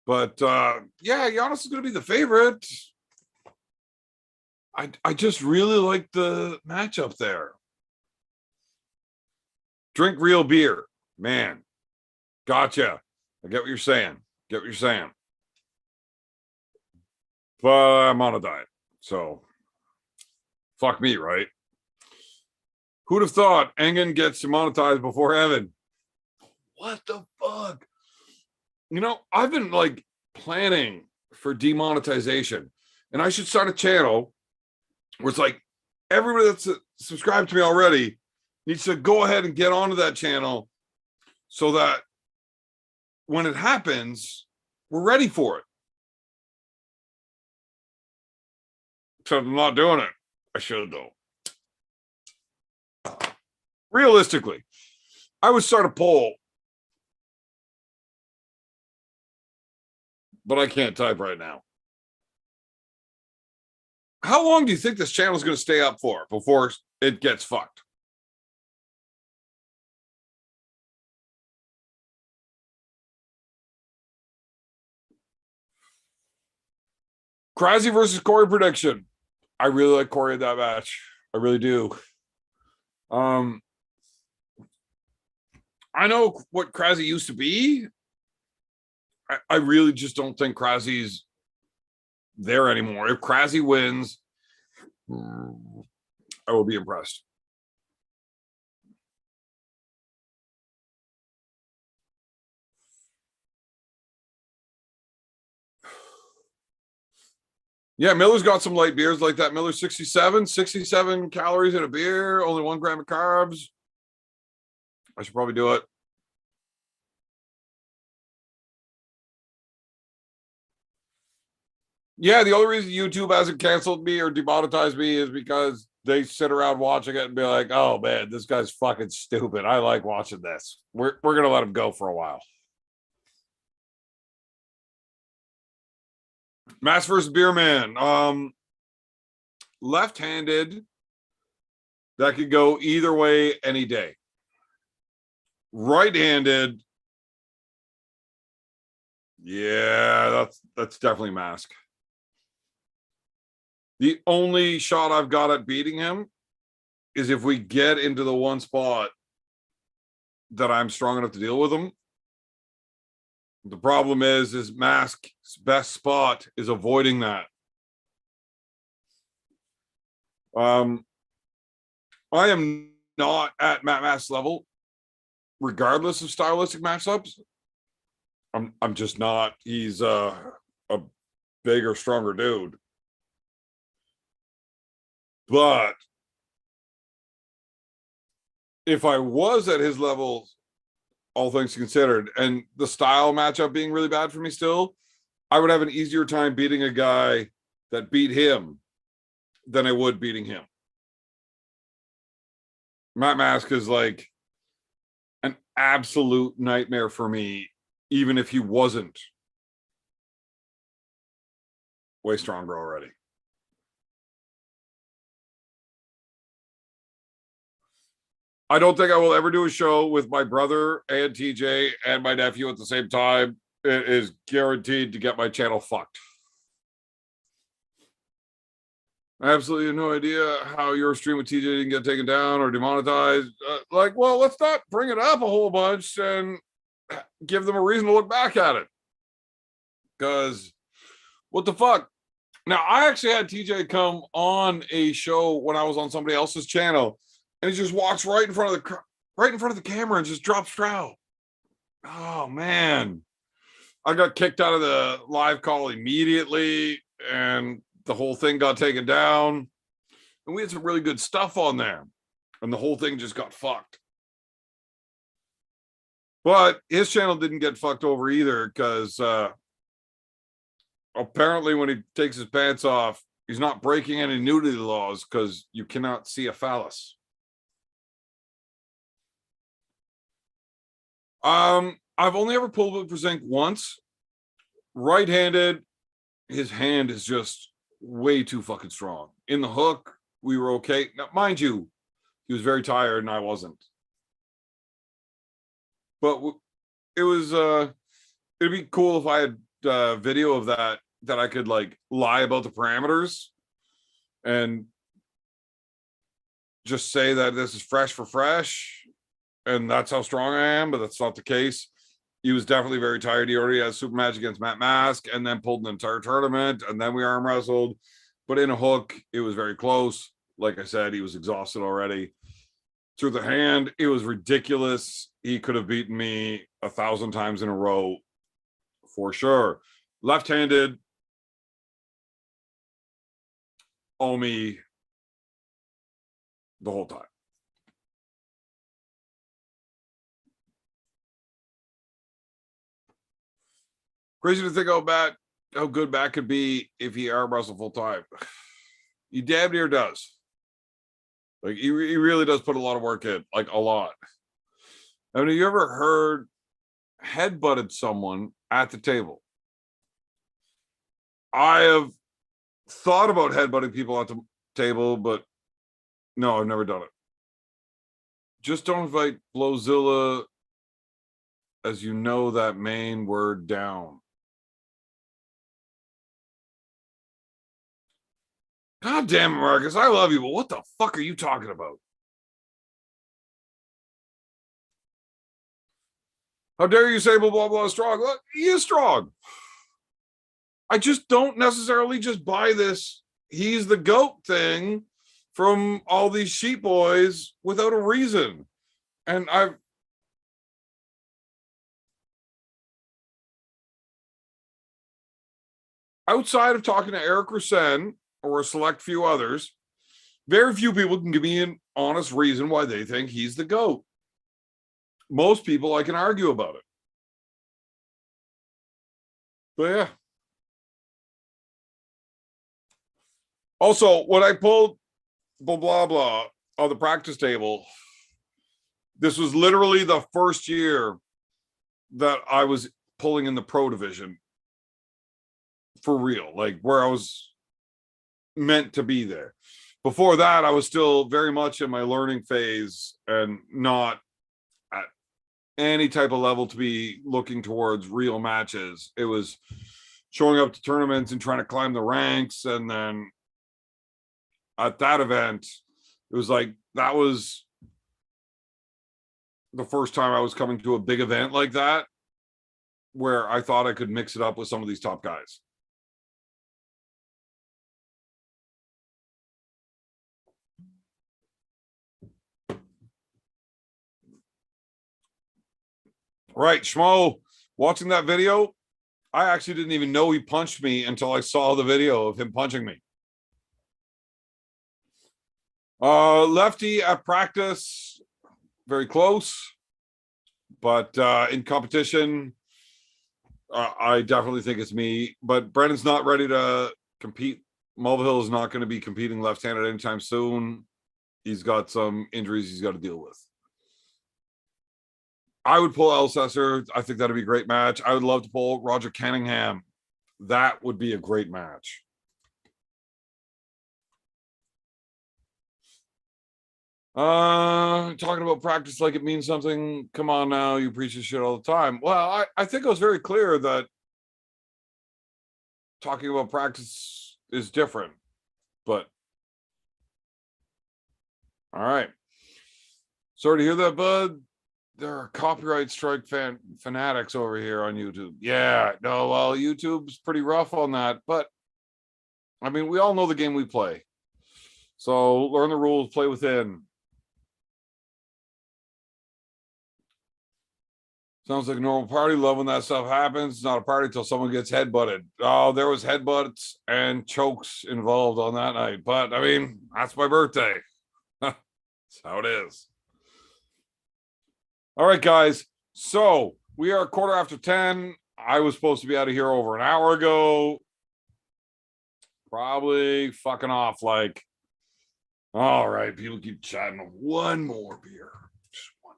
But yeah, Giannis is going to be the favorite. I just really like the matchup there. Drink real beer, man. Gotcha. I get what you're saying. But I'm on a diet, so fuck me, right? Who'd have thought Engen gets demonetized before Evan? What the fuck? You know, I've been like planning for demonetization, and I should start a channel where it's like everybody that's subscribed to me already needs to go ahead and get onto that channel so that when it happens, we're ready for it. Except I'm not doing it. I should, though. Realistically, I would start a poll, but I can't type right now. How long do you think this channel is going to stay up for before it gets fucked? Krause versus Corey prediction. I really like Corey in that match. I really do. I know what Krause used to be. I really just don't think Krause's there anymore. If Krause wins, I will be impressed. Yeah, Miller's got some light beers like that. Miller 67 calories in a beer, only 1 gram of carbs. I should probably do it. Yeah, the only reason YouTube hasn't canceled me or demonetized me is because they sit around watching it and be like, oh man, this guy's fucking stupid. I like watching this. We're gonna let him go for a while. Mass versus Beerman. Left-handed. That could go either way any day. Right-handed. Yeah, that's definitely Mask. The only shot I've got at beating him is if we get into the one spot that I'm strong enough to deal with him. The problem is Mask's best spot is avoiding that. I am not at Matt Mask's level, regardless of stylistic matchups. I'm just not. He's a bigger, stronger dude. But if I was at his level, all things considered, and the style matchup being really bad for me still, I would have an easier time beating a guy that beat him than I would beating him. Matt Mask is like an absolute nightmare for me, even if he wasn't way stronger already. I don't think I will ever do a show with my brother and TJ and my nephew at the same time. It is guaranteed to get my channel fucked. I absolutely have no idea how your stream with TJ didn't get taken down or demonetized. Well, let's not bring it up a whole bunch and give them a reason to look back at it. Because what the fuck? Now, I actually had TJ come on a show when I was on somebody else's channel, and he just walks right in front of the camera and just drops trow. Oh man, I got kicked out of the live call immediately, and the whole thing got taken down. And we had some really good stuff on there, and the whole thing just got fucked. But his channel didn't get fucked over either, because apparently when he takes his pants off, he's not breaking any nudity laws because you cannot see a phallus. I've only ever pulled with Brzenk once. Right-handed, his hand is just way too fucking strong. In the hook, we were okay. Now, mind you, he was very tired and I wasn't. But it was it'd be cool if I had video of that I could like lie about the parameters and just say that this is fresh for fresh and that's how strong I am, but that's not the case. He was definitely very tired. He already had super match against Matt Mask and then pulled an entire tournament and then we arm wrestled. But in a hook, it was very close. Like I said, he was exhausted already. Through the hand, it was ridiculous. He could have beaten me 1,000 times in a row for sure. Left-handed, owe me the whole time. Crazy to think how good Matt could be if he arm wrestled full time. He damn near does. Like he really does put a lot of work in, like a lot. I mean, have you ever heard headbutted someone at the table? I have thought about headbutting people at the table, but no, I've never done it. Just don't invite Blowzilla, as you know that main word down. God damn it, Marcus, I love you, but what the fuck are you talking about? How dare you say blah, blah, blah, strong? Look, he is strong. I just don't necessarily just buy this he's the GOAT thing from all these sheep boys without a reason. And outside of talking to Eric Rasen or a select few others, very few people can give me an honest reason why they think he's the GOAT. Most people, I can argue about it. But yeah. Also, when I pulled blah, blah, blah on the practice table, this was literally the first year that I was pulling in the pro division for real, like where I was meant to be there. Before that, I was still very much in my learning phase and not at any type of level to be looking towards real matches. It was showing up to tournaments and trying to climb the ranks. And then at that event, it was like, that was the first time I was coming to a big event like that, where I thought I could mix it up with some of these top guys. Right, Schmo, watching that video, I actually didn't even know he punched me until I saw the video of him punching me. Lefty at practice, very close, but in competition, I definitely think it's me. But Brennan's not ready to compete. Mulvihill is not going to be competing left-handed anytime soon. He's got some injuries he's got to deal with. I would pull Elsesser. I think that'd be a great match. I would love to pull Roger Cunningham. That would be a great match. Talking about practice like it means something. Come on now, you preach this shit all the time. Well, I think I was very clear that talking about practice is different, but all right. Sorry to hear that, bud. There are copyright strike fanatics over here on YouTube. Yeah, no, well, YouTube's pretty rough on that, but I mean, we all know the game we play. So learn the rules, play within. Sounds like a normal party. Love when that stuff happens. It's not a party until someone gets headbutted. Oh, there was headbutts and chokes involved on that night. But I mean, that's my birthday. That's how it is. All right, guys. So we are 10:15. I was supposed to be out of here over an hour ago. Probably fucking off like, all right, people keep chatting. One more beer. Just one.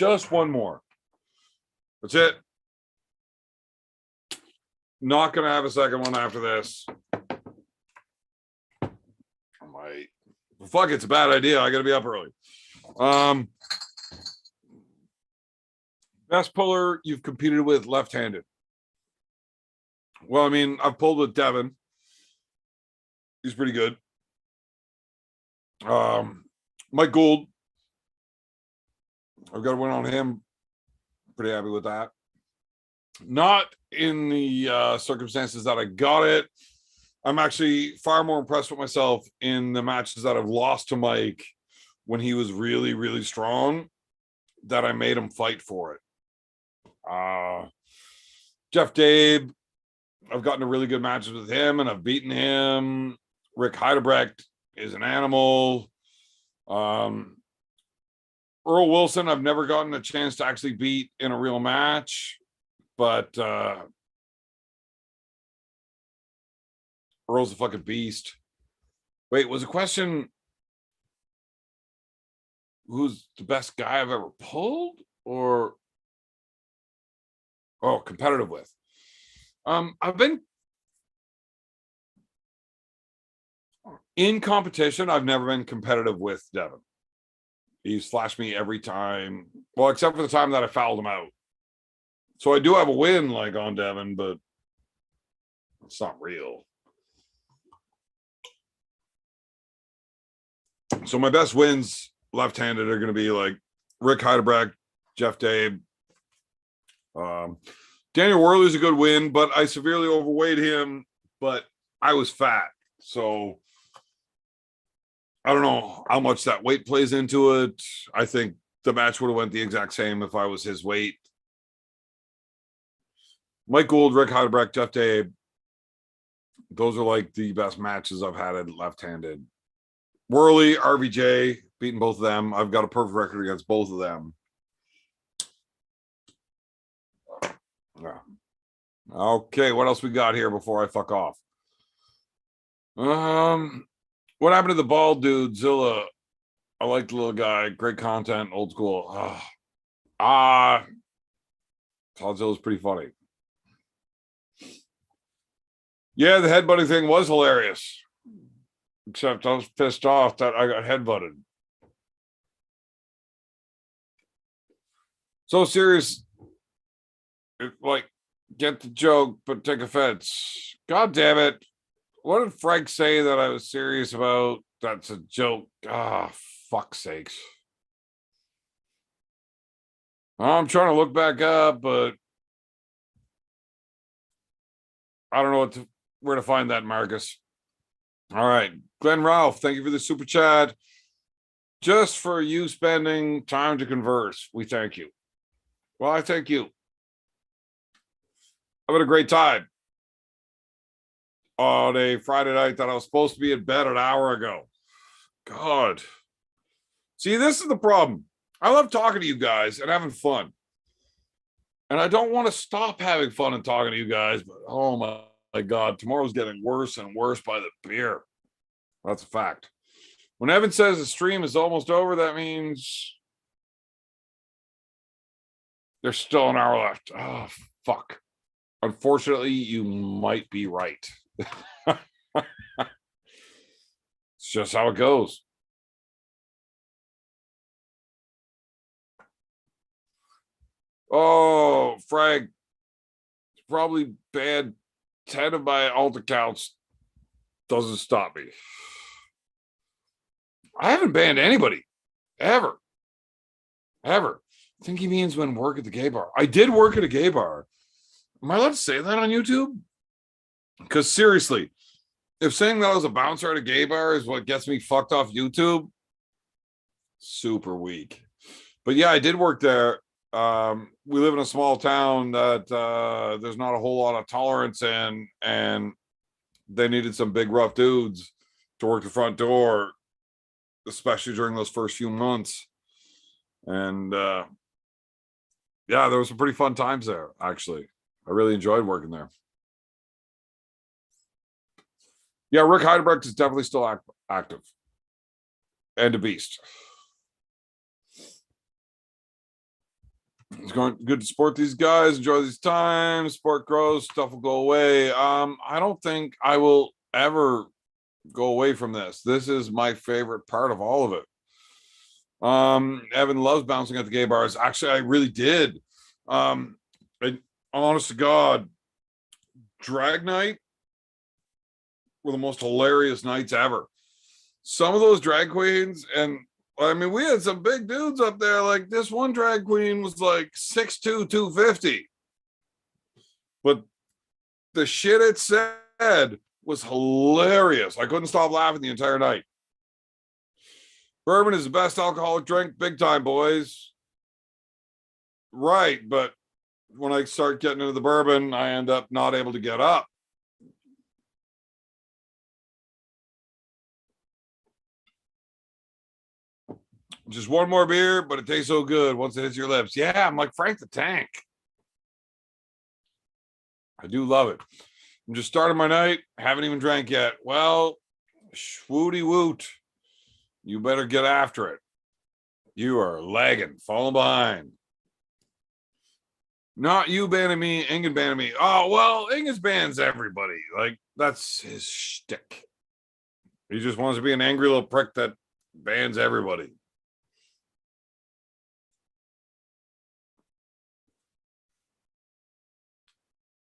Just one more. That's it. Not gonna have a second one after this. I might. Fuck, it's a bad idea. I gotta be up early. Best puller you've competed with left-handed. Well, I mean, I've pulled with Devin. He's pretty good. Mike Gould. I've got a win on him. Pretty happy with that. Not in the circumstances that I got it. I'm actually far more impressed with myself in the matches that I've lost to Mike when he was really, really strong, that I made him fight for it. Jeff Dabe, I've gotten to really good matches with him and I've beaten him. Rick Heidebrecht is an animal. Earl Wilson, I've never gotten a chance to actually beat in a real match, but Earl's a fucking beast. Wait, was the question who's the best guy I've ever pulled, or competitive with? I've been in competition. I've never been competitive with Devin. He's flashed me every time. Well, except for the time that I fouled him out. So I do have a win like on Devin, but it's not real. So my best wins left-handed are going to be like Rick Heidebrecht, Jeff Dabe. Daniel Worley's a good win, but I severely overweight him, but I was fat. So I don't know how much that weight plays into it. I think the match would have went the exact same if I was his weight. Mike Gould, Rick Heidebrecht, Jeff Dabe. Those are like the best matches I've had at left-handed. Worley, RVJ, beating both of them. I've got a perfect record against both of them. Yeah. Okay, what else we got here before I fuck off? What happened to the bald dude, Zilla? I like the little guy. Great content, old school. Todd Zilla's pretty funny. Yeah, the headbutting thing was hilarious. Except I was pissed off that I got headbutted. So serious. Like, get the joke, but take offense. God damn it. What did Frank say that I was serious about? That's a joke. Fuck's sakes. I'm trying to look back up, but I don't know where to find that, Marcus. All right. Glenn Ralph, thank you for the super chat. Just for you spending time to converse, we thank you. Well, I thank you. I've had a great time on a Friday night that I was supposed to be in bed an hour ago. God. See, this is the problem. I love talking to you guys and having fun. And I don't want to stop having fun and talking to you guys, but oh my God, tomorrow's getting worse and worse by the beer. That's a fact. When Evan says the stream is almost over, that means there's still an hour left. Oh, fuck. Unfortunately, you might be right. It's just how it goes. Oh, Frank, it's probably banned 10 of my alt accounts. Doesn't stop me. I haven't banned anybody. Ever. I think he means when work at the gay bar. I did work at a gay bar. Am I allowed to say that on YouTube? Because seriously, if saying that I was a bouncer at a gay bar is what gets me fucked off YouTube, super weak. But yeah, I did work there. We live in a small town that there's not a whole lot of tolerance in, and they needed some big rough dudes to work the front door, especially during those first few months. And yeah, there was some pretty fun times there, actually. I really enjoyed working there. Yeah, Rick Heidebrecht is definitely still active. And a beast. It's going good to support these guys, enjoy these times, sport grows, stuff will go away. I don't think I will ever go away from this. This is my favorite part of all of it. Evan loves bouncing at the gay bars. Actually, I really did. Honest to God, drag night were the most hilarious nights ever. Some of those drag queens, and I mean, we had some big dudes up there. Like this one drag queen was like 6'2", 250. But the shit it said was hilarious. I couldn't stop laughing the entire night. Bourbon is the best alcoholic drink, big time, boys. Right, but when I start getting into the bourbon, I end up not able to get up. Just one more beer, but it tastes so good once it hits your lips. Yeah, I'm like Frank the Tank. I do love it. I'm just starting my night. Haven't even drank yet. Well, swooty woot. You better get after it. You are lagging, falling behind. Not you banning me, Ingen banning me. Oh, well, Ingen's bans everybody. Like, that's his shtick. He just wants to be an angry little prick that bans everybody.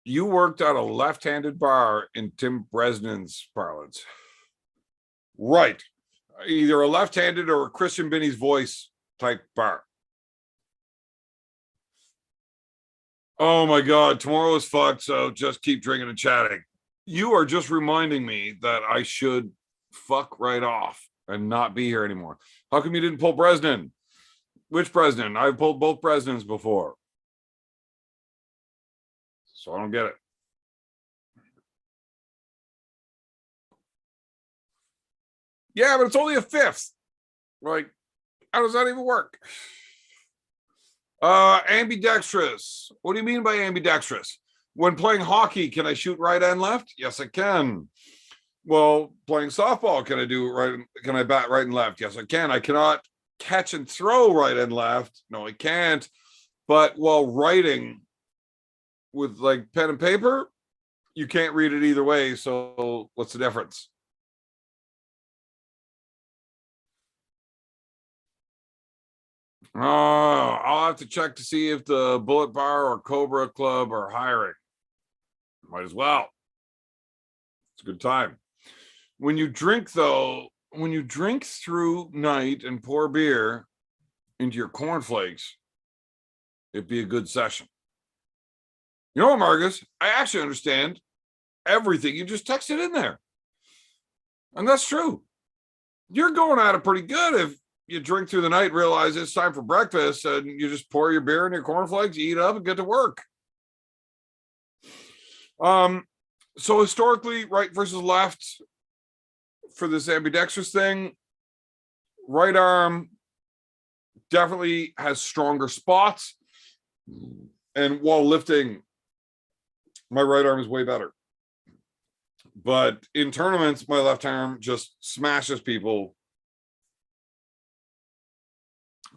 You worked at a left-handed bar in Tim Bresnan's parlance. Right. Either a left-handed or a Christian Binney's voice type bar. Oh my God, tomorrow is fucked, so just keep drinking and chatting. You are just reminding me that I should fuck right off and not be here anymore. How come you didn't pull Bresnan? Which Bresnan? I've pulled both Bresnans before. So I don't get it. Yeah, but it's only a fifth. Like, how does that even work? Ambidextrous. What do you mean by ambidextrous? When playing hockey, can I shoot right and left? Yes, I can. Well, playing softball, can I do right? Can I bat right and left? Yes, I can. I cannot catch and throw right and left. No, I can't. But while writing with like pen and paper, you can't read it either way. So what's the difference? Oh, I'll have to check to see if the Bullet Bar or Cobra Club are hiring. Might as well. It's a good time. When you drink, though, when you drink through night and pour beer into your cornflakes, it'd be a good session. You know what, Marcus? I actually understand everything you just texted in there. And that's true. You're going at it pretty good if you drink through the night, realize it's time for breakfast, and you just pour your beer in your cornflakes, eat it up, and get to work. So historically, right versus left for this ambidextrous thing, right arm definitely has stronger spots. And while lifting, my right arm is way better. But in tournaments, my left arm just smashes people.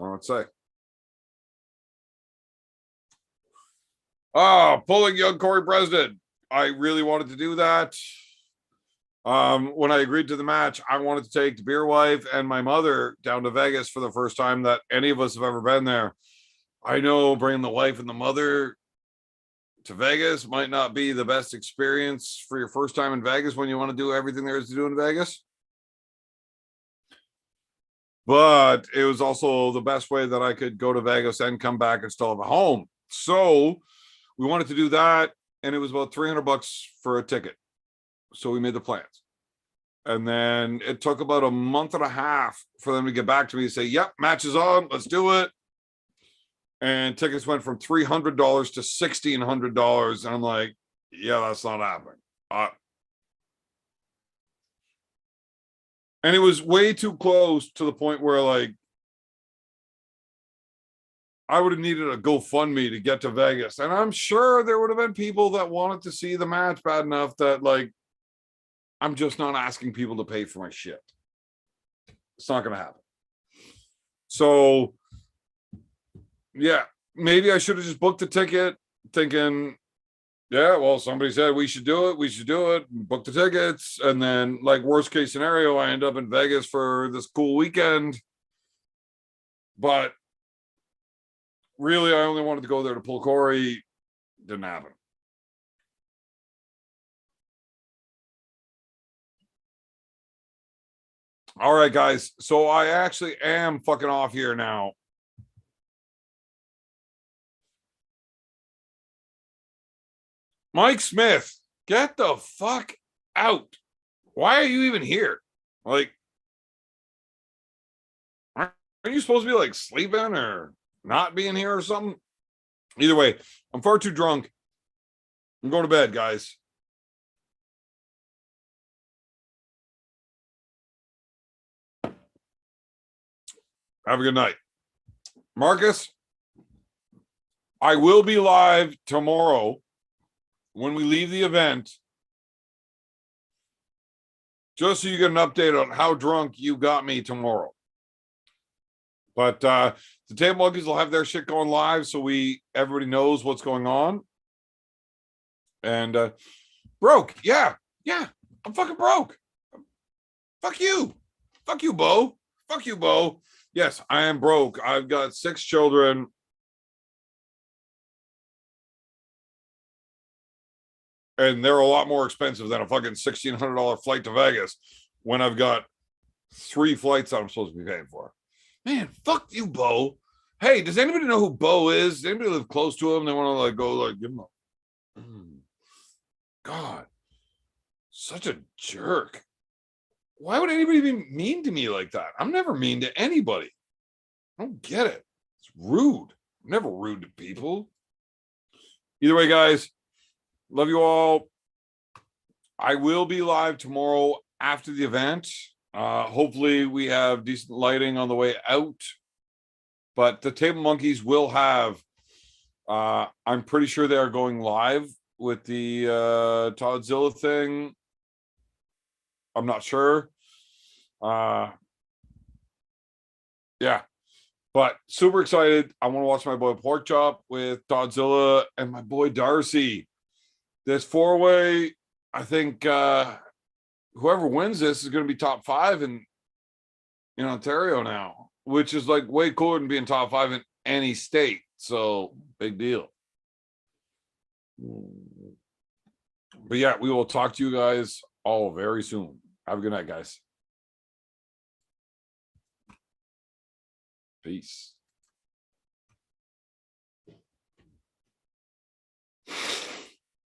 I don't say. Oh, pulling young Corey President. I really wanted to do that. When I agreed to the match, I wanted to take the beer wife and my mother down to Vegas for the first time that any of us have ever been there. I know bringing the wife and the mother to Vegas might not be the best experience for your first time in Vegas when you want to do everything there is to do in Vegas. But it was also the best way that I could go to Vegas and come back and still have a home. So we wanted to do that. And it was about $300 for a ticket. So we made the plans. And then it took about a month and a half for them to get back to me and say, yep, match is on, let's do it. And tickets went from $300 to $1,600. And I'm like, yeah, that's not happening. And it was way too close to the point where, like, I would have needed a GoFundMe to get to Vegas. And I'm sure there would have been people that wanted to see the match bad enough that, like, I'm just not asking people to pay for my shit. It's not going to happen. So, yeah, maybe I should have just booked the ticket thinking, yeah, well, somebody said we should do it. We should do it. Book the tickets. And then, like, worst case scenario, I end up in Vegas for this cool weekend. But really, I only wanted to go there to pull Corey. Didn't happen. All right, guys. So I actually am fucking off here now. Mike Smith, get the fuck out. Why are you even here? Like, aren't you supposed to be like sleeping or not being here or something? Either way, I'm far too drunk. I'm going to bed, guys. Have a good night. Marcus, I will be live tomorrow when we leave the event, just so you get an update on how drunk you got me tomorrow. But the Table Monkeys will have their shit going live, so everybody knows what's going on. And broke, yeah, I'm fucking broke. Fuck you, Bo. Fuck you, Bo. Yes, I am broke. I've got 6 children. And they're a lot more expensive than a fucking $1,600 flight to Vegas when I've got 3 flights that I'm supposed to be paying for. Man, fuck you, Bo. Hey, does anybody know who Bo is? Does anybody live close to him? They want to like go like give him a God, such a jerk. Why would anybody be mean to me like that? I'm never mean to anybody. I don't get it. It's rude. I'm never rude to people. Either way, guys, love you all. I will be live tomorrow after the event. Hopefully we have decent lighting on the way out. But the Table Monkeys will have, I'm pretty sure they are going live with the Toddzilla thing. I'm not sure. Yeah. But super excited. I want to watch my boy Pork Chop with Toddzilla and my boy Darcy. This 4-way, I think whoever wins this is going to be top 5 in Ontario now, which is like way cooler than being top 5 in any state. So big deal. But yeah, we will talk to you guys all very soon. Have a good night, guys. Peace.